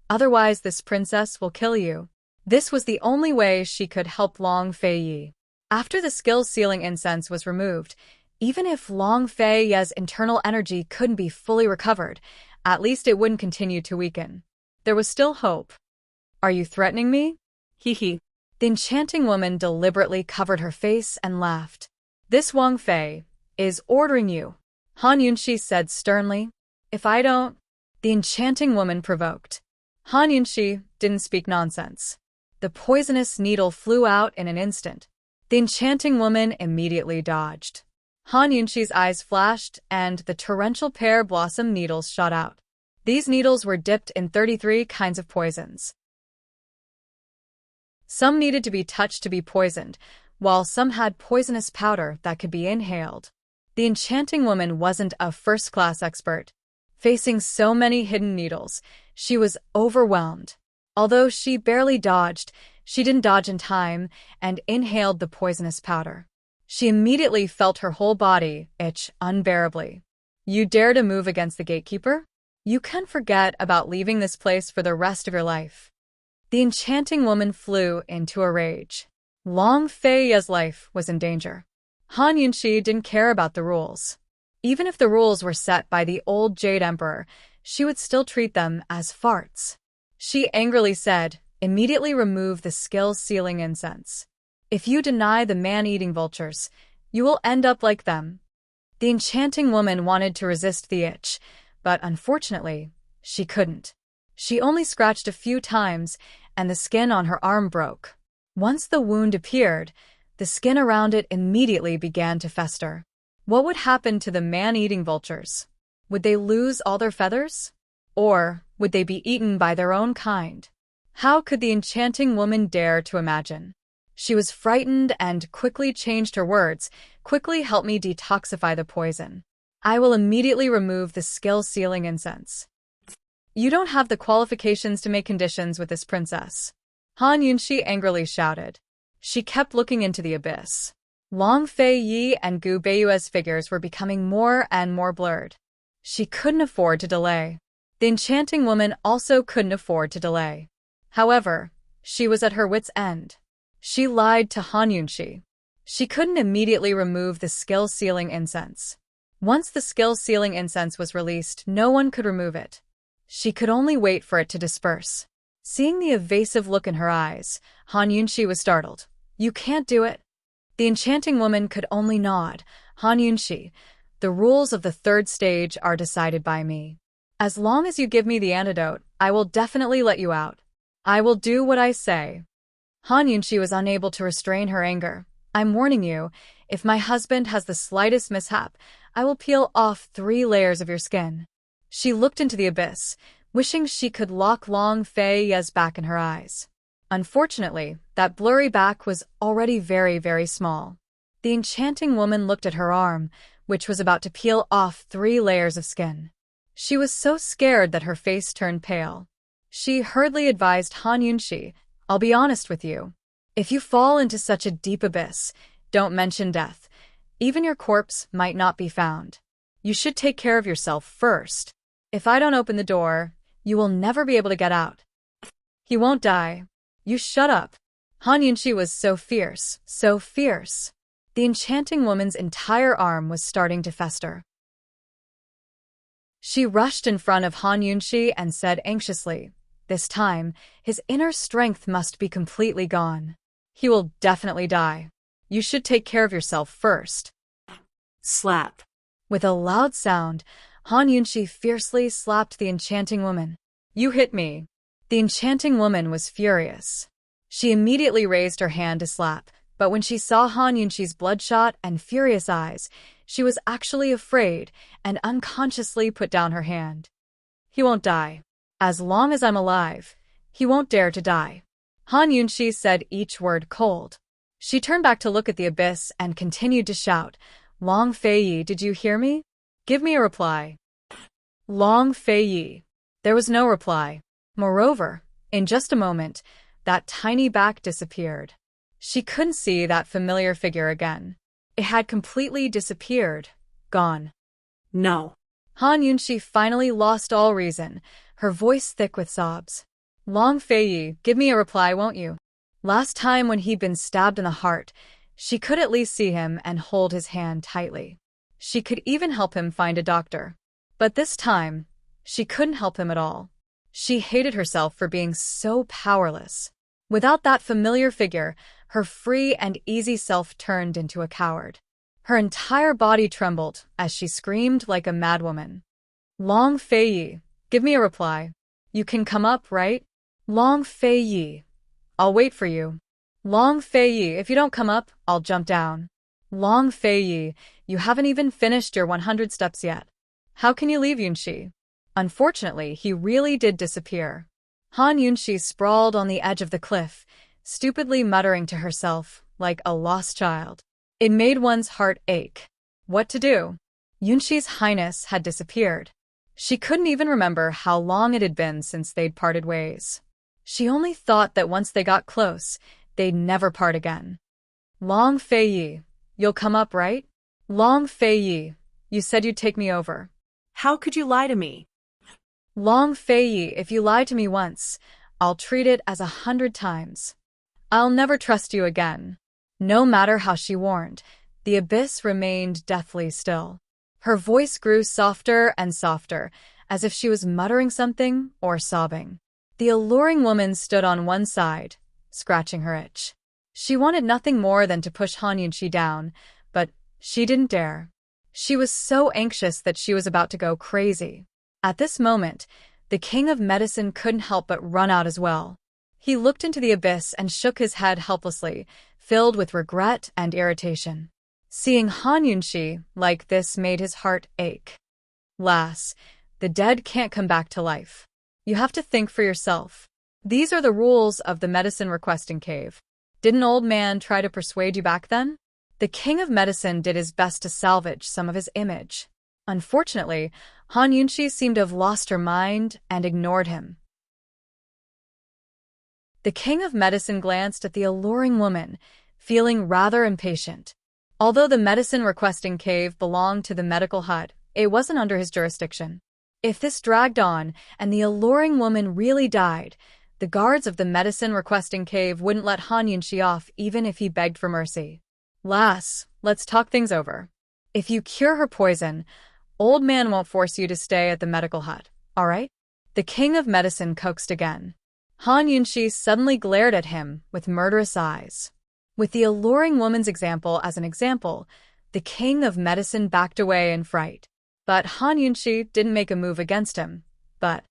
S1: Otherwise, this princess will kill you. This was the only way she could help Long Fei. After the skill-sealing incense was removed, even if Long Fei's internal energy couldn't be fully recovered, at least it wouldn't continue to weaken. There was still hope. Are you threatening me?
S2: Hee hee.
S1: The enchanting woman deliberately covered her face and laughed. This Wang Fei is ordering you, Han Yunxi said sternly. If I don't... The enchanting woman provoked. Han Yunxi didn't speak nonsense. The poisonous needle flew out in an instant. The enchanting woman immediately dodged. Han Yunxi's eyes flashed, and the torrential pear blossom needles shot out. These needles were dipped in 33 kinds of poisons. Some needed to be touched to be poisoned, while some had poisonous powder that could be inhaled. The enchanting woman wasn't a first-class expert. Facing so many hidden needles, she was overwhelmed. Although she barely dodged, she didn't dodge in time and inhaled the poisonous powder. She immediately felt her whole body itch unbearably. You dare to move against the gatekeeper? You can forget about leaving this place for the rest of your life. The enchanting woman flew into a rage. Long Fei's life was in danger. Han Yunxi didn't care about the rules. Even if the rules were set by the old Jade Emperor, she would still treat them as farts. She angrily said, immediately remove the skill-sealing incense. If you deny the man-eating vultures, you will end up like them. The enchanting woman wanted to resist the itch, but unfortunately, she couldn't. She only scratched a few times, and the skin on her arm broke. Once the wound appeared, the skin around it immediately began to fester. What would happen to the man-eating vultures? Would they lose all their feathers? Or would they be eaten by their own kind? How could the enchanting woman dare to imagine? She was frightened and quickly changed her words. Quickly help me detoxify the poison. I will immediately remove the skill-sealing incense. You don't have the qualifications to make conditions with this princess. Han Yunxi angrily shouted. She kept looking into the abyss. Long Fei and Gu Beiyue's figures were becoming more and more blurred. She couldn't afford to delay. The enchanting woman also couldn't afford to delay. However, she was at her wit's end. She lied to Han Yunxi. She couldn't immediately remove the skill-sealing incense. Once the skill-sealing incense was released, no one could remove it. She could only wait for it to disperse. Seeing the evasive look in her eyes, Han Yunxi was startled. You can't do it. The enchanting woman could only nod. Han Yunxi, the rules of the third stage are decided by me. As long as you give me the antidote, I will definitely let you out. I will do what I say. Han Yunxi was unable to restrain her anger. I'm warning you, if my husband has the slightest mishap, I will peel off 3 layers of your skin. She looked into the abyss, wishing she could lock Long Fei's back in her eyes. Unfortunately, that blurry back was already very, very small. The enchanting woman looked at her arm, which was about to peel off 3 layers of skin. She was so scared that her face turned pale. She hurriedly advised Han Yunxi, I'll be honest with you. If you fall into such a deep abyss, don't mention death. Even your corpse might not be found. You should take care of yourself first. If I don't open the door, you will never be able to get out. He won't die. You shut up. Han Yunxi was so fierce, so fierce. The enchanting woman's entire arm was starting to fester. She rushed in front of Han Yunxi and said anxiously, this time, his inner strength must be completely gone. He will definitely die. You should take care of yourself first.
S2: Slap.
S1: With a loud sound, Han Yunxi fiercely slapped the enchanting woman. You hit me. The enchanting woman was furious. She immediately raised her hand to slap, but when she saw Han Yunxi's bloodshot and furious eyes, she was actually afraid and unconsciously put down her hand. He won't die. As long as I'm alive, he won't dare to die. Han Yunxi said each word cold. She turned back to look at the abyss and continued to shout, Long Fei, did you hear me? Give me a reply. Long Fei. There was no reply. Moreover, in just a moment, that tiny back disappeared. She couldn't see that familiar figure again. It had completely disappeared, gone.
S2: No.
S1: Han Yunxi finally lost all reason, her voice thick with sobs. Long Feiyi, give me a reply, won't you? Last time when he'd been stabbed in the heart, she could at least see him and hold his hand tightly. She could even help him find a doctor. But this time, she couldn't help him at all. She hated herself for being so powerless. Without that familiar figure, her free and easy self turned into a coward. Her entire body trembled as she screamed like a madwoman. Long Feiyi, give me a reply. You can come up, right? Long Feiyi. I'll wait for you. Long Feiyi, if you don't come up, I'll jump down. Long Feiyi, you haven't even finished your 100 steps yet. How can you leave Yunxi? Unfortunately, he really did disappear. Han Yunxi sprawled on the edge of the cliff, stupidly muttering to herself like a lost child. It made one's heart ache. What to do? Yunxi's highness had disappeared. She couldn't even remember how long it had been since they'd parted ways. She only thought that once they got close, they'd never part again. Long Feiyi, you'll come up, right? Long Feiyi, you said you'd take me over.
S2: How could you lie to me?
S1: Long Feiyi, if you lie to me once, I'll treat it as 100 times. I'll never trust you again. No matter how she warned, the abyss remained deathly still. Her voice grew softer and softer, as if she was muttering something or sobbing. The alluring woman stood on one side, scratching her itch. She wanted nothing more than to push Han Yunxi down, but she didn't dare. She was so anxious that she was about to go crazy. At this moment, the king of medicine couldn't help but run out as well. He looked into the abyss and shook his head helplessly, filled with regret and irritation. Seeing Han Yunxi like this made his heart ache. Lass, the dead can't come back to life. You have to think for yourself. These are the rules of the medicine requesting cave. Didn't old man try to persuade you back then? The king of medicine did his best to salvage some of his image. Unfortunately, Han Yunxi seemed to have lost her mind and ignored him. The king of medicine glanced at the alluring woman, feeling rather impatient. Although the medicine requesting cave belonged to the medical hut, it wasn't under his jurisdiction. If this dragged on and the alluring woman really died, the guards of the medicine requesting cave wouldn't let Han Yunxi off even if he begged for mercy. Lass, let's talk things over. If you cure her poison, old man won't force you to stay at the medical hut, all right? The king of medicine coaxed again. Han Yunxi suddenly glared at him with murderous eyes. With the alluring woman's example as an example, the king of medicine backed away in fright. But Han Yunxi didn't make a move against him, but...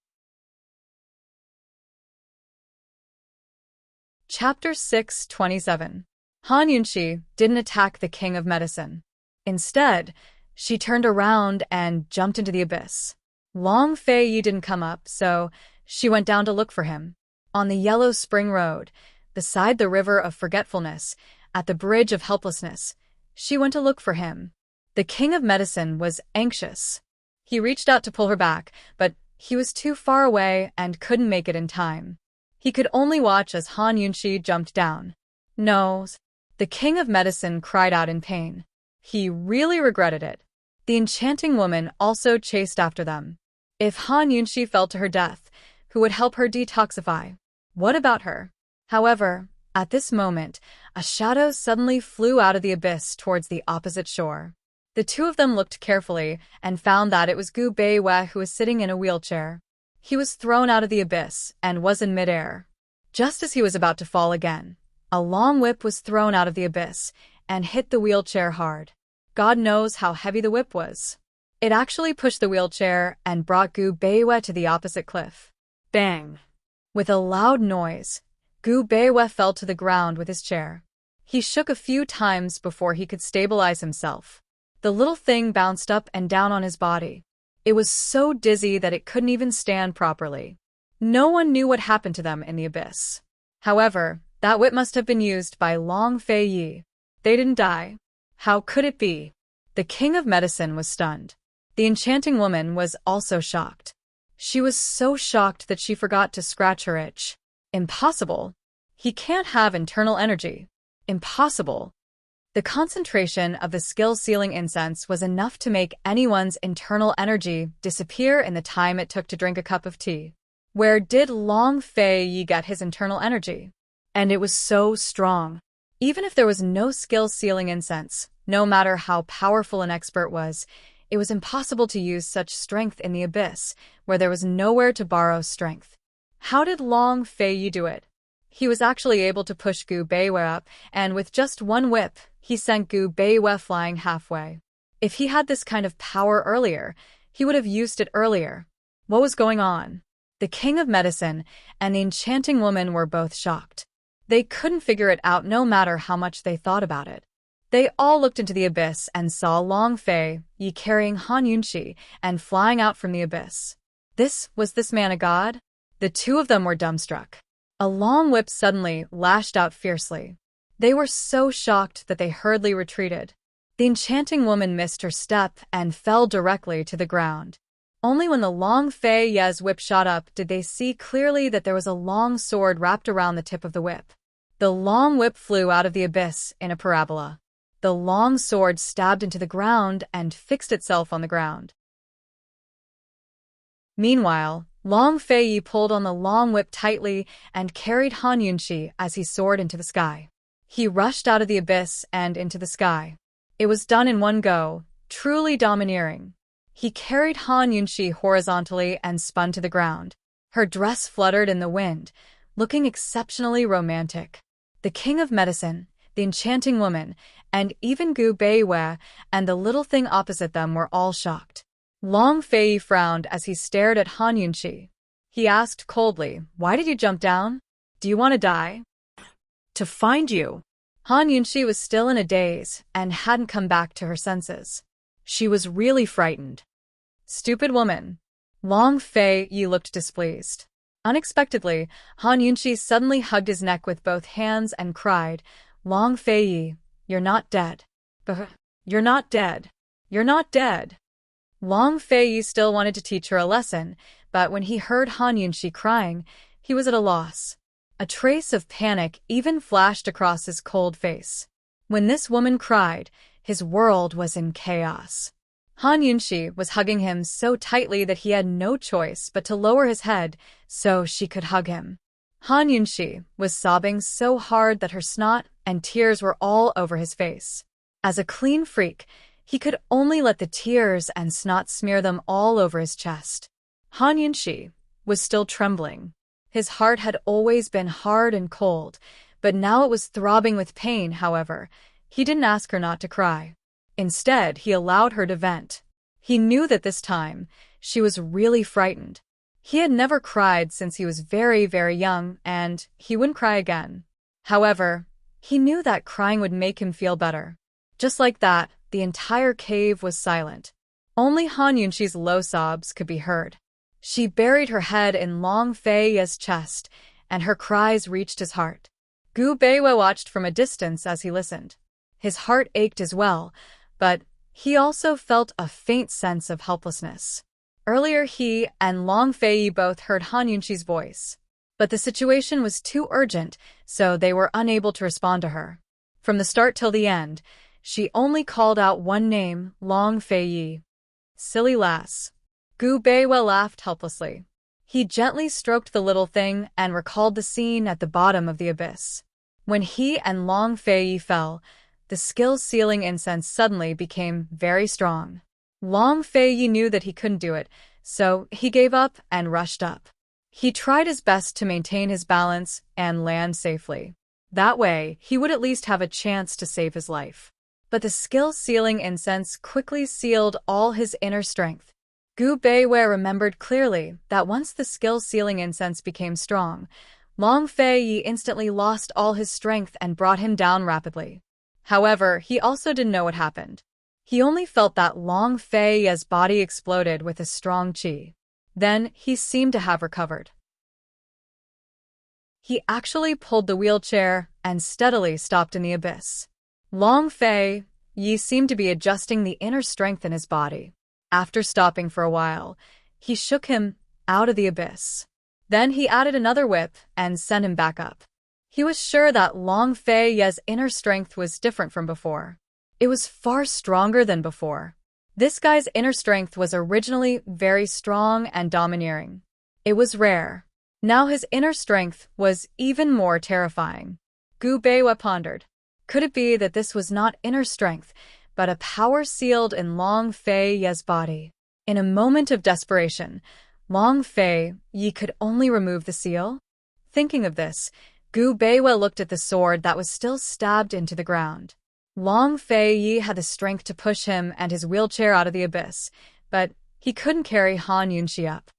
S1: Chapter 6:27. Han Yunxi didn't attack the king of medicine. Instead, she turned around and jumped into the abyss. Long Feiyi didn't come up, so she went down to look for him. On the yellow spring road, beside the river of forgetfulness, at the bridge of helplessness, she went to look for him. The king of medicine was anxious. He reached out to pull her back, but he was too far away and couldn't make it in time. He could only watch as Han Yunxi jumped down. No, the king of medicine cried out in pain. He really regretted it. The enchanting woman also chased after them. If Han Yunxi fell to her death, who would help her detoxify? What about her? However, at this moment, a shadow suddenly flew out of the abyss towards the opposite shore. The two of them looked carefully and found that it was Gu Beiwei who was sitting in a wheelchair. He was thrown out of the abyss and was in midair. Just as he was about to fall again, a long whip was thrown out of the abyss and hit the wheelchair hard. God knows how heavy the whip was. It actually pushed the wheelchair and brought Gu Beiwei to the opposite cliff. Bang! With a loud noise, Gu Beiwei fell to the ground with his chair. He shook a few times before he could stabilize himself. The little thing bounced up and down on his body. It was so dizzy that it couldn't even stand properly. No one knew what happened to them in the abyss. However, that whip must have been used by Long Feiyi. They didn't die. How could it be? The king of medicine was stunned. The enchanting woman was also shocked. She was so shocked that she forgot to scratch her itch. Impossible. He can't have internal energy. Impossible. The concentration of the skill-sealing incense was enough to make anyone's internal energy disappear in the time it took to drink a cup of tea. Where did Long Fei Yi get his internal energy? And it was so strong. Even if there was no skill sealing incense, no matter how powerful an expert was, it was impossible to use such strength in the abyss, where there was nowhere to borrow strength. How did Long Fei Yi do it? He was actually able to push Gu Beiwei up, and with just one whip, he sent Gu Beiwei flying halfway. If he had this kind of power earlier, he would have used it earlier. What was going on? The King of Medicine and the Enchanting Woman were both shocked. They couldn't figure it out no matter how much they thought about it. They all looked into the abyss and saw Long Fei Yi carrying Han Yunxi and flying out from the abyss. Was this man a god? The two of them were dumbstruck. A long whip suddenly lashed out fiercely. They were so shocked that they hurriedly retreated. The Enchanting Woman missed her step and fell directly to the ground. Only when the Long Fei Yi's whip shot up did they see clearly that there was a long sword wrapped around the tip of the whip. The long whip flew out of the abyss in a parabola. The long sword stabbed into the ground and fixed itself on the ground. Meanwhile, Long Fei Yi pulled on the long whip tightly and carried Han Yunxi as he soared into the sky. He rushed out of the abyss and into the sky. It was done in one go, truly domineering. He carried Han Yunxi horizontally and spun to the ground. Her dress fluttered in the wind, looking exceptionally romantic. The King of Medicine, the Enchanting Woman, and even Gu Beiwei and the little thing opposite them were all shocked. Long Fei Yi frowned as he stared at Han Yunxi. He asked coldly, "Why did you jump down? Do you want to die?"
S2: To find you.
S1: Han Yunxi was still in a daze and hadn't come back to her senses. She was really frightened. Stupid woman. Long Fei Yi looked displeased. Unexpectedly, Han Yunxi suddenly hugged his neck with both hands and cried, "Long Fei Yi, you're not dead. You're not dead. You're not dead." Long Fei Yi still wanted to teach her a lesson, but when he heard Han Yunxi crying, he was at a loss. A trace of panic even flashed across his cold face. When this woman cried, his world was in chaos. Han Yunxi was hugging him so tightly that he had no choice but to lower his head so she could hug him. Han Yunxi was sobbing so hard that her snot and tears were all over his face. As a clean freak, he could only let the tears and snot smear them all over his chest. Han Yunxi was still trembling. His heart had always been hard and cold, but now it was throbbing with pain. However, he didn't ask her not to cry. Instead, he allowed her to vent. He knew that this time, she was really frightened. He had never cried since he was very, very young, and he wouldn't cry again. However, he knew that crying would make him feel better. Just like that, the entire cave was silent. Only Han Yunxi's low sobs could be heard. She buried her head in Long Fei Yi's chest, and her cries reached his heart. Gu Beiwei watched from a distance as he listened. His heart ached as well, but he also felt a faint sense of helplessness. Earlier he and Long Fei Yi both heard Han Yunxi's voice, but the situation was too urgent, so they were unable to respond to her. From the start till the end, she only called out one name, Long Fei Yi. Silly lass. Gu Beiwei laughed helplessly. He gently stroked the little thing and recalled the scene at the bottom of the abyss. When he and Long Fei Yi fell, the skill-sealing incense suddenly became very strong. Long Fei Yi knew that he couldn't do it, so he gave up and rushed up. He tried his best to maintain his balance and land safely. That way, he would at least have a chance to save his life. But the skill-sealing incense quickly sealed all his inner strength. Gu Beiwei remembered clearly that once the skill-sealing incense became strong, Long Fei Yi instantly lost all his strength and brought him down rapidly. However, he also didn't know what happened. He only felt that Long Fei Yi's body exploded with a strong qi. Then, he seemed to have recovered. He actually pulled the wheelchair and steadily stopped in the abyss. Long Fei Yi seemed to be adjusting the inner strength in his body. After stopping for a while, he shook him out of the abyss. Then he added another whip and sent him back up. He was sure that Long Fei Yi's inner strength was different from before. It was far stronger than before. This guy's inner strength was originally very strong and domineering. It was rare. Now his inner strength was even more terrifying. Gu Beiwa pondered. Could it be that this was not inner strength, but a power sealed in Long Fei Ye's body? In a moment of desperation, Long Fei Ye could only remove the seal? Thinking of this, Gu Beiwa looked at the sword that was still stabbed into the ground. Long Fei Yi had the strength to push him and his wheelchair out of the abyss, but he couldn't carry Han Yunxi up.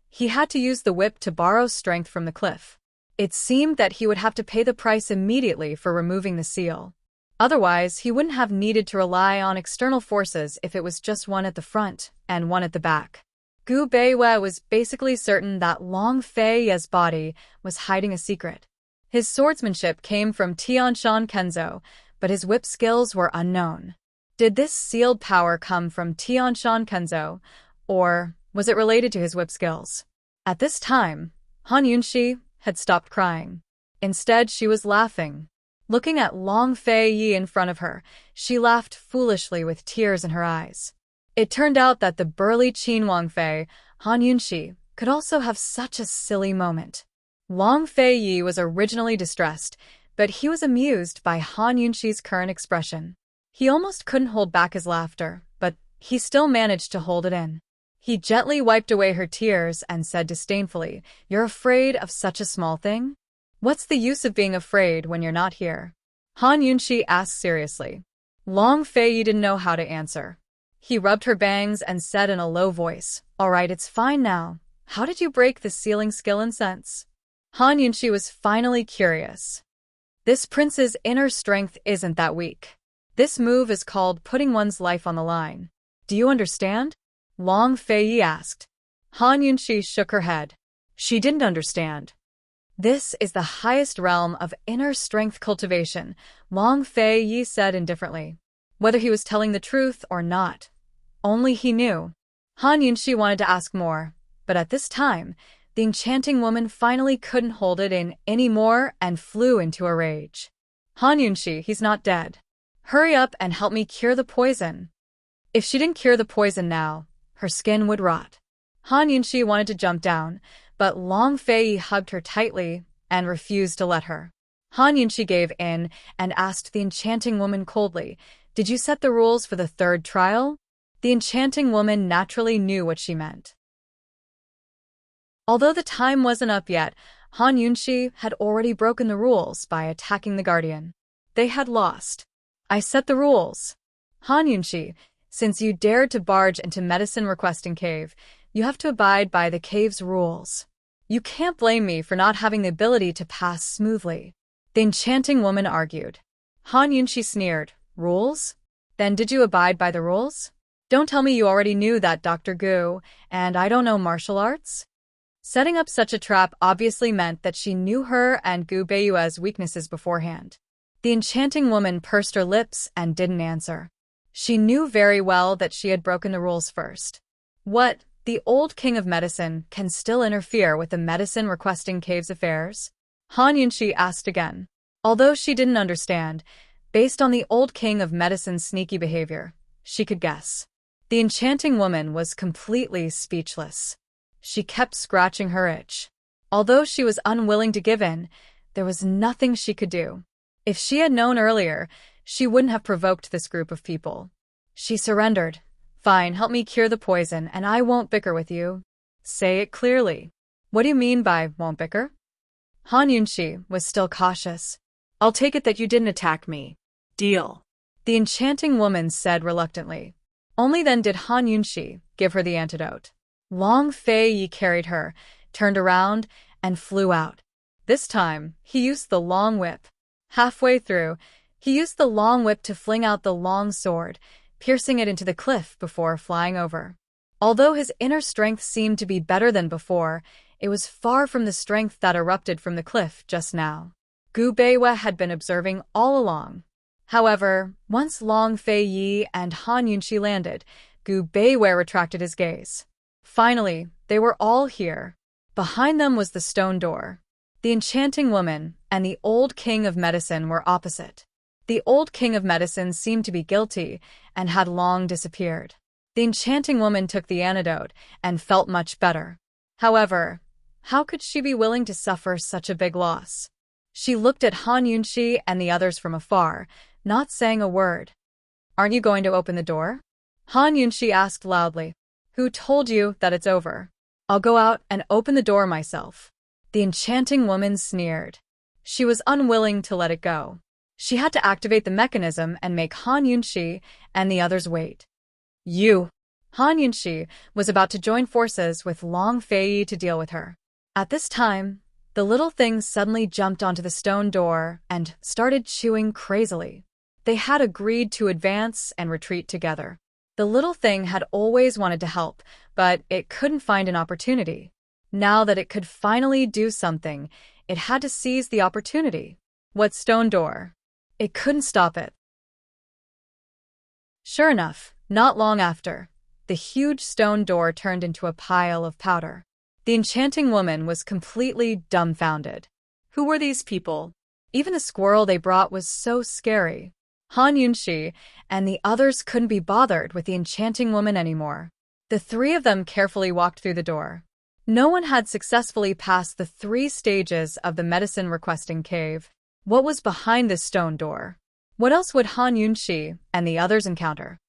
S1: He had to use the whip to borrow strength from the cliff. It seemed that he would have to pay the price immediately for removing the seal. Otherwise, he wouldn't have needed to rely on external forces if it was just one at the front and one at the back. Gu Beiwa was basically certain that Long Fei Ye's body was hiding a secret. His swordsmanship came from Tianshan Kenzo, but his whip skills were unknown. Did this sealed power come from Tianshan Kenzo, or was it related to his whip skills? At this time, Han Yunxi had stopped crying. Instead, she was laughing. Looking at Long Fei Yi in front of her, she laughed foolishly with tears in her eyes. It turned out that the burly Qin Wangfei, Han Yunxi, could also have such a silly moment. Long Fei Yi was originally distressed, but he was amused by Han Yunxi's current expression. He almost couldn't hold back his laughter, but he still managed to hold it in. He gently wiped away her tears and said disdainfully, "You're afraid of such a small thing? What's the use of being afraid when you're not here?" Han Yunxi asked seriously. Long Fei Yi didn't know how to answer. He rubbed her bangs and said in a low voice, "All right, it's fine now. How did you break the sealing skill and sense?" Han Yunxi was finally curious. This prince's inner strength isn't that weak. This move is called putting one's life on the line. Do you understand? Long Fei Yi asked. Han Yunxi shook her head. She didn't understand. This is the highest realm of inner strength cultivation, Long Fei Yi said indifferently. Whether he was telling the truth or not, only he knew. Han Yunxi wanted to ask more, but at this time, the enchanting woman finally couldn't hold it in anymore and flew into a rage. Han Yunxi, he's not dead. Hurry up and help me cure the poison. If she didn't cure the poison now, her skin would rot. Han Yunxi wanted to jump down, but Long Fei Yi hugged her tightly and refused to let her. Han Yunxi gave in and asked the enchanting woman coldly, "Did you set the rules for the third trial?" The enchanting woman naturally knew what she meant. Although the time wasn't up yet, Han Yunxi had already broken the rules by attacking the guardian. They had lost. "I set the rules. Han Yunxi, since you dared to barge into Medicine Requesting Cave, you have to abide by the cave's rules. You can't blame me for not having the ability to pass smoothly," the enchanting woman argued. Han Yunxi sneered, "Rules? Then did you abide by the rules? Don't tell me you already knew that, Dr. Gu, and I don't know martial arts?" Setting up such a trap obviously meant that she knew her and Gu Beiyue's weaknesses beforehand. The enchanting woman pursed her lips and didn't answer. She knew very well that she had broken the rules first. What, the old king of medicine can still interfere with the Medicine Requesting Cave's affairs? Han Yunxi asked again. Although she didn't understand, based on the old king of medicine's sneaky behavior, she could guess. The enchanting woman was completely speechless. She kept scratching her itch. Although she was unwilling to give in, there was nothing she could do. If she had known earlier, she wouldn't have provoked this group of people. She surrendered. "Fine, help me cure the poison, and I won't bicker with you." "Say it clearly. What do you mean by won't bicker?" Han Yunxi was still cautious. "I'll take it that you didn't attack me. Deal," the enchanting woman said reluctantly. Only then did Han Yunxi give her the antidote. Long Fei Yi carried her, turned around, and flew out. This time, he used the long whip. Halfway through, he used the long whip to fling out the long sword, piercing it into the cliff before flying over. Although his inner strength seemed to be better than before, it was far from the strength that erupted from the cliff just now. Gu Beiwa had been observing all along. However, once Long Fei Yi and Han Yunxi landed, Gu Beiwa retracted his gaze. Finally, they were all here. Behind them was the stone door. The enchanting woman and the old king of medicine were opposite. The old king of medicine seemed to be guilty and had long disappeared. The enchanting woman took the antidote and felt much better. However, how could she be willing to suffer such a big loss? She looked at Han Yunxi and the others from afar, not saying a word. Aren't you going to open the door? Han Yunxi asked loudly. Who told you that it's over? I'll go out and open the door myself. The enchanting woman sneered. She was unwilling to let it go. She had to activate the mechanism and make Han Yunxi and the others wait. Han Yunxi was about to join forces with Long Fei to deal with her. At this time, the little thing suddenly jumped onto the stone door and started chewing crazily. They had agreed to advance and retreat together. The little thing had always wanted to help, but it couldn't find an opportunity. Now that it could finally do something, it had to seize the opportunity. What stone door? It couldn't stop it. Sure enough, not long after, the huge stone door turned into a pile of powder. The enchanting woman was completely dumbfounded. Who were these people? Even the squirrel they brought was so scary. Han Yunxi and the others couldn't be bothered with the enchanting woman anymore. The three of them carefully walked through the door. No one had successfully passed the 3 stages of the medicine-requesting cave. What was behind this stone door? What else would Han Yunxi and the others encounter?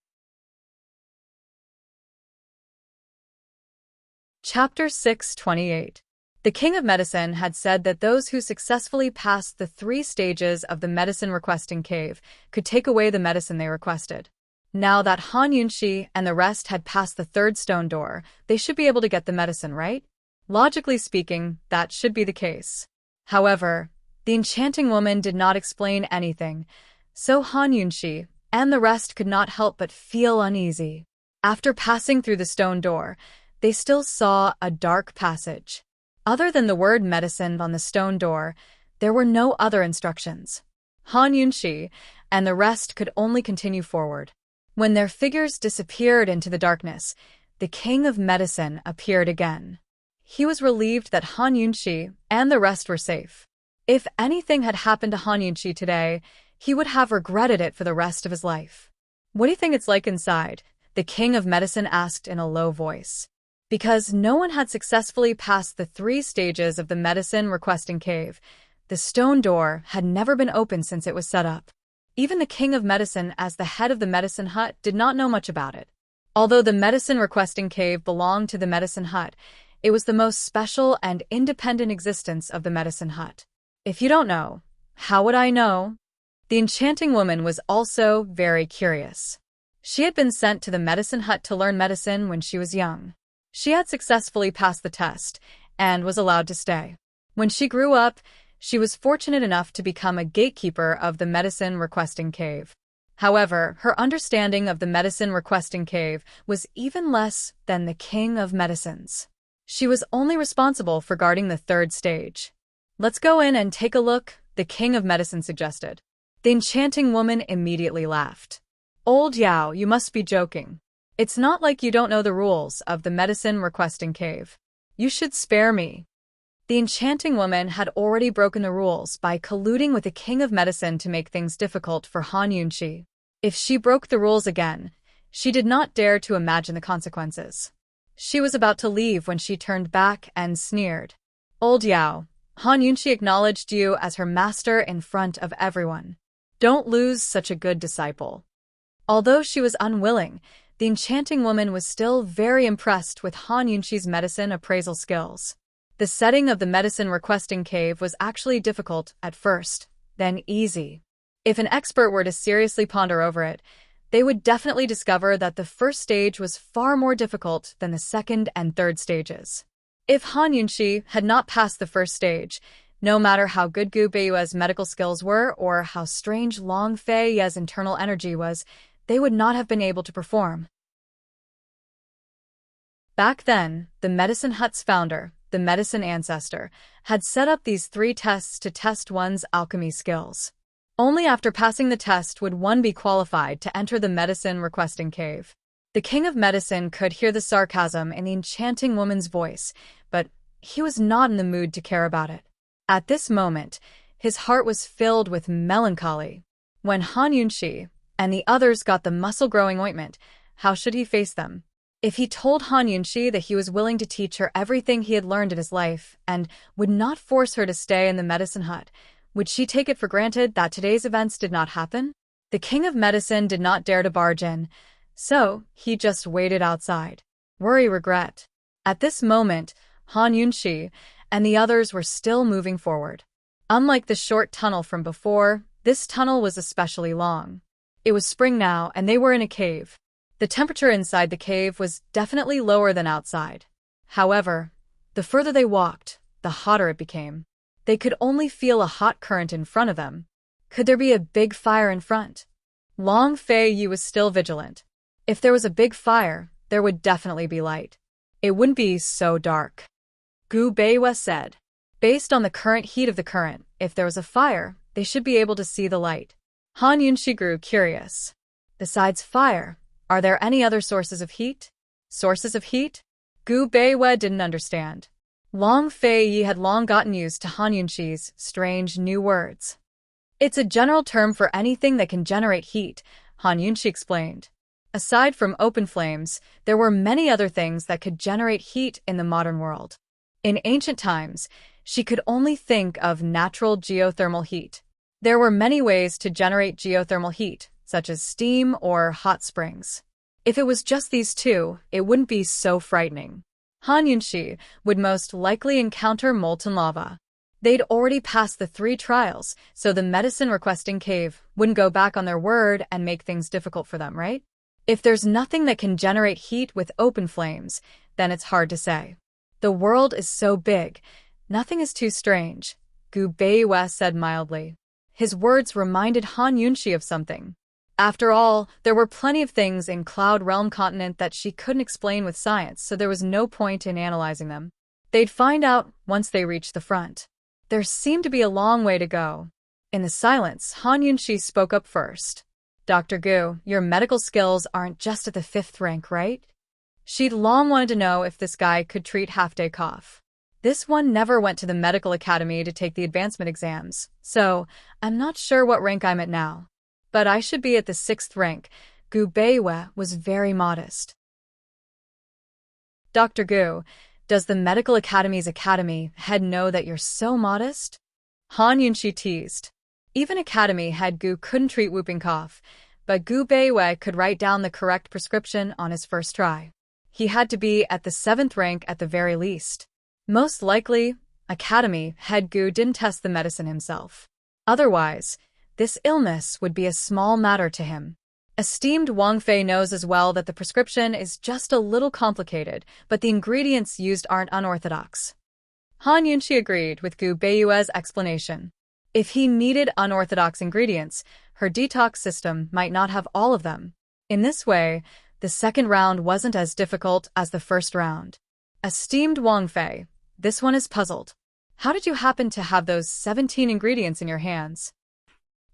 S1: Chapter 628. The King of Medicine had said that those who successfully passed the 3 stages of the medicine-requesting cave could take away the medicine they requested. Now that Han Yunxi and the rest had passed the 3rd stone door, they should be able to get the medicine, right? Logically speaking, that should be the case. However, the enchanting woman did not explain anything, so Han Yunxi and the rest could not help but feel uneasy. After passing through the stone door, they still saw a dark passage. Other than the word medicine on the stone door, there were no other instructions. Han Yunxi and the rest could only continue forward. When their figures disappeared into the darkness, the King of Medicine appeared again. He was relieved that Han Yunxi and the rest were safe. If anything had happened to Han Yunxi today, he would have regretted it for the rest of his life. What do you think it's like inside? The King of Medicine asked in a low voice. Because no one had successfully passed the 3 stages of the medicine-requesting cave, the stone door had never been opened since it was set up. Even the King of Medicine, as the head of the medicine hut, did not know much about it. Although the medicine-requesting cave belonged to the medicine hut, it was the most special and independent existence of the medicine hut. If you don't know, how would I know? The enchanting woman was also very curious. She had been sent to the medicine hut to learn medicine when she was young. She had successfully passed the test and was allowed to stay. When she grew up, she was fortunate enough to become a gatekeeper of the medicine-requesting cave. However, her understanding of the medicine-requesting cave was even less than the King of Medicine's. She was only responsible for guarding the 3rd stage. Let's go in and take a look, the King of Medicine suggested. The enchanting woman immediately laughed. Old Yao, you must be joking. It's not like you don't know the rules of the medicine-requesting cave. You should spare me. The enchanting woman had already broken the rules by colluding with the King of Medicine to make things difficult for Han Yunxi. If she broke the rules again, she did not dare to imagine the consequences. She was about to leave when she turned back and sneered. Old Yao, Han Yunxi acknowledged you as her master in front of everyone. Don't lose such a good disciple. Although she was unwilling, the enchanting woman was still very impressed with Han Yunxi's medicine appraisal skills. The setting of the medicine-requesting cave was actually difficult at first, then easy. If an expert were to seriously ponder over it, they would definitely discover that the 1st stage was far more difficult than the 2nd and 3rd stages. If Han Yunxi had not passed the 1st stage, no matter how good Gu Beiyue's medical skills were or how strange Long Fei's internal energy was, they would not have been able to perform. Back then, the medicine hut's founder, the medicine ancestor, had set up these 3 tests to test one's alchemy skills. Only after passing the test would one be qualified to enter the medicine-requesting cave. The King of Medicine could hear the sarcasm in the enchanting woman's voice, but he was not in the mood to care about it. At this moment, his heart was filled with melancholy. When Han Yunxi and the others got the muscle-growing ointment, how should he face them? If he told Han Yunxi that he was willing to teach her everything he had learned in his life and would not force her to stay in the medicine hut, would she take it for granted that today's events did not happen? The king of medicine did not dare to barge in, so he just waited outside. Worry, regret. At this moment, Han Yunxi and the others were still moving forward. Unlike the short tunnel from before, this tunnel was especially long. It was spring now, and they were in a cave. The temperature inside the cave was definitely lower than outside. However, the further they walked, the hotter it became. They could only feel a hot current in front of them. Could there be a big fire in front? Long Fei Yi was still vigilant. If there was a big fire, there would definitely be light. It wouldn't be so dark. Gu Beiwa said. Based on the current heat of the current, if there was a fire, they should be able to see the light. Han Yunxi grew curious. Besides fire, are there any other sources of heat? Sources of heat? Gu Beiwa didn't understand. Long Fei Yi had long gotten used to Han Yunxi's strange new words. It's a general term for anything that can generate heat, Han Yunxi explained. Aside from open flames, there were many other things that could generate heat in the modern world. In ancient times, she could only think of natural geothermal heat. There were many ways to generate geothermal heat, such as steam or hot springs. If it was just these two, it wouldn't be so frightening. Han Yunxi would most likely encounter molten lava. They'd already passed the 3 trials, so the medicine-requesting cave wouldn't go back on their word and make things difficult for them, right? If there's nothing that can generate heat with open flames, then it's hard to say. The world is so big, nothing is too strange, Gu Beiwa said mildly. His words reminded Han Yunxi of something. After all, there were plenty of things in Cloud Realm continent that she couldn't explain with science, so there was no point in analyzing them. They'd find out once they reached the front. There seemed to be a long way to go. In the silence, Han Yunxi spoke up first. Dr. Gu, your medical skills aren't just at the 5th rank, right? She'd long wanted to know if this guy could treat half-day cough. This one never went to the medical academy to take the advancement exams, so I'm not sure what rank I'm at now. But I should be at the 6th rank. Gu Beiwa was very modest. Dr. Gu, does the medical academy's academy head know that you're so modest? Han Yunxi teased. Even academy head Gu couldn't treat whooping cough, but Gu Beiwa could write down the correct prescription on his first try. He had to be at the 7th rank at the very least. Most likely, academy head Gu didn't test the medicine himself. Otherwise, this illness would be a small matter to him. Esteemed Wang Fei knows as well that the prescription is just a little complicated, but the ingredients used aren't unorthodox. Han Yunxi agreed with Gu Beiwa's explanation. If he needed unorthodox ingredients, her detox system might not have all of them. In this way, the second round wasn't as difficult as the first round. Esteemed Wang Fei, this one is puzzled. How did you happen to have those 17 ingredients in your hands?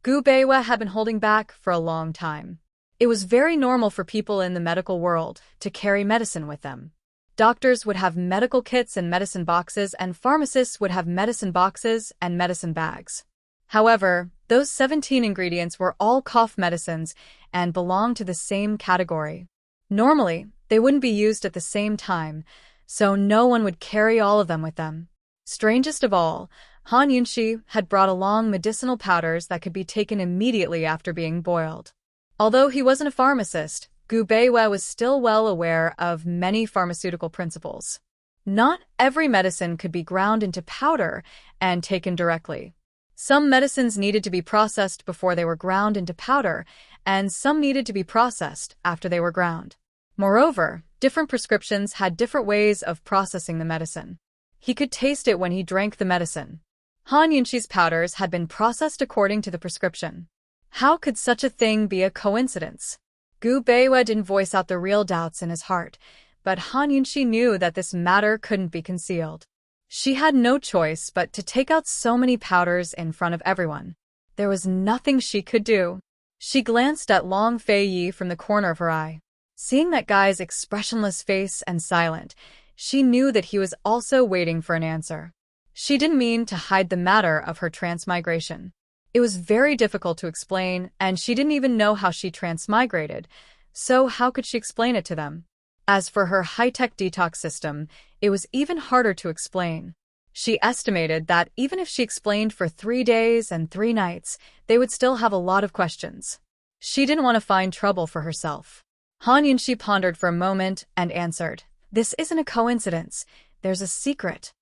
S1: Gu Beiwa had been holding back for a long time. It was very normal for people in the medical world to carry medicine with them. Doctors would have medical kits and medicine boxes, and pharmacists would have medicine boxes and medicine bags. However, those 17 ingredients were all cough medicines and belonged to the same category. Normally, they wouldn't be used at the same time, so no one would carry all of them with them. Strangest of all, Han Yunxi had brought along medicinal powders that could be taken immediately after being boiled. Although he wasn't a pharmacist, Gu Beiwa was still well aware of many pharmaceutical principles. Not every medicine could be ground into powder and taken directly. Some medicines needed to be processed before they were ground into powder, and some needed to be processed after they were ground. Moreover, different prescriptions had different ways of processing the medicine. He could taste it when he drank the medicine. Han Yunxi's powders had been processed according to the prescription. How could such a thing be a coincidence? Gu Beiwa didn't voice out the real doubts in his heart, but Han Yunxi knew that this matter couldn't be concealed. She had no choice but to take out so many powders in front of everyone. There was nothing she could do. She glanced at Long Fei Yi from the corner of her eye. Seeing that guy's expressionless face and silent, she knew that he was also waiting for an answer. She didn't mean to hide the matter of her transmigration. It was very difficult to explain, and she didn't even know how she transmigrated, so how could she explain it to them? As for her high-tech detox system, it was even harder to explain. She estimated that even if she explained for 3 days and 3 nights, they would still have a lot of questions. She didn't want to find trouble for herself. Han Yunxi pondered for a moment and answered, "This isn't a coincidence. There's a secret."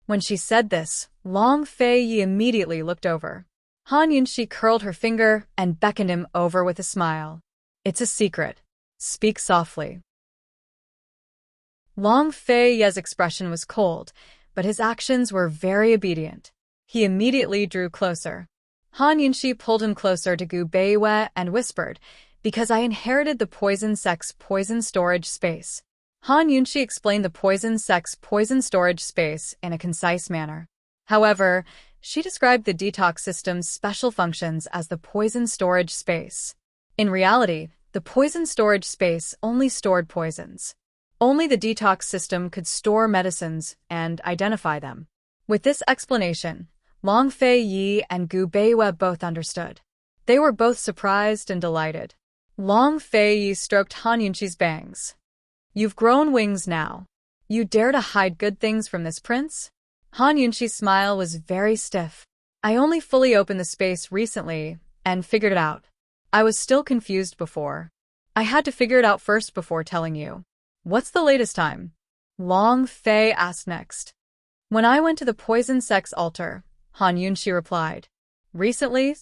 S1: When she said this, Long Fei Yi immediately looked over. Han Yunxi curled her finger and beckoned him over with a smile. "It's a secret. Speak softly." Long Fei Yi's expression was cold, but his actions were very obedient. He immediately drew closer. Han Yunxi pulled him closer to Gu Beiwei and whispered, "Because I inherited the poison sect's poison storage space." Han Yunxi explained the poison sect's poison storage space in a concise manner. However, she described the detox system's special functions as the poison storage space. In reality, the poison storage space only stored poisons. Only the detox system could store medicines and identify them. With this explanation, Long Fei Yi and Gu Beiwei both understood. They were both surprised and delighted. Long Fei Yi stroked Han Yunxi's bangs. "You've grown wings now. You dare to hide good things from this prince?" Han Yunxi's smile was very stiff. "I only fully opened the space recently and figured it out. I was still confused before. I had to figure it out first before telling you." "What's the latest time?" Long Fei asked next. "When I went to the poison sect's altar," Han Yunxi replied. "Recently?"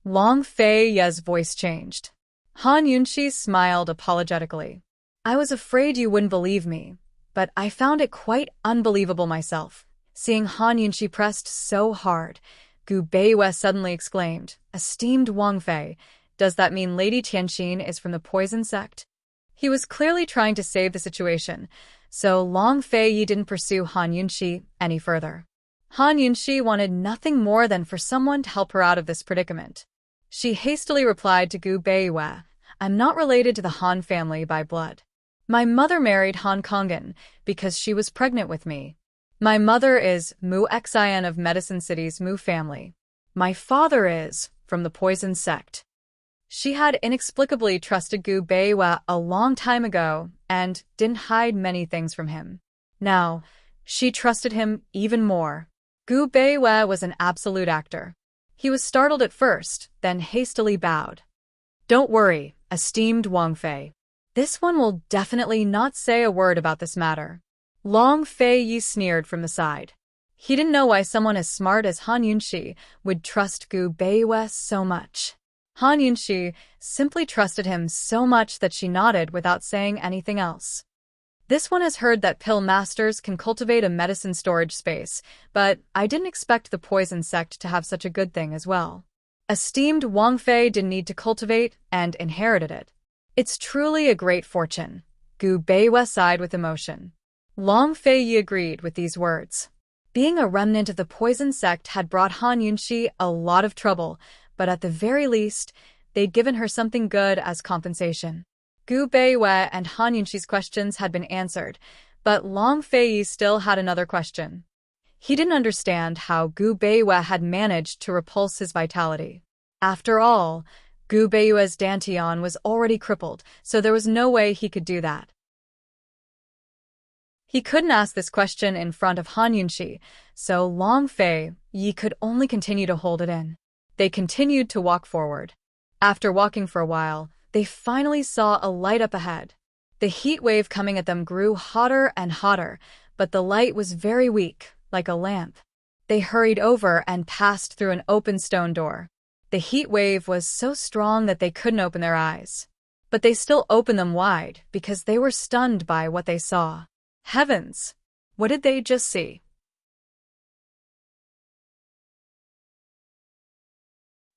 S1: Long Fei Yi's voice changed. Han Yunxi smiled apologetically. "I was afraid you wouldn't believe me, but I found it quite unbelievable myself." Seeing Han Yunxi pressed so hard, Gu Beiwei suddenly exclaimed, "Esteemed Wang Fei, does that mean Lady Tianxin is from the poison sect?" He was clearly trying to save the situation, so Long Fei Yi didn't pursue Han Yunxi any further. Han Yunxi wanted nothing more than for someone to help her out of this predicament. She hastily replied to Gu Beiwei, "I'm not related to the Han family by blood. My mother married Han Kongan because she was pregnant with me. My mother is Mu Xian of Medicine City's Mu family. My father is from the poison sect." She had inexplicably trusted Gu Beiwei a long time ago and didn't hide many things from him. Now, she trusted him even more. Gu Beiwei was an absolute actor. He was startled at first, then hastily bowed. "Don't worry, esteemed Wang Fei. This one will definitely not say a word about this matter." Long Fei Yi sneered from the side. He didn't know why someone as smart as Han Yunxi would trust Gu Beiwei so much. Han Yunxi simply trusted him so much that she nodded without saying anything else. "This one has heard that pill masters can cultivate a medicine storage space, but I didn't expect the poison sect to have such a good thing as well. Esteemed Wang Fei didn't need to cultivate and inherited it. It's truly a great fortune." Gu Beiwei sighed with emotion. Long Fei Yi agreed with these words. Being a remnant of the poison sect had brought Han Yunxi a lot of trouble, but at the very least, they'd given her something good as compensation. Gu Beiwei and Han Yunxi's questions had been answered, but Long Fei Yi still had another question. He didn't understand how Gu Beiwei had managed to repulse his vitality. After all, Gu Beiwei's dantian was already crippled, so there was no way he could do that. He couldn't ask this question in front of Han Yunxi, so Long Fei Yi could only continue to hold it in. They continued to walk forward. After walking for a while, they finally saw a light up ahead. The heat wave coming at them grew hotter and hotter, but the light was very weak, like a lamp. They hurried over and passed through an open stone door. The heat wave was so strong that they couldn't open their eyes. But they still opened them wide because they were stunned by what they saw. Heavens! What did they just see?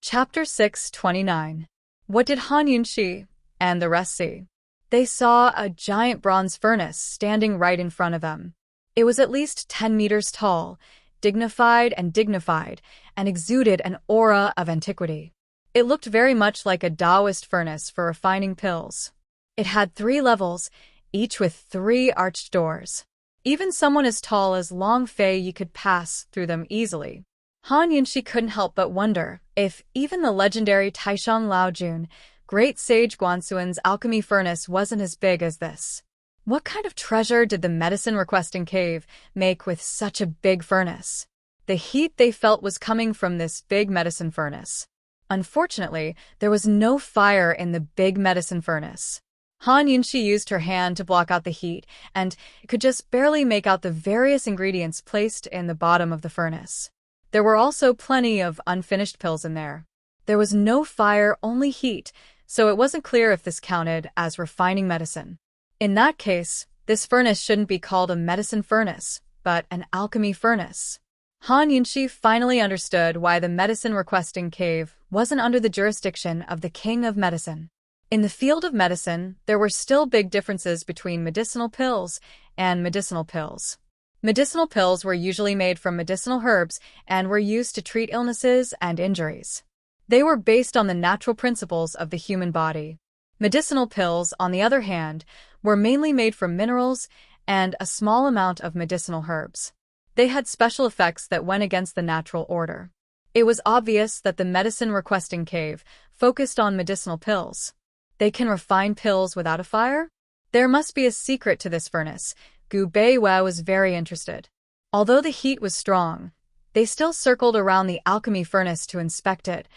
S1: Chapter 629. What did Han Yunxi and the rest see? They saw a giant bronze furnace standing right in front of them. It was at least 10 meters tall, dignified, and exuded an aura of antiquity. It looked very much like a Taoist furnace for refining pills. It had 3 levels, each with 3 arched doors. Even someone as tall as Long Fei Yi could pass through them easily. Han Yunxi couldn't help but wonder if even the legendary Taishan Laojun, great sage Guansuan's alchemy furnace wasn't as big as this. What kind of treasure did the medicine-requesting cave make with such a big furnace? The heat they felt was coming from this big medicine furnace. Unfortunately, there was no fire in the big medicine furnace. Han Yunxi used her hand to block out the heat and could just barely make out the various ingredients placed in the bottom of the furnace. There were also plenty of unfinished pills in there. There was no fire, only heat, so it wasn't clear if this counted as refining medicine. In that case, this furnace shouldn't be called a medicine furnace, but an alchemy furnace. Han Yunxi finally understood why the medicine-requesting cave wasn't under the jurisdiction of the king of medicine. In the field of medicine, there were still big differences between medicinal pills and medicinal pills. Medicinal pills were usually made from medicinal herbs and were used to treat illnesses and injuries. They were based on the natural principles of the human body. Medicinal pills, on the other hand, were mainly made from minerals and a small amount of medicinal herbs. They had special effects that went against the natural order. It was obvious that the medicine-requesting cave focused on medicinal pills. They can refine pills without a fire? There must be a secret to this furnace. Gu Beiwei was very interested. Although the heat was strong, they still circled around the alchemy furnace to inspect it,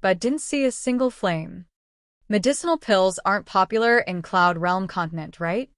S1: but didn't see a single flame. Medicinal pills aren't popular in Cloud Realm continent, right?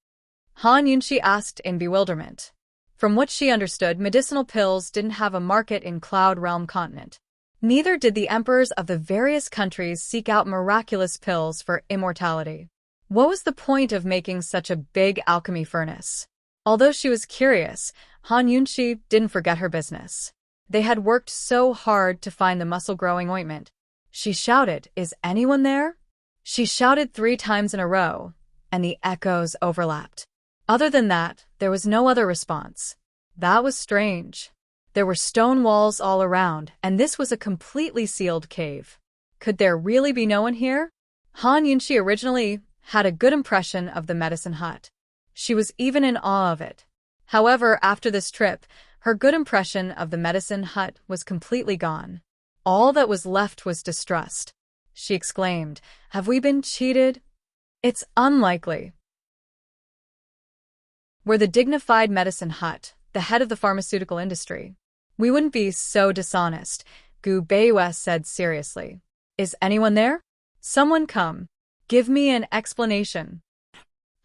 S1: Han Yunxi asked in bewilderment. From what she understood, medicinal pills didn't have a market in Cloud Realm continent. Neither did the emperors of the various countries seek out miraculous pills for immortality. What was the point of making such a big alchemy furnace? Although she was curious, Han Yunxi didn't forget her business. They had worked so hard to find the muscle-growing ointment. She shouted, "Is anyone there?" She shouted 3 times in a row, and the echoes overlapped. Other than that, there was no other response. That was strange. There were stone walls all around, and this was a completely sealed cave. Could there really be no one here? Han Yunxi originally had a good impression of the medicine hut. She was even in awe of it. However, after this trip, her good impression of the medicine hut was completely gone. All that was left was distrust. She exclaimed, "Have we been cheated?" "It's unlikely." We're the dignified medicine hut, the head of the pharmaceutical industry. We wouldn't be so dishonest, Gu Beiwei said seriously. "Is anyone there? Someone come. Give me an explanation."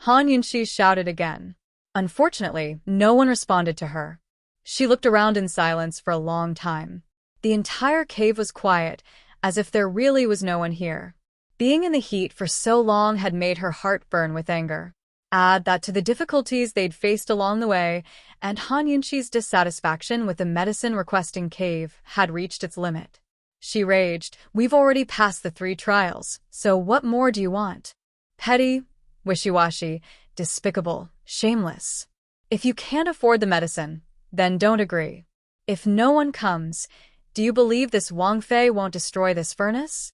S1: Han Yunxi shouted again. Unfortunately, no one responded to her. She looked around in silence for a long time. The entire cave was quiet, as if there really was no one here. Being in the heat for so long had made her heart burn with anger. Add that to the difficulties they'd faced along the way, and Han Yunxi's dissatisfaction with the medicine-requesting cave had reached its limit. She raged, "We've already passed the 3 trials, so what more do you want? Petty, wishy-washy, despicable, shameless. If you can't afford the medicine, then don't agree. If no one comes, do you believe this Wang Fei won't destroy this furnace?"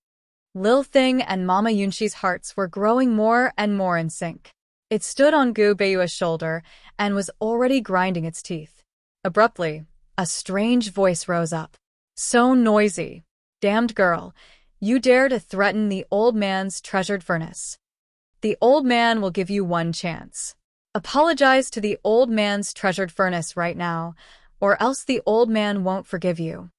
S1: Lil Thing and Mama Yunxi's hearts were growing more and more in sync. It stood on Gu Beiwei's shoulder and was already grinding its teeth. Abruptly, a strange voice rose up. "So noisy. Damned girl, you dare to threaten the old man's treasured furnace. The old man will give you 1 chance. Apologize to the old man's treasured furnace right now, or else the old man won't forgive you."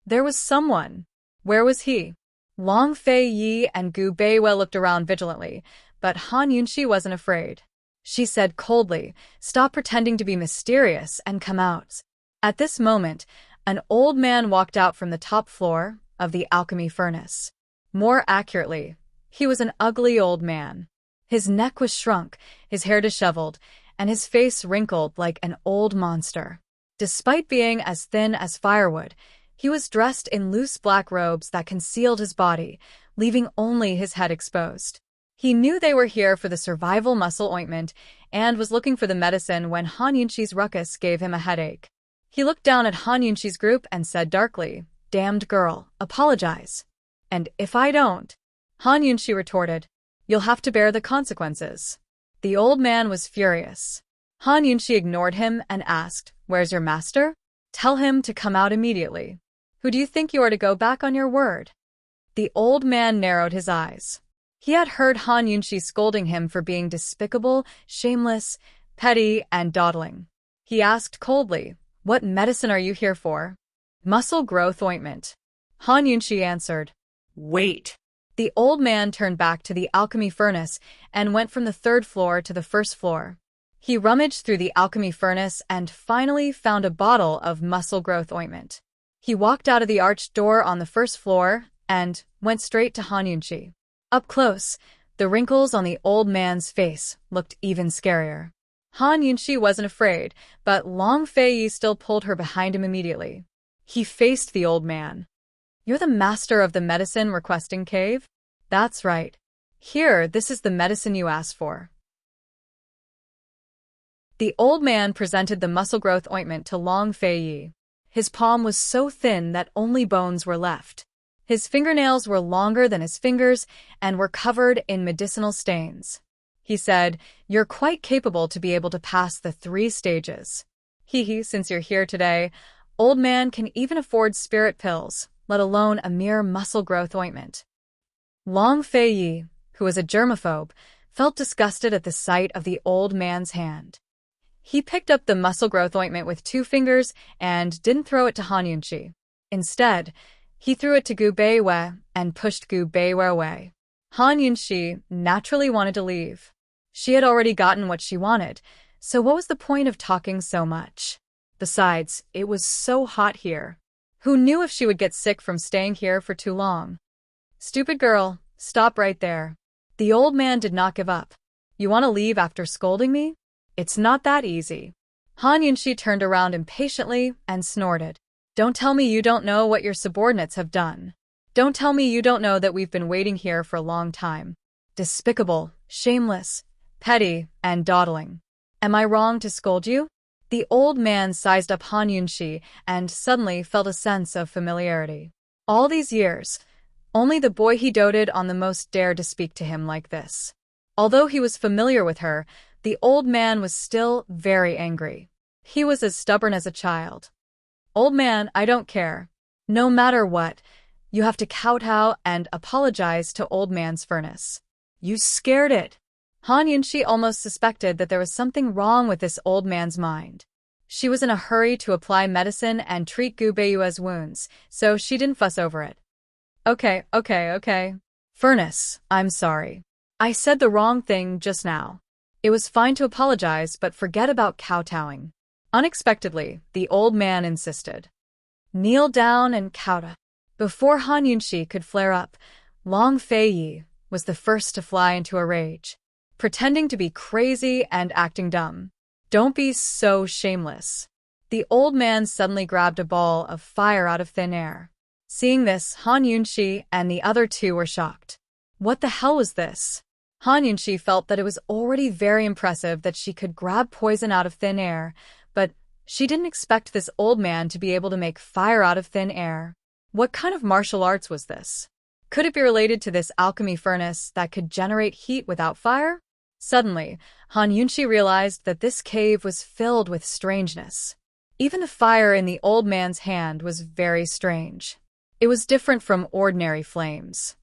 S1: There was someone. Where was he? Long Fei Yi and Gu Beiwei looked around vigilantly, but Han Yunxi wasn't afraid. She said coldly, "Stop pretending to be mysterious and come out." At this moment, an old man walked out from the top floor of the alchemy furnace. More accurately, he was an ugly old man. His neck was shrunk, his hair disheveled, and his face wrinkled like an old monster. Despite being as thin as firewood, he was dressed in loose black robes that concealed his body, leaving only his head exposed. He knew they were here for the survival muscle ointment and was looking for the medicine when Han Yunxi's ruckus gave him a headache. He looked down at Han Yunxi's group and said darkly, "Damned girl, apologize." "And if I don't?" Han Yunxi retorted, "You'll have to bear the consequences." The old man was furious. Han Yunxi ignored him and asked, "Where's your master? Tell him to come out immediately. Who do you think you are to go back on your word?" The old man narrowed his eyes. He had heard Han Yunshi scolding him for being despicable, shameless, petty, and dawdling. He asked coldly, "What medicine are you here for?" "Muscle growth ointment." Han Yunshi answered.
S2: Wait.
S1: The old man turned back to the alchemy furnace and went from the third floor to the first floor. He rummaged through the alchemy furnace and finally found a bottle of muscle growth ointment. He walked out of the arched door on the first floor and went straight to Han Yunshi. Up close, the wrinkles on the old man's face looked even scarier. Han Yunshi wasn't afraid, but Long Feiyi still pulled her behind him immediately. He faced the old man. "You're the master of the medicine requesting cave?" "That's right. Here, this is the medicine you asked for." The old man presented the muscle growth ointment to Long Feiyi. His palm was so thin that only bones were left. His fingernails were longer than his fingers and were covered in medicinal stains. He said, "You're quite capable to be able to pass the 3 stages. Since you're here today, old man can even afford spirit pills, let alone a mere muscle growth ointment." Long Feiyi, who was a germaphobe, felt disgusted at the sight of the old man's hand. He picked up the muscle growth ointment with 2 fingers and didn't throw it to Han Yunshi. Instead, he threw it to Gu Beiwei and pushed Gu Beiwei away. Han Yunshi naturally wanted to leave. She had already gotten what she wanted, so what was the point of talking so much? Besides, it was so hot here. Who knew if she would get sick from staying here for too long? "Stupid girl, stop right there." The old man did not give up. "You want to leave after scolding me? It's not that easy." Han Yunshi turned around impatiently and snorted. "Don't tell me you don't know what your subordinates have done. Don't tell me you don't know that we've been waiting here for a long time. Despicable, shameless, petty, and dawdling. Am I wrong to scold you?" The old man sized up Han Yunshi and suddenly felt a sense of familiarity. All these years, only the boy he doted on the most dared to speak to him like this. Although he was familiar with her, the old man was still very angry. He was as stubborn as a child. "Old man, I don't care. No matter what, you have to kowtow and apologize to old man's furnace." "You scared it." Han Yunshi almost suspected that there was something wrong with this old man's mind. She was in a hurry to apply medicine and treat Gu Beiyue's wounds, so she didn't fuss over it. Okay. Furnace, I'm sorry. I said the wrong thing just now. It was fine to apologize, but forget about kowtowing." Unexpectedly, the old man insisted. "Kneel down and kowtow." Before Han Yunshi could flare up, Long Feiyi was the first to fly into a rage, pretending to be crazy and acting dumb. "Don't be so shameless." The old man suddenly grabbed a ball of fire out of thin air. Seeing this, Han Yunshi and the other 2 were shocked. What the hell was this? Han Yunshi felt that it was already very impressive that she could grab poison out of thin air, but she didn't expect this old man to be able to make fire out of thin air. What kind of martial arts was this? Could it be related to this alchemy furnace that could generate heat without fire? Suddenly, Han Yunshi realized that this cave was filled with strangeness. Even the fire in the old man's hand was very strange. It was different from ordinary flames.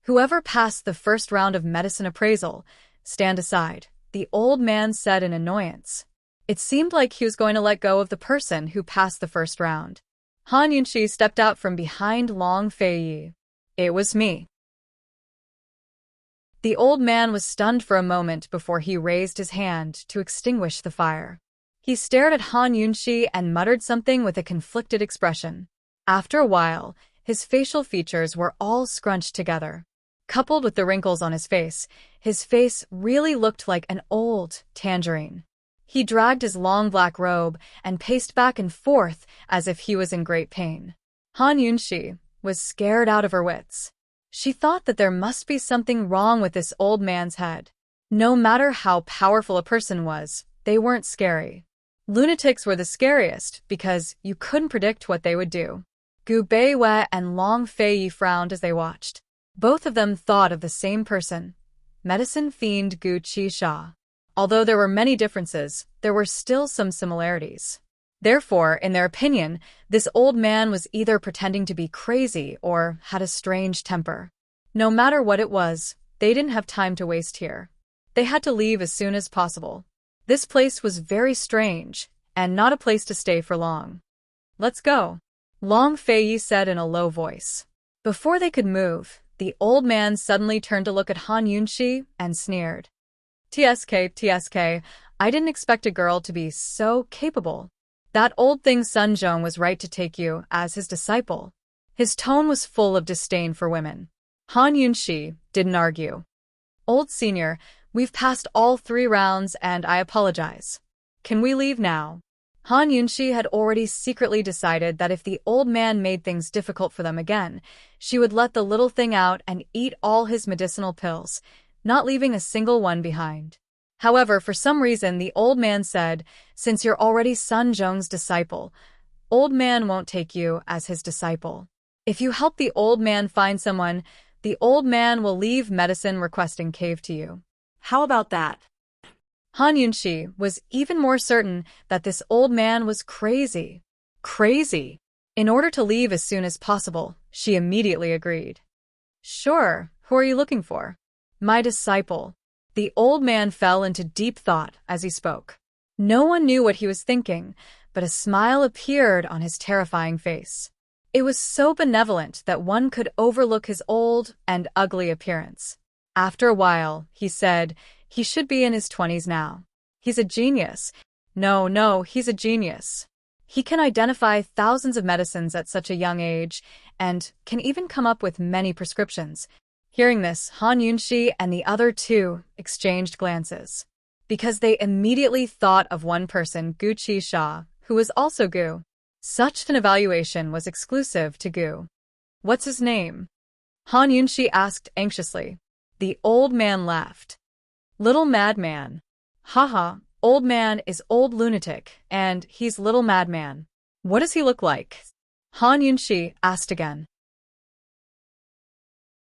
S1: "Whoever passed the first round of medicine appraisal, stand aside," the old man said in annoyance. It seemed like he was going to let go of the person who passed the first round. Han Yunshi stepped out from behind Long Feiyi. "It was me." The old man was stunned for a moment before he raised his hand to extinguish the fire. He stared at Han Yunshi and muttered something with a conflicted expression. After a while, his facial features were all scrunched together. Coupled with the wrinkles on his face really looked like an old tangerine. He dragged his long black robe and paced back and forth as if he was in great pain. Han Yunshi was scared out of her wits. She thought that there must be something wrong with this old man's head. No matter how powerful a person was, they weren't scary. Lunatics were the scariest because you couldn't predict what they would do. Gu Beiwei and Long Feiyi frowned as they watched. Both of them thought of the same person, medicine fiend Gu Qisha. Although there were many differences, there were still some similarities. Therefore, in their opinion, this old man was either pretending to be crazy or had a strange temper. No matter what it was, They didn't have time to waste here. They had to leave as soon as possible. This place was very strange, and not a place to stay for long. Let's go, Long Fei said in a low voice. Before they could move, the old man suddenly turned to look at Han Yunxi and sneered. TSK, I didn't expect a girl to be so capable. That old thing Sun Zhong was right to take you as his disciple. His tone was full of disdain for women. Han Yunxi didn't argue. Old senior, we've passed all 3 rounds and I apologize. Can we leave now? Han Yunxi had already secretly decided that if the old man made things difficult for them again, she would let the little thing out and eat all his medicinal pills, not leaving a single one behind. However, for some reason, the old man said, since you're already Sun Zhong's disciple, old man won't take you as his disciple. If you help the old man find someone, the old man will leave medicine requesting cave to you.
S2: How about that?
S1: Han Yunxi was even more certain that this old man was crazy. Crazy. In order to leave as soon as possible, she immediately agreed. Sure, who are you looking for? My disciple. The old man fell into deep thought as he spoke. No one knew what he was thinking, but a smile appeared on his terrifying face. It was so benevolent that one could overlook his old and ugly appearance. After a while, he said, he should be in his 20s now. He's a genius. No, he's a genius. He can identify thousands of medicines at such a young age, and can even come up with many prescriptions. Hearing this, Han Yunxi and the other 2 exchanged glances. Because they immediately thought of one person, Gu Qisha, who was also Gu. Such an evaluation was exclusive to Gu. What's his name? Han Yunxi asked anxiously. The old man laughed. Little madman. Haha, old man is old lunatic, and he's little madman. What does he look like? Han Yunxi asked again.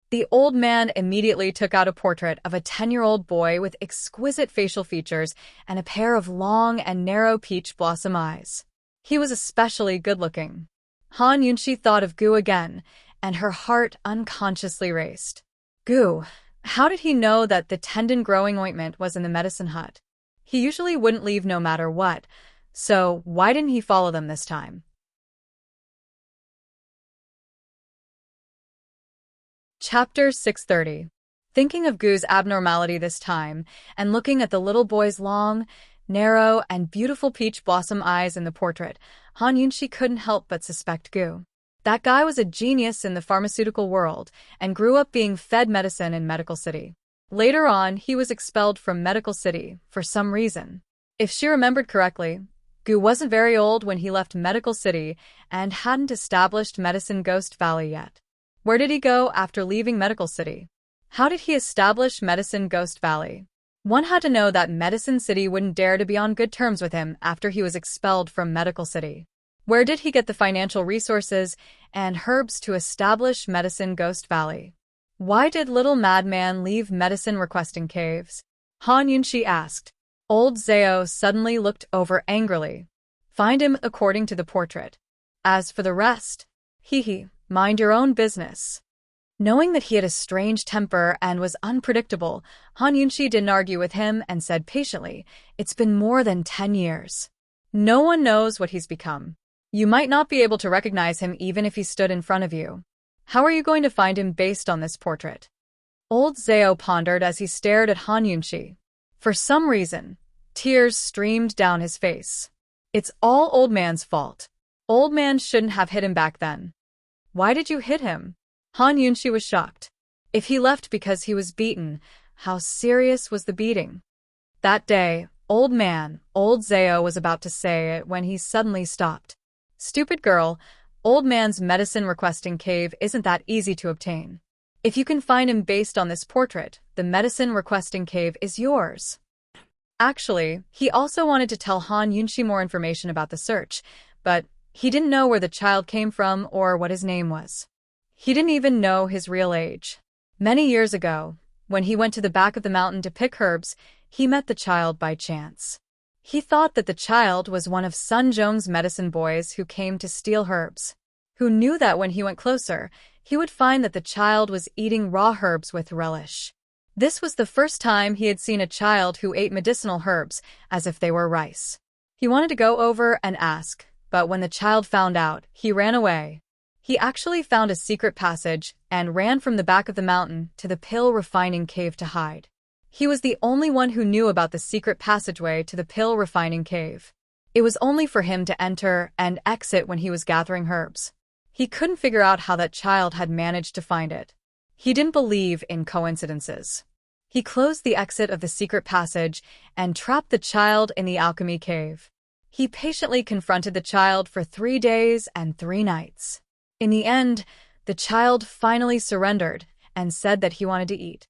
S1: The old man immediately took out a portrait of a 10-year-old boy with exquisite facial features and a pair of long and narrow peach blossom eyes. He was especially good-looking. Han Yunxi thought of Gu again, and her heart unconsciously raced. Gu. How did he know that the tendon-growing ointment was in the medicine hut? He usually wouldn't leave no matter what, so why didn't he follow them this time? Chapter 630. Thinking of Gu's abnormality this time, and looking at the little boy's long, narrow, and beautiful peach blossom eyes in the portrait, Han Yunxi couldn't help but suspect Gu. That guy was a genius in the pharmaceutical world and grew up being fed medicine in Medical City. Later on, he was expelled from Medical City for some reason. If she remembered correctly, Gu wasn't very old when he left Medical City and hadn't established Medicine Ghost Valley yet. Where did he go after leaving Medical City? How did he establish Medicine Ghost Valley? One had to know that Medicine City wouldn't dare to be on good terms with him after he was expelled from Medical City. Where did he get the financial resources and herbs to establish Medicine Ghost Valley? Why did little madman leave medicine requesting caves? Han Yunxi asked. Old Zhao suddenly looked over angrily. Find him according to the portrait. As for the rest, mind your own business. Knowing that he had a strange temper and was unpredictable, Han Yunxi didn't argue with him and said patiently, it's been more than 10 years. No one knows what he's become. You might not be able to recognize him even if he stood in front of you. How are you going to find him based on this portrait? Old Zhao pondered as he stared at Han Yunxi. For some reason, tears streamed down his face. It's all old man's fault. Old man shouldn't have hit him back then. Why did you hit him? Han Yunxi was shocked. If he left because he was beaten, how serious was the beating? That day, old Zhao was about to say it when he suddenly stopped. Stupid girl, old man's medicine requesting cave isn't that easy to obtain. If you can find him based on this portrait, the medicine requesting cave is yours. Actually, he also wanted to tell Han Yunxi more information about the search, but he didn't know where the child came from or what his name was. He didn't even know his real age. Many years ago, when he went to the back of the mountain to pick herbs, he met the child by chance. He thought that the child was one of Sun Zhong's medicine boys who came to steal herbs. Who knew that when he went closer, he would find that the child was eating raw herbs with relish. This was the first time he had seen a child who ate medicinal herbs as if they were rice. He wanted to go over and ask, but when the child found out, he ran away. He actually found a secret passage and ran from the back of the mountain to the pill refining cave to hide. He was the only one who knew about the secret passageway to the pill refining cave. It was only for him to enter and exit when he was gathering herbs. He couldn't figure out how that child had managed to find it. He didn't believe in coincidences. He closed the exit of the secret passage and trapped the child in the alchemy cave. He patiently confronted the child for 3 days and 3 nights. In the end, the child finally surrendered and said that he wanted to eat.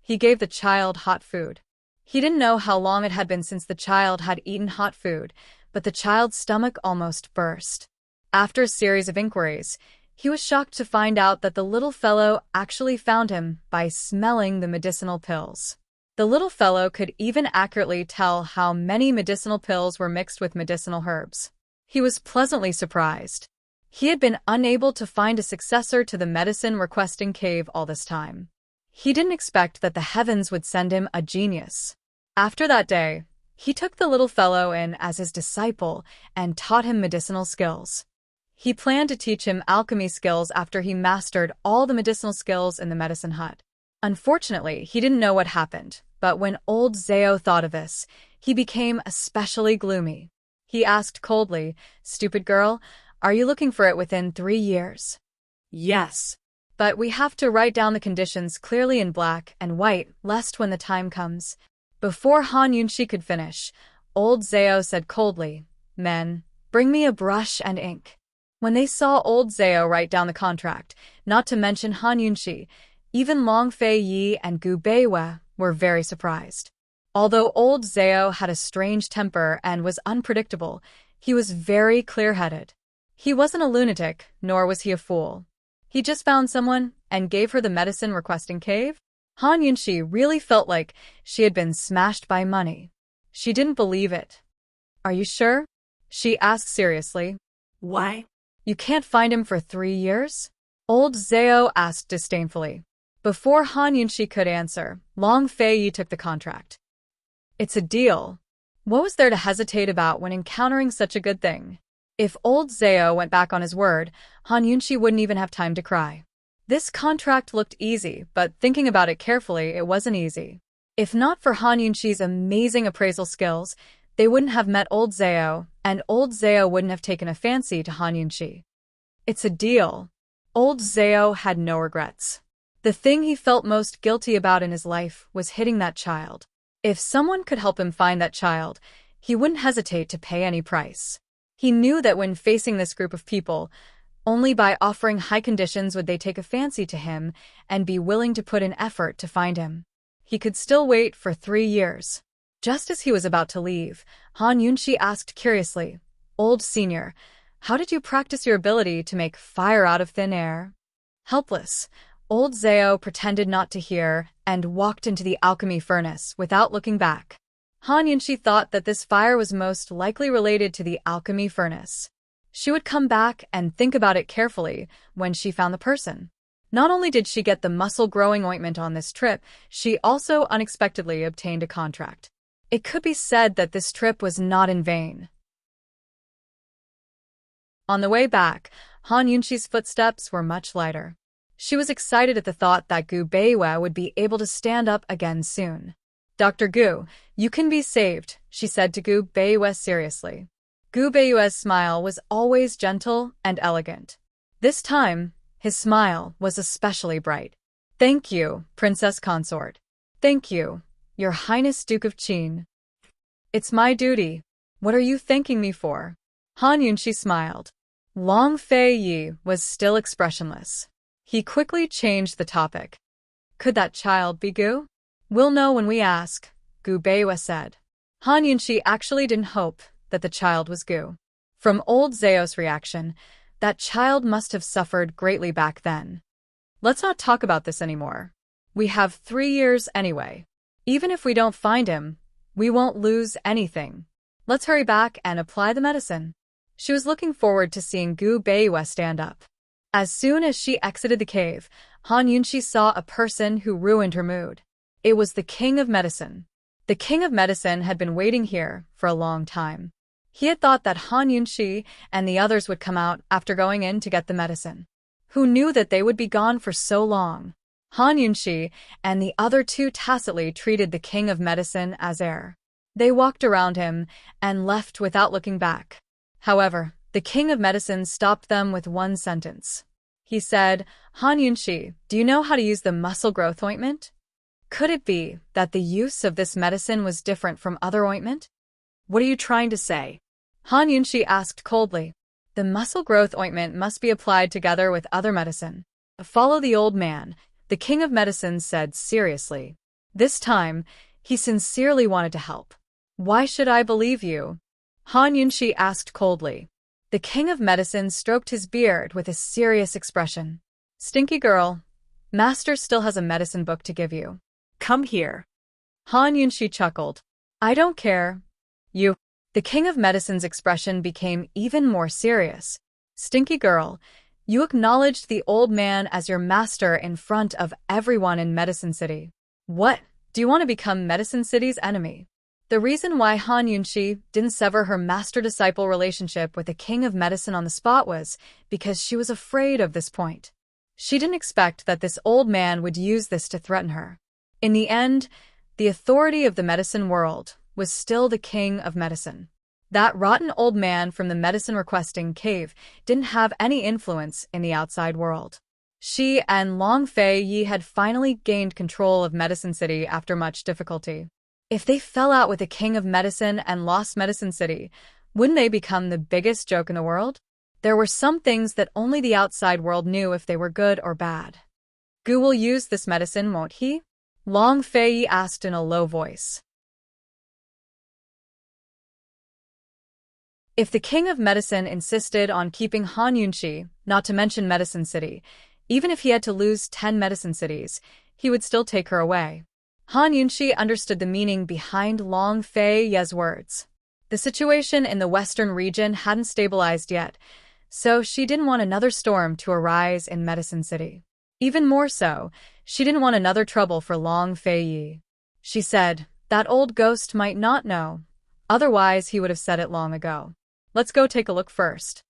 S1: He gave the child hot food. He didn't know how long it had been since the child had eaten hot food, but the child's stomach almost burst. After a series of inquiries, he was shocked to find out that the little fellow actually found him by smelling the medicinal pills. The little fellow could even accurately tell how many medicinal pills were mixed with medicinal herbs. He was pleasantly surprised. He had been unable to find a successor to the medicine-requesting cave all this time. He didn't expect that the heavens would send him a genius. After that day, he took the little fellow in as his disciple and taught him medicinal skills. He planned to teach him alchemy skills after he mastered all the medicinal skills in the medicine hut. Unfortunately, he didn't know what happened, but when old Zao thought of this, he became especially gloomy. He asked coldly, "Stupid girl, are you looking for it within 3 years?"
S2: Yes.
S1: "But we have to write down the conditions clearly in black and white, lest when the time comes." Before Han Yunshi could finish, old Zao said coldly, "Men, bring me a brush and ink." When they saw old Zao write down the contract, not to mention Han Yunshi, even Long Fei Yi and Gu Beiwe were very surprised. Although old Zao had a strange temper and was unpredictable, he was very clear-headed. He wasn't a lunatic, nor was he a fool. He just found someone and gave her the medicine-requesting cave. Han Yunshi really felt like she had been smashed by money. She didn't believe it. "Are you sure?" she asked seriously.
S2: Why?
S1: "You can't find him for 3 years?" Old Zao asked disdainfully. Before Han Yunshi could answer, Long Fei Yi took the contract. "It's a deal." What was there to hesitate about when encountering such a good thing? If old Zao went back on his word, Han Yunshi wouldn't even have time to cry. This contract looked easy, but thinking about it carefully, it wasn't easy. If not for Han Yunshi's amazing appraisal skills, they wouldn't have met old Zao, and old Zao wouldn't have taken a fancy to Han Yunshi. It's a deal. Old Zao had no regrets. The thing he felt most guilty about in his life was hitting that child. If someone could help him find that child, he wouldn't hesitate to pay any price. He knew that when facing this group of people, only by offering high conditions would they take a fancy to him and be willing to put in effort to find him. He could still wait for 3 years. Just as he was about to leave, Han Yunshi asked curiously, "Old senior, how did you practice your ability to make fire out of thin air?" Helpless, old Zao pretended not to hear and walked into the alchemy furnace without looking back. Han Yunshi thought that this fire was most likely related to the alchemy furnace. She would come back and think about it carefully when she found the person. Not only did she get the muscle-growing ointment on this trip, she also unexpectedly obtained a contract. It could be said that this trip was not in vain. On the way back, Han Yunshi's footsteps were much lighter. She was excited at the thought that Gu Beiwe would be able to stand up again soon. "Dr. Gu, you can be saved," she said to Gu Beiwe seriously. Gu Beiwe's smile was always gentle and elegant. This time, his smile was especially bright. "Thank you, Princess Consort. Thank you, Your Highness Duke of Qin. It's my duty. What are you thanking me for?" Han Yunshi smiled. Long Fei Yi was still expressionless. He quickly changed the topic. "Could that child be Gu?" "We'll know when we ask," Gu Beiwe said. Han Yunshi actually didn't hope that the child was Gu. From old Zao's reaction, that child must have suffered greatly back then. "Let's not talk about this anymore. We have 3 years anyway. Even if we don't find him, we won't lose anything. Let's hurry back and apply the medicine." She was looking forward to seeing Gu Beiwe stand up. As soon as she exited the cave, Han Yunxi saw a person who ruined her mood. It was the King of Medicine. The King of Medicine had been waiting here for a long time. He had thought that Han Yunxi and the others would come out after going in to get the medicine. Who knew that they would be gone for so long? Han Yunxi and the other two tacitly treated the King of Medicine as heir. They walked around him and left without looking back. However, the King of Medicine stopped them with one sentence. He said, Han Yunxi, do you know how to use the muscle growth ointment? Could it be that the use of this medicine was different from other ointment?
S2: What are you trying to say?
S1: Han Yunxi asked coldly. The muscle growth ointment must be applied together with other medicine. Follow the old man, the King of Medicine said seriously. This time, he sincerely wanted to help. Why should I believe you? Han Yunxi asked coldly. The King of Medicine stroked his beard with a serious expression. Stinky girl, Master still has a medicine book to give you.
S2: Come here.
S1: Han Yunxi chuckled. I don't care. You. The King of Medicine's expression became even more serious. Stinky girl, you acknowledged the old man as your master in front of everyone in Medicine City. What? Do you want to become Medicine City's enemy? The reason why Han Yunxi didn't sever her master-disciple relationship with the King of Medicine on the spot was because she was afraid of this point. She didn't expect that this old man would use this to threaten her. In the end, the authority of the medicine world was still the King of Medicine. That rotten old man from the medicine-requesting cave didn't have any influence in the outside world. She and Long Fei Yi had finally gained control of Medicine City after much difficulty. If they fell out with the King of Medicine and lost Medicine City, wouldn't they become the biggest joke in the world? There were some things that only the outside world knew if they were good or bad. Gu will use this medicine, won't he? Long Fei Yi asked in a low voice. If the King of Medicine insisted on keeping Han Yunxi, not to mention Medicine City, even if he had to lose 10 Medicine Cities, he would still take her away. Han Yunxi understood the meaning behind Long Fei Yi's words. The situation in the western region hadn't stabilized yet, so she didn't want another storm to arise in Medicine City. Even more so, she didn't want another trouble for Long Fei Yi. She said, that old ghost might not know. Otherwise, he would have said it long ago. Let's go take a look first.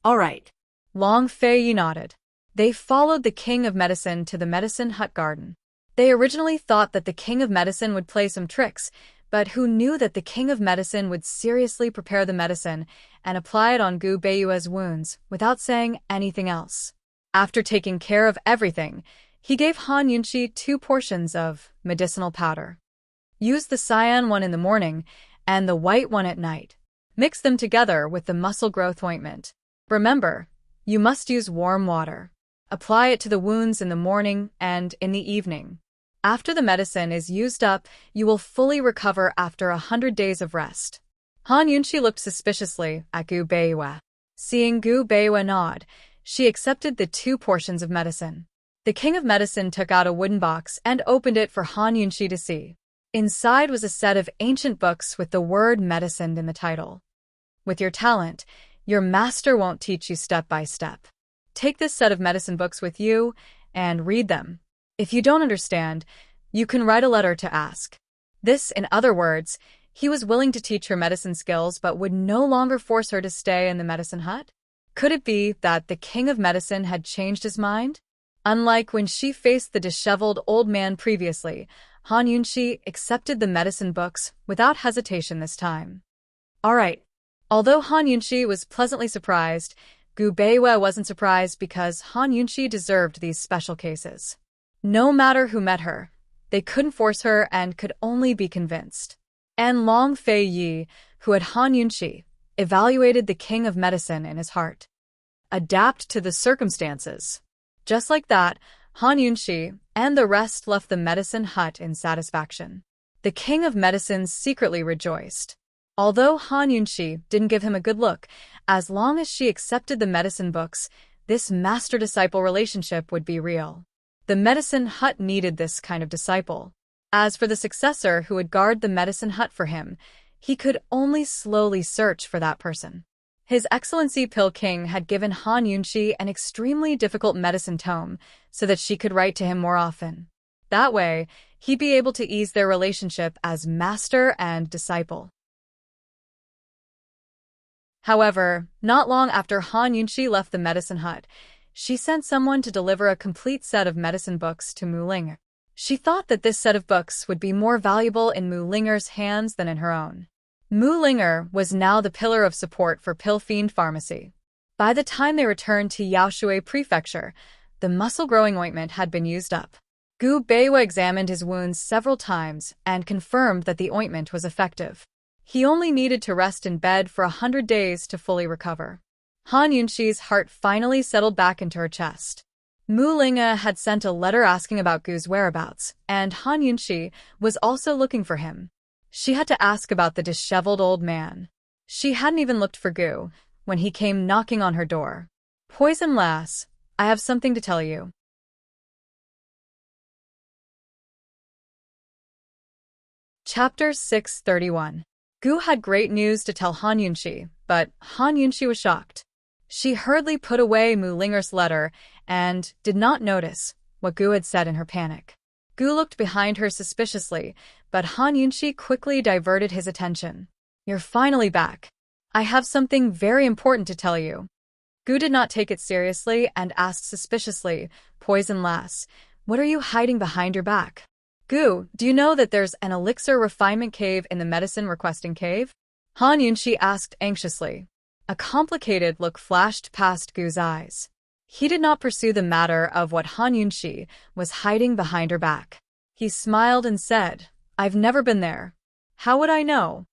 S2: All right.
S1: Long Fei Yi nodded. They followed the King of Medicine to the Medicine Hut garden. They originally thought that the King of Medicine would play some tricks, but who knew that the King of Medicine would seriously prepare the medicine and apply it on Gu Beiyue's wounds without saying anything else. After taking care of everything, he gave Han Yunxi 2 portions of medicinal powder. Use the cyan one in the morning and the white one at night. Mix them together with the muscle growth ointment. Remember, you must use warm water. Apply it to the wounds in the morning and in the evening. After the medicine is used up, you will fully recover after 100 days of rest. Han Yunxi looked suspiciously at Gu Beiyue. Seeing Gu Beiyue nod, she accepted the 2 portions of medicine. The King of Medicine took out a wooden box and opened it for Han Yunxi to see. Inside was a set of ancient books with the word medicine in the title. With your talent, your master won't teach you step by step. Take this set of medicine books with you and read them. If you don't understand, you can write a letter to ask. This, in other words, he was willing to teach her medicine skills but would no longer force her to stay in the medicine hut? Could it be that the King of Medicine had changed his mind? Unlike when she faced the disheveled old man previously, Han Yunxi accepted the medicine books without hesitation this time. All right. Although Han Yunxi was pleasantly surprised, Gu Beiyue wasn't surprised because Han Yunxi deserved these special cases. No matter who met her, they couldn't force her and could only be convinced. And Long Fei Yi, who had Han Yunxi, evaluated the King of Medicine in his heart. Adapt to the circumstances. Just like that, Han Yunxi and the rest left the medicine hut in satisfaction. The King of Medicine secretly rejoiced. Although Han Yunxi didn't give him a good look, as long as she accepted the medicine books, this master-disciple relationship would be real. The medicine hut needed this kind of disciple. As for the successor who would guard the medicine hut for him, he could only slowly search for that person. His Excellency Pil King had given Han Yunxi an extremely difficult medicine tome so that she could write to him more often. That way, he'd be able to ease their relationship as master and disciple. However, not long after Han Yunxi left the medicine hut, she sent someone to deliver a complete set of medicine books to Mu Ling. She thought that this set of books would be more valuable in Mu Linger's hands than in her own. Mu Linger was now the pillar of support for Pill Fiend Pharmacy. By the time they returned to Yaoshui Prefecture, the muscle-growing ointment had been used up. Gu Beiwa examined his wounds several times and confirmed that the ointment was effective. He only needed to rest in bed for 100 days to fully recover. Han Yunxi's heart finally settled back into her chest. Mu Linge had sent a letter asking about Gu's whereabouts, and Han Yunxi was also looking for him. She had to ask about the disheveled old man. She hadn't even looked for Gu when he came knocking on her door. "Poison Lass, I have something to tell you." Chapter 631. Gu had great news to tell Han Yunxi, but Han Yunxi was shocked. She hurriedly put away Mu Linger's letter and did not notice what Gu had said in her panic. Gu looked behind her suspiciously, but Han Yunxi quickly diverted his attention. "You're finally back. I have something very important to tell you." Gu did not take it seriously and asked suspiciously, "Poison Lass, what are you hiding behind your back?" "Gu, do you know that there's an elixir refinement cave in the medicine requesting cave?" Han Yunxi asked anxiously. A complicated look flashed past Gu's eyes. He did not pursue the matter of what Han Yunxi was hiding behind her back. He smiled and said, "I've never been there. How would I know?"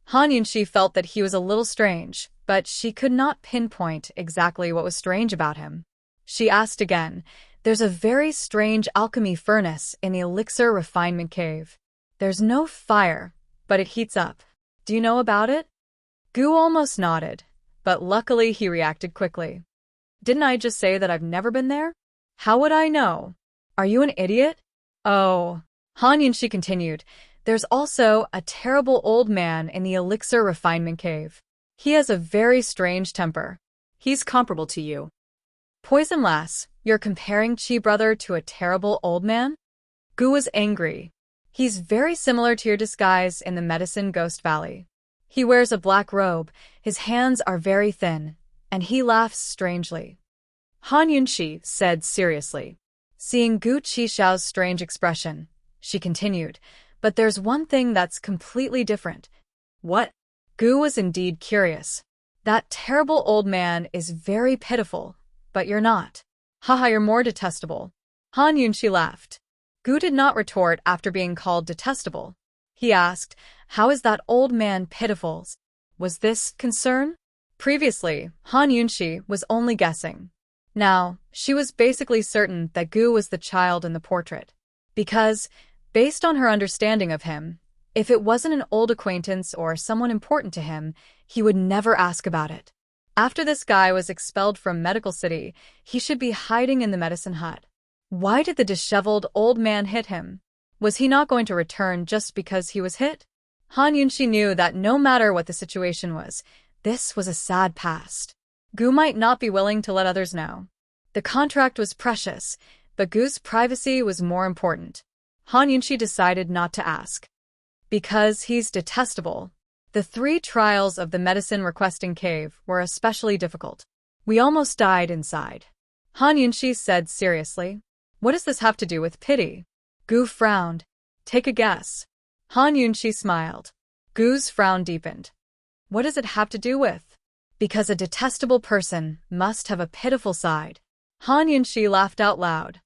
S1: Han Yunxi felt that he was a little strange, but she could not pinpoint exactly what was strange about him. She asked again, "There's a very strange alchemy furnace in the elixir refinement cave. There's no fire, but it heats up. Do you know about it?" Gu almost nodded, but luckily he reacted quickly. "Didn't I just say that I've never been there? How would I know? Are you an idiot?" "Oh," Han Yunxi continued, "there's also a terrible old man in the elixir refinement cave. He has a very strange temper. He's comparable to you." "Poison Lass, you're comparing Chi brother to a terrible old man?" Gu was angry. "He's very similar to your disguise in the medicine Ghost Valley. He wears a black robe, his hands are very thin, and he laughs strangely." Han Yunxi said seriously. Seeing Gu Qixiao's strange expression, she continued, "But there's one thing that's completely different." "What?" Gu was indeed curious. "That terrible old man is very pitiful, but you're not. Haha, you're more detestable." Han Yunxi laughed. Gu did not retort after being called detestable. He asked, "How is that old man pitiful?" Was this concern? Previously, Han Yunxi was only guessing. Now, she was basically certain that Gu was the child in the portrait. Because, based on her understanding of him, if it wasn't an old acquaintance or someone important to him, he would never ask about it. After this guy was expelled from Medical City, he should be hiding in the medicine hut. Why did the disheveled old man hit him? Was he not going to return just because he was hit? Han Yunxi knew that no matter what the situation was, this was a sad past. Gu might not be willing to let others know. The contract was precious, but Gu's privacy was more important. Han Yunxi decided not to ask. Because he's detestable. The 3 trials of the medicine requesting cave were especially difficult. We almost died inside. Han Yunxi said seriously. What does this have to do with pity? Gu frowned. Take a guess. Han Yunxi smiled. Gu's frown deepened. What does it have to do with? Because a detestable person must have a pitiful side. Han Yunxi laughed out loud.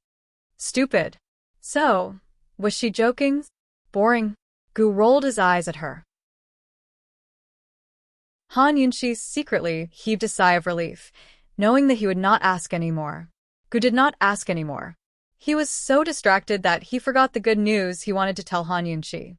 S1: Stupid. So, was she joking? Boring. Gu rolled his eyes at her. Han Yunxi secretly heaved a sigh of relief, knowing that he would not ask any more. Gu did not ask any more. He was so distracted that he forgot the good news he wanted to tell Han Yunxi.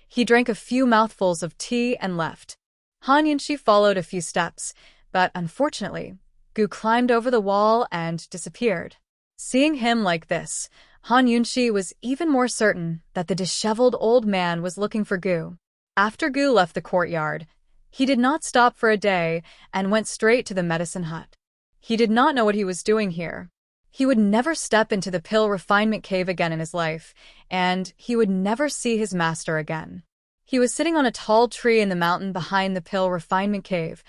S1: He drank a few mouthfuls of tea and left. Han Yunxi followed a few steps, but unfortunately, Gu climbed over the wall and disappeared. Seeing him like this, Han Yunxi was even more certain that the disheveled old man was looking for Gu. After Gu left the courtyard, He did not stop for a day and went straight to the medicine hut. He did not know what he was doing here. He would never step into the pill refinement cave again in his life, and he would never see his master again. He was sitting on a tall tree in the mountain behind the pill refinement cave,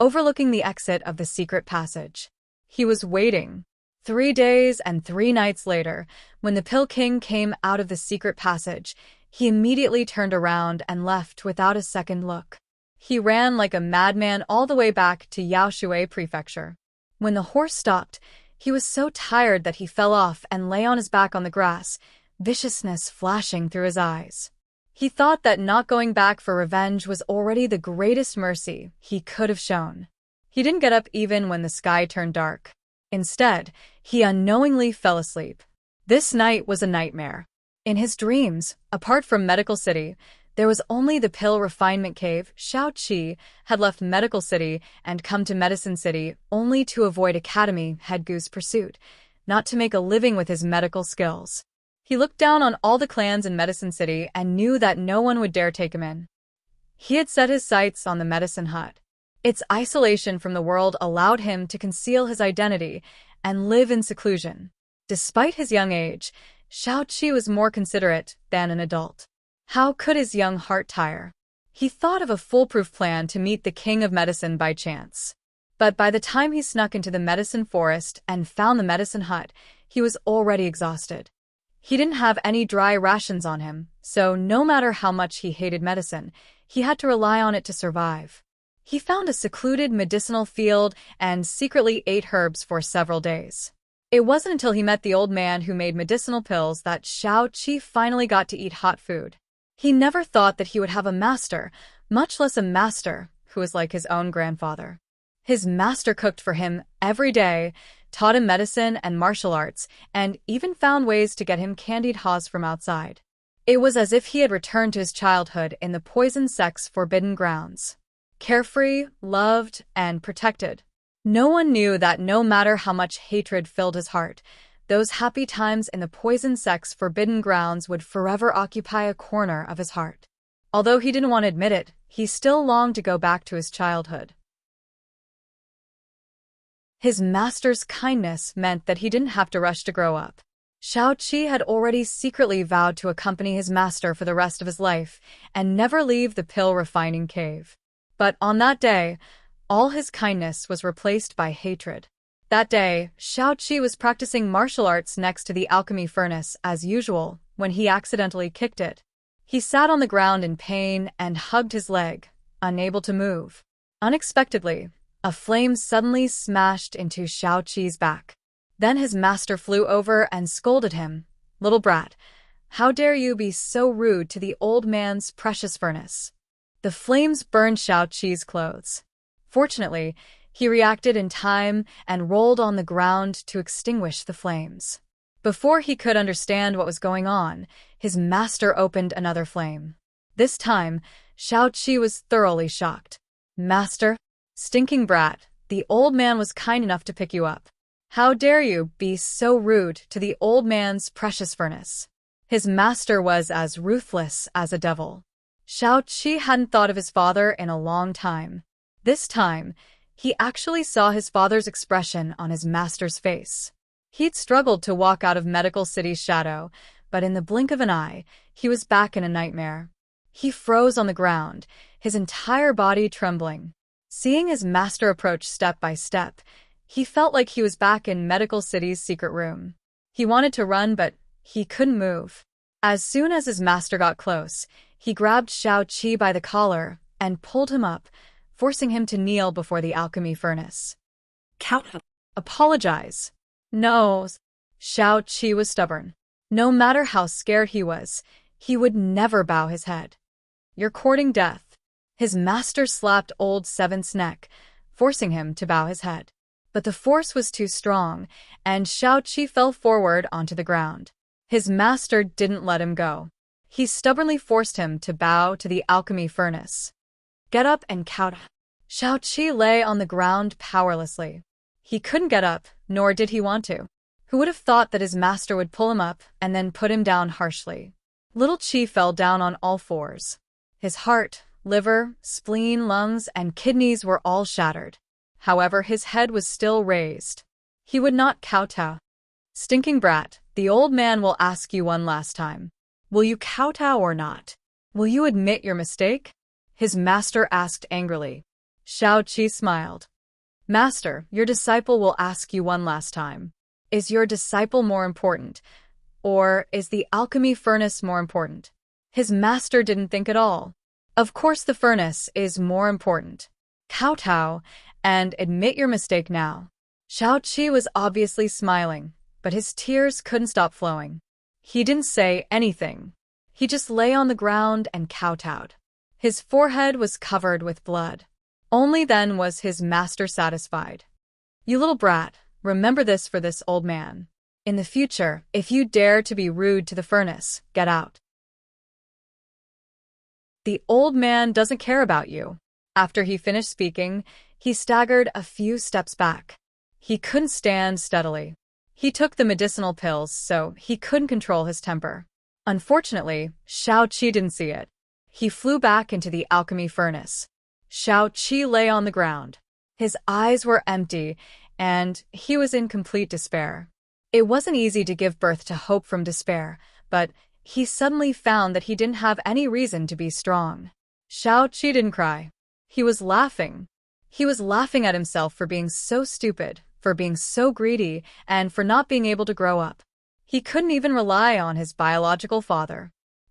S1: overlooking the exit of the secret passage. He was waiting. 3 days and 3 nights later, when the Pill King came out of the secret passage, he immediately turned around and left without a second look. He ran like a madman all the way back to Yaoshui Prefecture. When the horse stopped, he was so tired that he fell off and lay on his back on the grass, viciousness flashing through his eyes. He thought that not going back for revenge was already the greatest mercy he could have shown. He didn't get up even when the sky turned dark. Instead, he unknowingly fell asleep. This night was a nightmare. In his dreams, apart from Medical City, there was only the pill refinement cave. Shao Qi had left Medical City and come to Medicine City only to avoid Academy Head Gu's pursuit, not to make a living with his medical skills. He looked down on all the clans in Medicine City and knew that no one would dare take him in. He had set his sights on the medicine hut. Its isolation from the world allowed him to conceal his identity and live in seclusion. Despite his young age, Shao Qi was more considerate than an adult. How could his young heart tire? He thought of a foolproof plan to meet the King of Medicine by chance. But by the time he snuck into the medicine forest and found the medicine hut, he was already exhausted. He didn't have any dry rations on him, so no matter how much he hated medicine, he had to rely on it to survive. He found a secluded medicinal field and secretly ate herbs for several days. It wasn't until he met the old man who made medicinal pills that Shao Qi finally got to eat hot food. He never thought that he would have a master, much less a master who was like his own grandfather. His master cooked for him every day, taught him medicine and martial arts, and even found ways to get him candied haws from outside. It was as if he had returned to his childhood in the poison sex forbidden grounds. Carefree, loved, and protected. No one knew that no matter how much hatred filled his heart, those happy times in the poison sex forbidden grounds would forever occupy a corner of his heart. Although he didn't want to admit it, he still longed to go back to his childhood. His master's kindness meant that he didn't have to rush to grow up. Shao Qi had already secretly vowed to accompany his master for the rest of his life and never leave the pill refining cave. But on that day, all his kindness was replaced by hatred. That day, Shao Qi was practicing martial arts next to the alchemy furnace as usual when he accidentally kicked it. He sat on the ground in pain and hugged his leg, unable to move. Unexpectedly, a flame suddenly smashed into Shao Qi's back. Then his master flew over and scolded him. "Little brat, how dare you be so rude to the old man's precious furnace?" The flames burned Shao Qi's clothes. Fortunately, he reacted in time and rolled on the ground to extinguish the flames. Before he could understand what was going on, his master opened another flame. This time, Shao Qi was thoroughly shocked. "Master? Stinking brat, the old man was kind enough to pick you up. How dare you be so rude to the old man's precious furnace?" His master was as ruthless as a devil. Shao Qi hadn't thought of his father in a long time. This time, he actually saw his father's expression on his master's face. He'd struggled to walk out of Medical City's shadow, but in the blink of an eye, he was back in a nightmare. He froze on the ground, his entire body trembling. Seeing his master approach step by step, he felt like he was back in Medical City's secret room. He wanted to run, but he couldn't move. As soon as his master got close, he grabbed Shao Qi by the collar and pulled him up, forcing him to kneel before the alchemy furnace. "Apologize." "No." Shao Qi was stubborn. No matter how scared he was, he would never bow his head. "You're courting death." His master slapped Old Seven's neck, forcing him to bow his head. But the force was too strong, and Shao Qi fell forward onto the ground. His master didn't let him go. He stubbornly forced him to bow to the alchemy furnace. "Get up and kowtow." Shao Qi lay on the ground powerlessly. He couldn't get up, nor did he want to. Who would have thought that his master would pull him up and then put him down harshly? Little Qi fell down on all fours. His heart Liver, spleen, lungs, and kidneys were all shattered. However, his head was still raised. He would not kowtow. Stinking brat, the old man will ask you one last time. Will you kowtow or not? Will you admit your mistake? His master asked angrily. Shao-Chi smiled. Master, your disciple will ask you one last time. Is your disciple more important? Or is the alchemy furnace more important? His master didn't think at all. Of course the furnace is more important. Kowtow and admit your mistake now. Shao-Chi was obviously smiling, but his tears couldn't stop flowing. He didn't say anything. He just lay on the ground and kowtowed. His forehead was covered with blood. Only then was his master satisfied. You little brat, remember this for this old man. In the future, if you dare to be rude to the furnace, get out. The old man doesn't care about you. After he finished speaking, he staggered a few steps back. He couldn't stand steadily. He took the medicinal pills, so he couldn't control his temper. Unfortunately, Shao-Chi didn't see it. He flew back into the alchemy furnace. Shao-Chi lay on the ground. His eyes were empty, and he was in complete despair. It wasn't easy to give birth to hope from despair, but he suddenly found that he didn't have any reason to be strong. Shao-Chi didn't cry. He was laughing. He was laughing at himself for being so stupid, for being so greedy, and for not being able to grow up. He couldn't even rely on his biological father.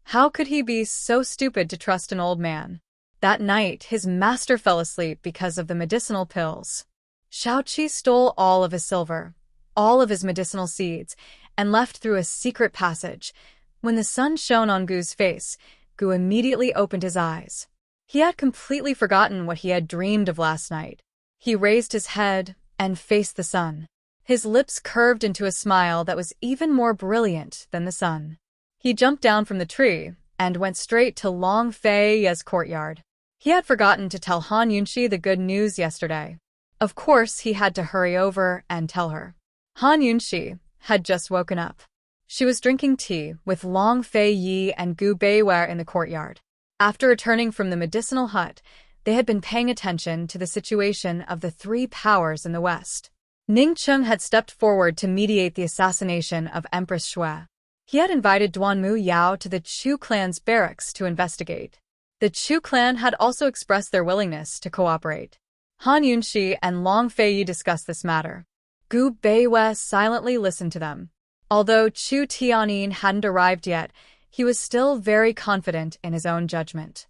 S1: How could he be so stupid to trust an old man? That night, his master fell asleep because of the medicinal pills. Shao-Chi stole all of his silver, all of his medicinal seeds, and left through a secret passage. When the sun shone on Gu's face, Gu immediately opened his eyes. He had completely forgotten what he had dreamed of last night. He raised his head and faced the sun. His lips curved into a smile that was even more brilliant than the sun. He jumped down from the tree and went straight to Long Fei's courtyard. He had forgotten to tell Han Yunxi the good news yesterday. Of course, he had to hurry over and tell her. Han Yunxi had just woken up. She was drinking tea with Long Fei and Gu Beiwei in the courtyard. After returning from the medicinal hut, they had been paying attention to the situation of the three powers in the west. Ning Cheng had stepped forward to mediate the assassination of Empress Shui. He had invited Duanmu Yao to the Chu clan's barracks to investigate. The Chu clan had also expressed their willingness to cooperate. Han Yunxi and Long Fei discussed this matter. Gu Beiwei silently listened to them. Although Chu Tianyin hadn't arrived yet, he was still very confident in his own judgment.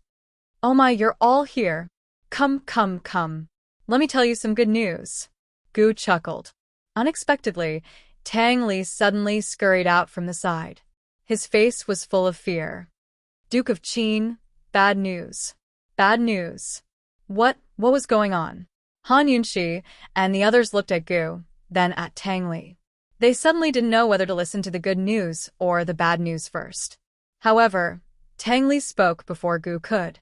S1: Oh my, you're all here. Come, come, come. Let me tell you some good news. Gu chuckled. Unexpectedly, Tang Li suddenly scurried out from the side. His face was full of fear. Duke of Qin, bad news. Bad news. What was going on? Han Yunxi and the others looked at Gu, then at Tang Li. They suddenly didn't know whether to listen to the good news or the bad news first. However, Tang Li spoke before Gu could.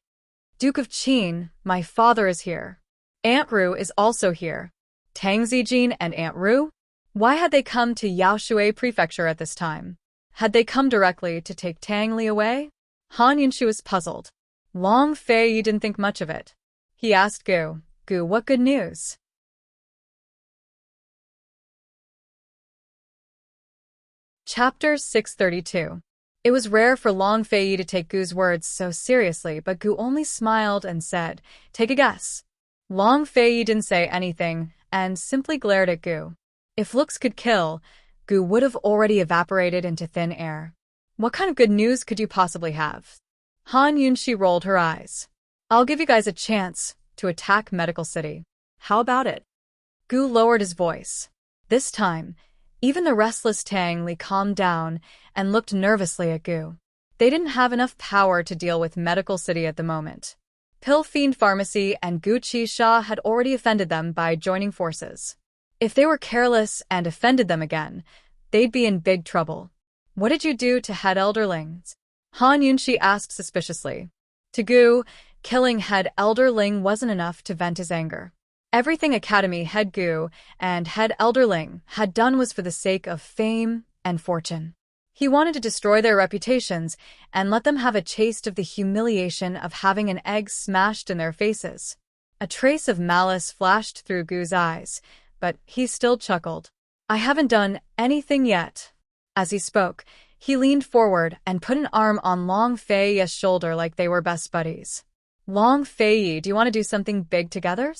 S1: Duke of Qin, my father is here. Aunt Ru is also here. Tang Zijin and Aunt Ru? Why had they come to Yaoshui Prefecture at this time? Had they come directly to take Tang Li away? Han Yunxi was puzzled. Long Fei didn't think much of it. He asked Gu, Gu, what good news? Chapter 632. It was rare for Long Fei to take Gu's words so seriously, but Gu only smiled and said, take a guess. Long Fei didn't say anything and simply glared at Gu. If looks could kill, Gu would have already evaporated into thin air. What kind of good news could you possibly have? Han Yunxi rolled her eyes. I'll give you guys a chance to attack Medical City. How about it? Gu lowered his voice. This time, even the restless Tang Li calmed down and looked nervously at Gu. They didn't have enough power to deal with Medical City at the moment. Pill Fiend Pharmacy and Gu Qisha had already offended them by joining forces. If they were careless and offended them again, they'd be in big trouble. What did you do to head elderlings? Han Yunxi asked suspiciously. To Gu, killing head elderling wasn't enough to vent his anger. Everything Academy head Gu and head elderling had done was for the sake of fame and fortune. He wanted to destroy their reputations and let them have a taste of the humiliation of having an egg smashed in their faces. A trace of malice flashed through Gu's eyes, but he still chuckled. I haven't done anything yet. As he spoke, he leaned forward and put an arm on Long Fei's shoulder like they were best buddies. Long Fei, do you want to do something big together?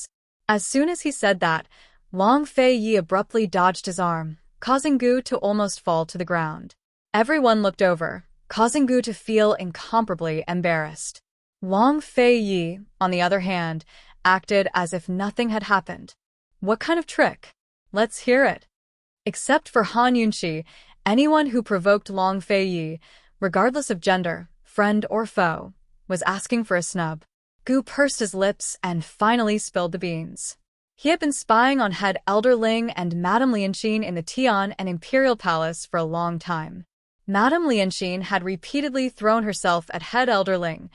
S1: As soon as he said that, Long Fei abruptly dodged his arm, causing Gu to almost fall to the ground. Everyone looked over, causing Gu to feel incomparably embarrassed. Long Fei, on the other hand, acted as if nothing had happened. What kind of trick? Let's hear it. Except for Han Yunxi, anyone who provoked Long Fei, regardless of gender, friend or foe, was asking for a snub. Gu pursed his lips and finally spilled the beans. He had been spying on head Elder Ling and Madame Lianxin in the Tian and Imperial Palace for a long time. Madame Lianxin had repeatedly thrown herself at head Elder Ling,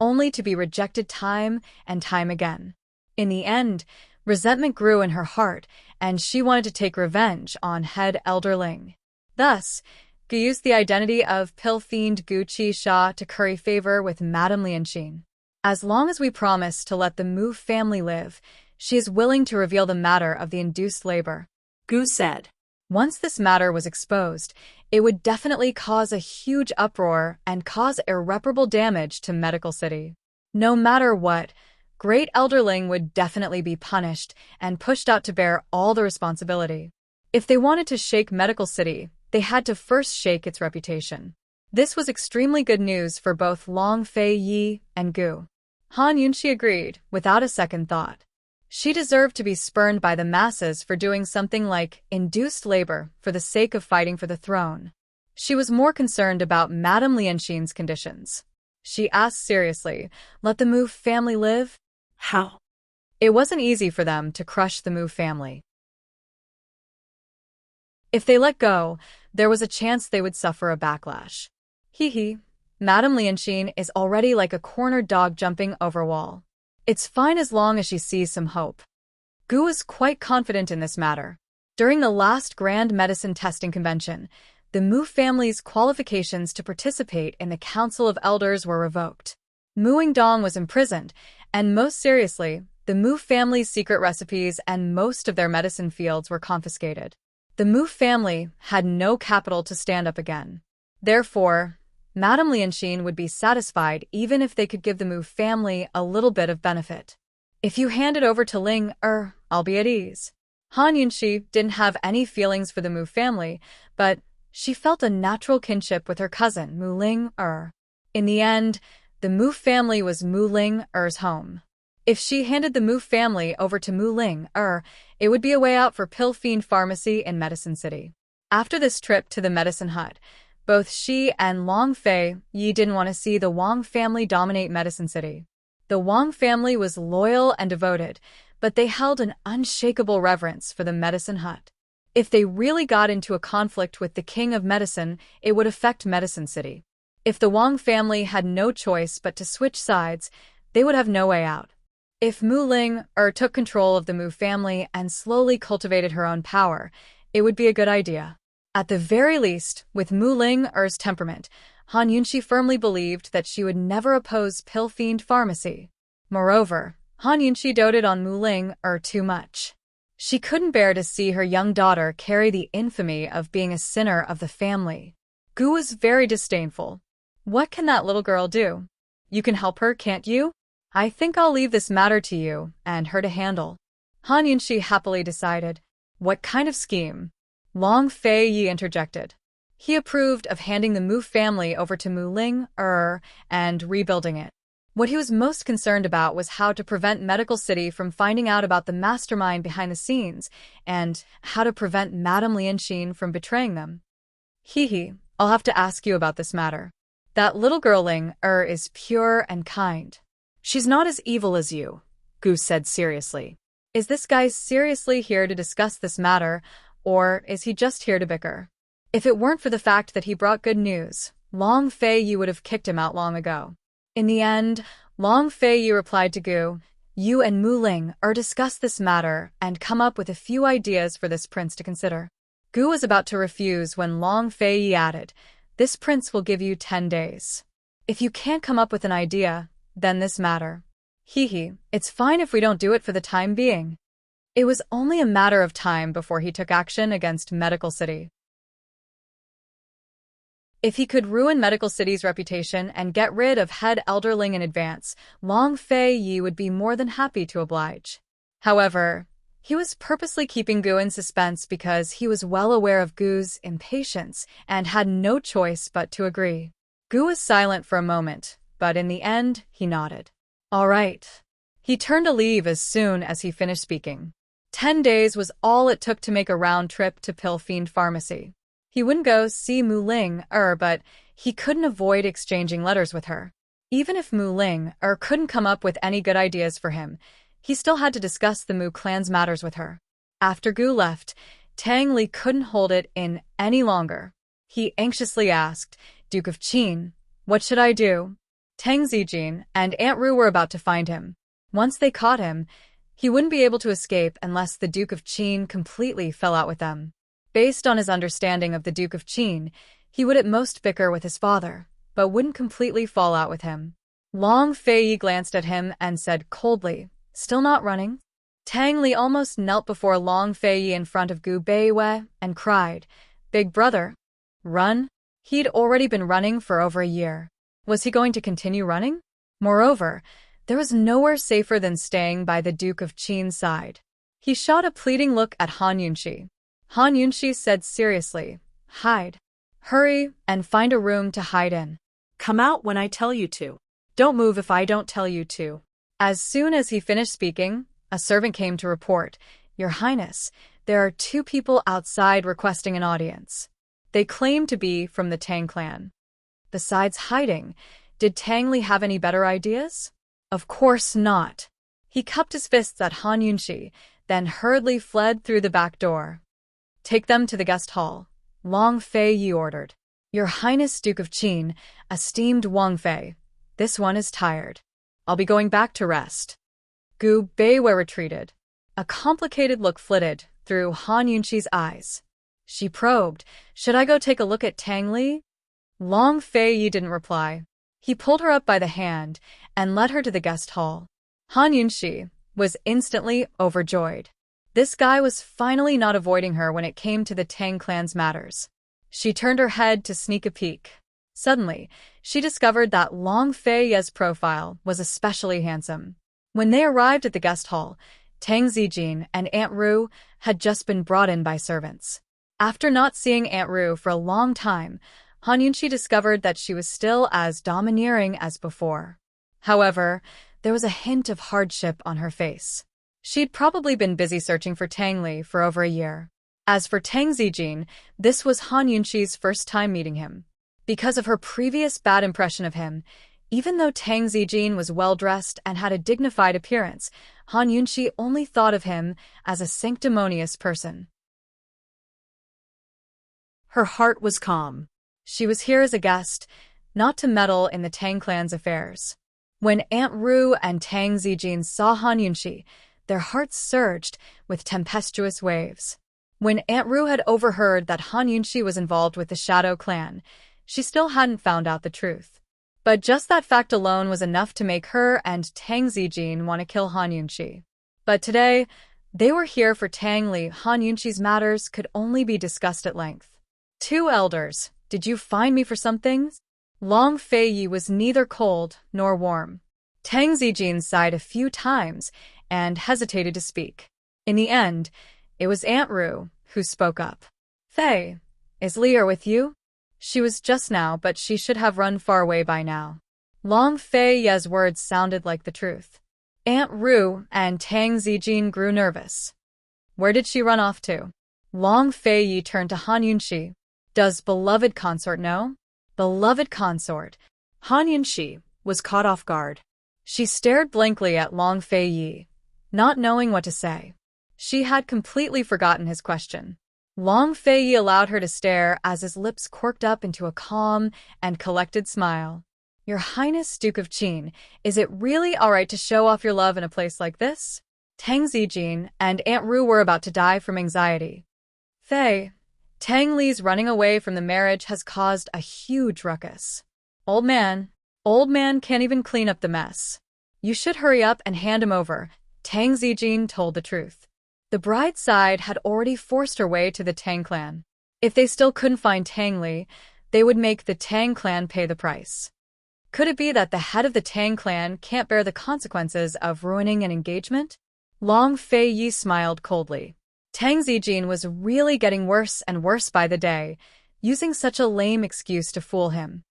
S1: only to be rejected time and time again. In the end, resentment grew in her heart, and she wanted to take revenge on head Elder Ling. Thus, Gu used the identity of pill fiend Gu Qisha to curry favor with Madame Lianxin. As long as we promise to let the Mu family live, she is willing to reveal the matter of the induced labor,
S2: Gu said.
S1: Once this matter was exposed, it would definitely cause a huge uproar and cause irreparable damage to Medical City. No matter what, Great Elderling would definitely be punished and pushed out to bear all the responsibility. If they wanted to shake Medical City, they had to first shake its reputation. This was extremely good news for both Long Fei and Gu. Han Yunxi agreed, without a second thought. She deserved to be spurned by the masses for doing something like induced labor for the sake of fighting for the throne. She was more concerned about Madame Lianxin's conditions. She asked seriously, let the Mu family live?
S2: How?
S1: It wasn't easy for them to crush the Mu family. If they let go, there was a chance they would suffer a backlash. Hee. Madame Lianxin is already like a cornered dog jumping over a wall. It's fine as long as she sees some hope. Gu was quite confident in this matter. During the last Grand Medicine Testing Convention, the Mu family's qualifications to participate in the Council of Elders were revoked. Mu Yingdong was imprisoned, and most seriously, the Mu family's secret recipes and most of their medicine fields were confiscated. The Mu family had no capital to stand up again. Therefore, Madame Lianxin would be satisfied even if they could give the Mu family a little bit of benefit. If you hand it over to Ling, I'll be at ease. Han Yunxi didn't have any feelings for the Mu family, but she felt a natural kinship with her cousin, Mu Ling. In the end, the Mu family was Mu Ling-er's home. If she handed the Mu family over to Mu Ling-er, it would be a way out for Pill Fiend Pharmacy in Medicine City. After this trip to the medicine hut, both she and Long Fei didn't want to see the Wang family dominate Medicine City. The Wang family was loyal and devoted, but they held an unshakable reverence for the medicine hut. If they really got into a conflict with the king of medicine, it would affect Medicine City. If the Wang family had no choice but to switch sides, they would have no way out. If Mu Ling-er took control of the Mu family and slowly cultivated her own power, it would be a good idea. At the very least, with Mu Ling-er's temperament, Han Yunxi firmly believed that she would never oppose Pill Fiend Pharmacy. Moreover, Han Yunxi doted on Mu Ling-er too much. She couldn't bear to see her young daughter carry the infamy of being a sinner of the family. Gu was very disdainful. What can that little girl do? You can help her, can't you? I think I'll leave this matter to you and her to handle. Han Yunxi happily decided. What kind of scheme? Long Fei interjected. He approved of handing the Mu family over to Mu Ling-er and rebuilding it. What he was most concerned about was how to prevent Medical City from finding out about the mastermind behind the scenes and how to prevent Madame Lianxin from betraying them. I'll have to ask you about this matter. That little girl Ling-er is pure and kind. She's not as evil as you, Gu said seriously. Is this guy seriously here to discuss this matter, or is he just here to bicker? If it weren't for the fact that he brought good news, Long Fei would have kicked him out long ago. In the end, Long Fei replied to Gu, you and Mu Ling-er discuss this matter and come up with a few ideas for this prince to consider. Gu was about to refuse when Long Fei added, This prince will give you 10 days. If you can't come up with an idea, then this matter. Hee, it's fine if we don't do it for the time being. It was only a matter of time before he took action against Medical City. If he could ruin Medical City's reputation and get rid of head elderling in advance, Long Fei Yi would be more than happy to oblige. However, he was purposely keeping Gu in suspense because he was well aware of Gu's impatience and had no choice but to agree. Gu was silent for a moment, but in the end, he nodded. All right. He turned to leave as soon as he finished speaking. 10 days was all it took to make a round trip to Pill Fiend Pharmacy. He wouldn't go see Mu Ling but he couldn't avoid exchanging letters with her. Even if Mu Ling couldn't come up with any good ideas for him, he still had to discuss the Mu clan's matters with her. After Gu left, Tang Li couldn't hold it in any longer. He anxiously asked, Duke of Qin, what should I do? Tang Zijin and Aunt Ru were about to find him. Once they caught him, he wouldn't be able to escape unless the Duke of Qin completely fell out with them. Based on his understanding of the Duke of Qin, he would at most bicker with his father, but wouldn't completely fall out with him. Long Fei Yi glanced at him and said coldly, still not running? Tang Li almost knelt before Long Fei Yi in front of Gu Beiwei and cried, Big brother, run? He'd already been running for over a year. Was he going to continue running? Moreover, there was nowhere safer than staying by the Duke of Qin's side. He shot a pleading look at Han Yunxi. Han Yunxi said seriously, hide. Hurry and find a room to hide in.
S2: Come out when I tell you to. Don't move if I don't tell you to.
S1: As soon as he finished speaking, a servant came to report, Your Highness, there are 2 people outside requesting an audience. They claim to be from the Tang clan. Besides hiding, did Tang Li have any better ideas? Of course not. He cupped his fists at Han Yunxi, then hurriedly fled through the back door. Take them to the guest hall, Long Fei Yi ordered. Your Highness Duke of Qin, esteemed Wang Fei, this one is tired. I'll be going back to rest. Gu Beiwei retreated. A complicated look flitted through Han Yunxi's eyes. She probed, should I go take a look at Tang Li? Long Fei Yi didn't reply. He pulled her up by the hand and led her to the guest hall. Han Yunxi was instantly overjoyed. This guy was finally not avoiding her when it came to the Tang clan's matters. She turned her head to sneak a peek. Suddenly, she discovered that Long Fei Yi's profile was especially handsome. When they arrived at the guest hall, Tang Zijin and Aunt Ru had just been brought in by servants. After not seeing Aunt Ru for a long time, Han Yunxi discovered that she was still as domineering as before. However, there was a hint of hardship on her face. She'd probably been busy searching for Tang Li for over a year. As for Tang Zijin, this was Han Yunxi's first time meeting him. Because of her previous bad impression of him, even though Tang Zijin was well-dressed and had a dignified appearance, Han Yunxi only thought of him as a sanctimonious person.
S2: Her heart was calm.
S1: She was here as a guest, not to meddle in the Tang clan's affairs. When Aunt Ru and Tang Zijin saw Han Yunxi, their hearts surged with tempestuous waves. When Aunt Ru had overheard that Han Yunxi was involved with the Shadow Clan, she still hadn't found out the truth. But just that fact alone was enough to make her and Tang Zijin want to kill Han Yunxi. But today, they were here for Tang Li. Han Yunxi's matters could only be discussed at length. 2 elders, did you find me for something? Long Fei Yi was neither cold nor warm. Tang Zijin sighed a few times and hesitated to speak. In the end, it was Aunt Ru who spoke up. Fei, is Lear with you? She was just now, but she should have run far away by now. Long Fei Yi's words sounded like the truth. Aunt Ru and Tang Zijin grew nervous. Where did she run off to? Long Fei Yi turned to Han Yunxi. Does beloved consort know? Beloved consort.
S2: Han Yunxi was caught off guard.
S1: She stared blankly at Long Fei Yi, not knowing what to say. She had completely forgotten his question. Long Fei Yi allowed her to stare as his lips quirked up into a calm and collected smile. Your Highness Duke of Qin, is it really all right to show off your love in a place like this? Tang Zijin and Aunt Ru were about to die from anxiety. Fei, Tang Li's running away from the marriage has caused a huge ruckus. Old man can't even clean up the mess. You should hurry up and hand him over, Tang Zijin told the truth. The bride's side had already forced her way to the Tang clan. If they still couldn't find Tang Li, they would make the Tang clan pay the price. Could it be that the head of the Tang clan can't bear the consequences of ruining an engagement? Long Fei Yi smiled coldly. Tang Zijin was really getting worse and worse by the day, using such a lame excuse to fool him.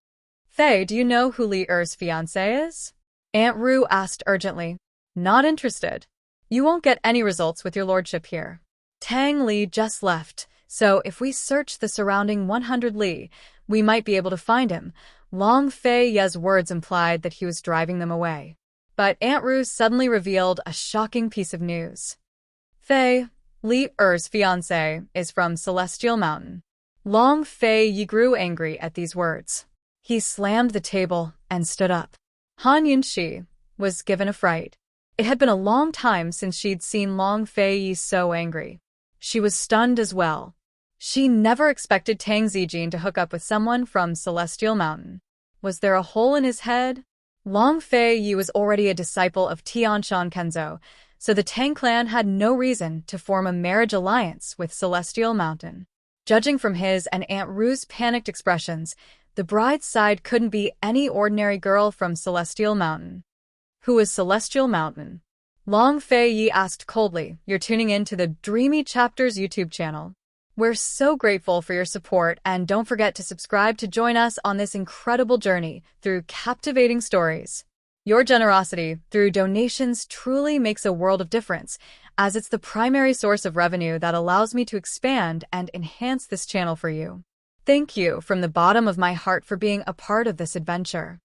S1: Fei, do you know who Li Er's fiancé is? Aunt Ru asked urgently. Not interested. You won't get any results with your lordship here. Tang Li just left, so if we search the surrounding 100 li, we might be able to find him. Long Fei Ye's words implied that he was driving them away. But Aunt Ru suddenly revealed a shocking piece of news. Fei, Li Er's fiancé, is from Celestial Mountain. Long Fei Yi grew angry at these words. He slammed the table and stood up. Han Yunxi was given a fright. It had been a long time since she'd seen Long Fei Yi so angry. She was stunned as well. She never expected Tang Zijin to hook up with someone from Celestial Mountain. Was there a hole in his head? Long Fei Yi was already a disciple of Tianshan Kenzo, so the Tang clan had no reason to form a marriage alliance with Celestial Mountain. Judging from his and Aunt Ru's panicked expressions, the bride's side couldn't be any ordinary girl from Celestial Mountain. Who is Celestial Mountain? Long Fei Yi asked coldly. You're tuning in to the Dreamy Chapters YouTube channel. We're so grateful for your support, and don't forget to subscribe to join us on this incredible journey through captivating stories. Your generosity through donations truly makes a world of difference, as it's the primary source of revenue that allows me to expand and enhance this channel for you. Thank you from the bottom of my heart for being a part of this adventure.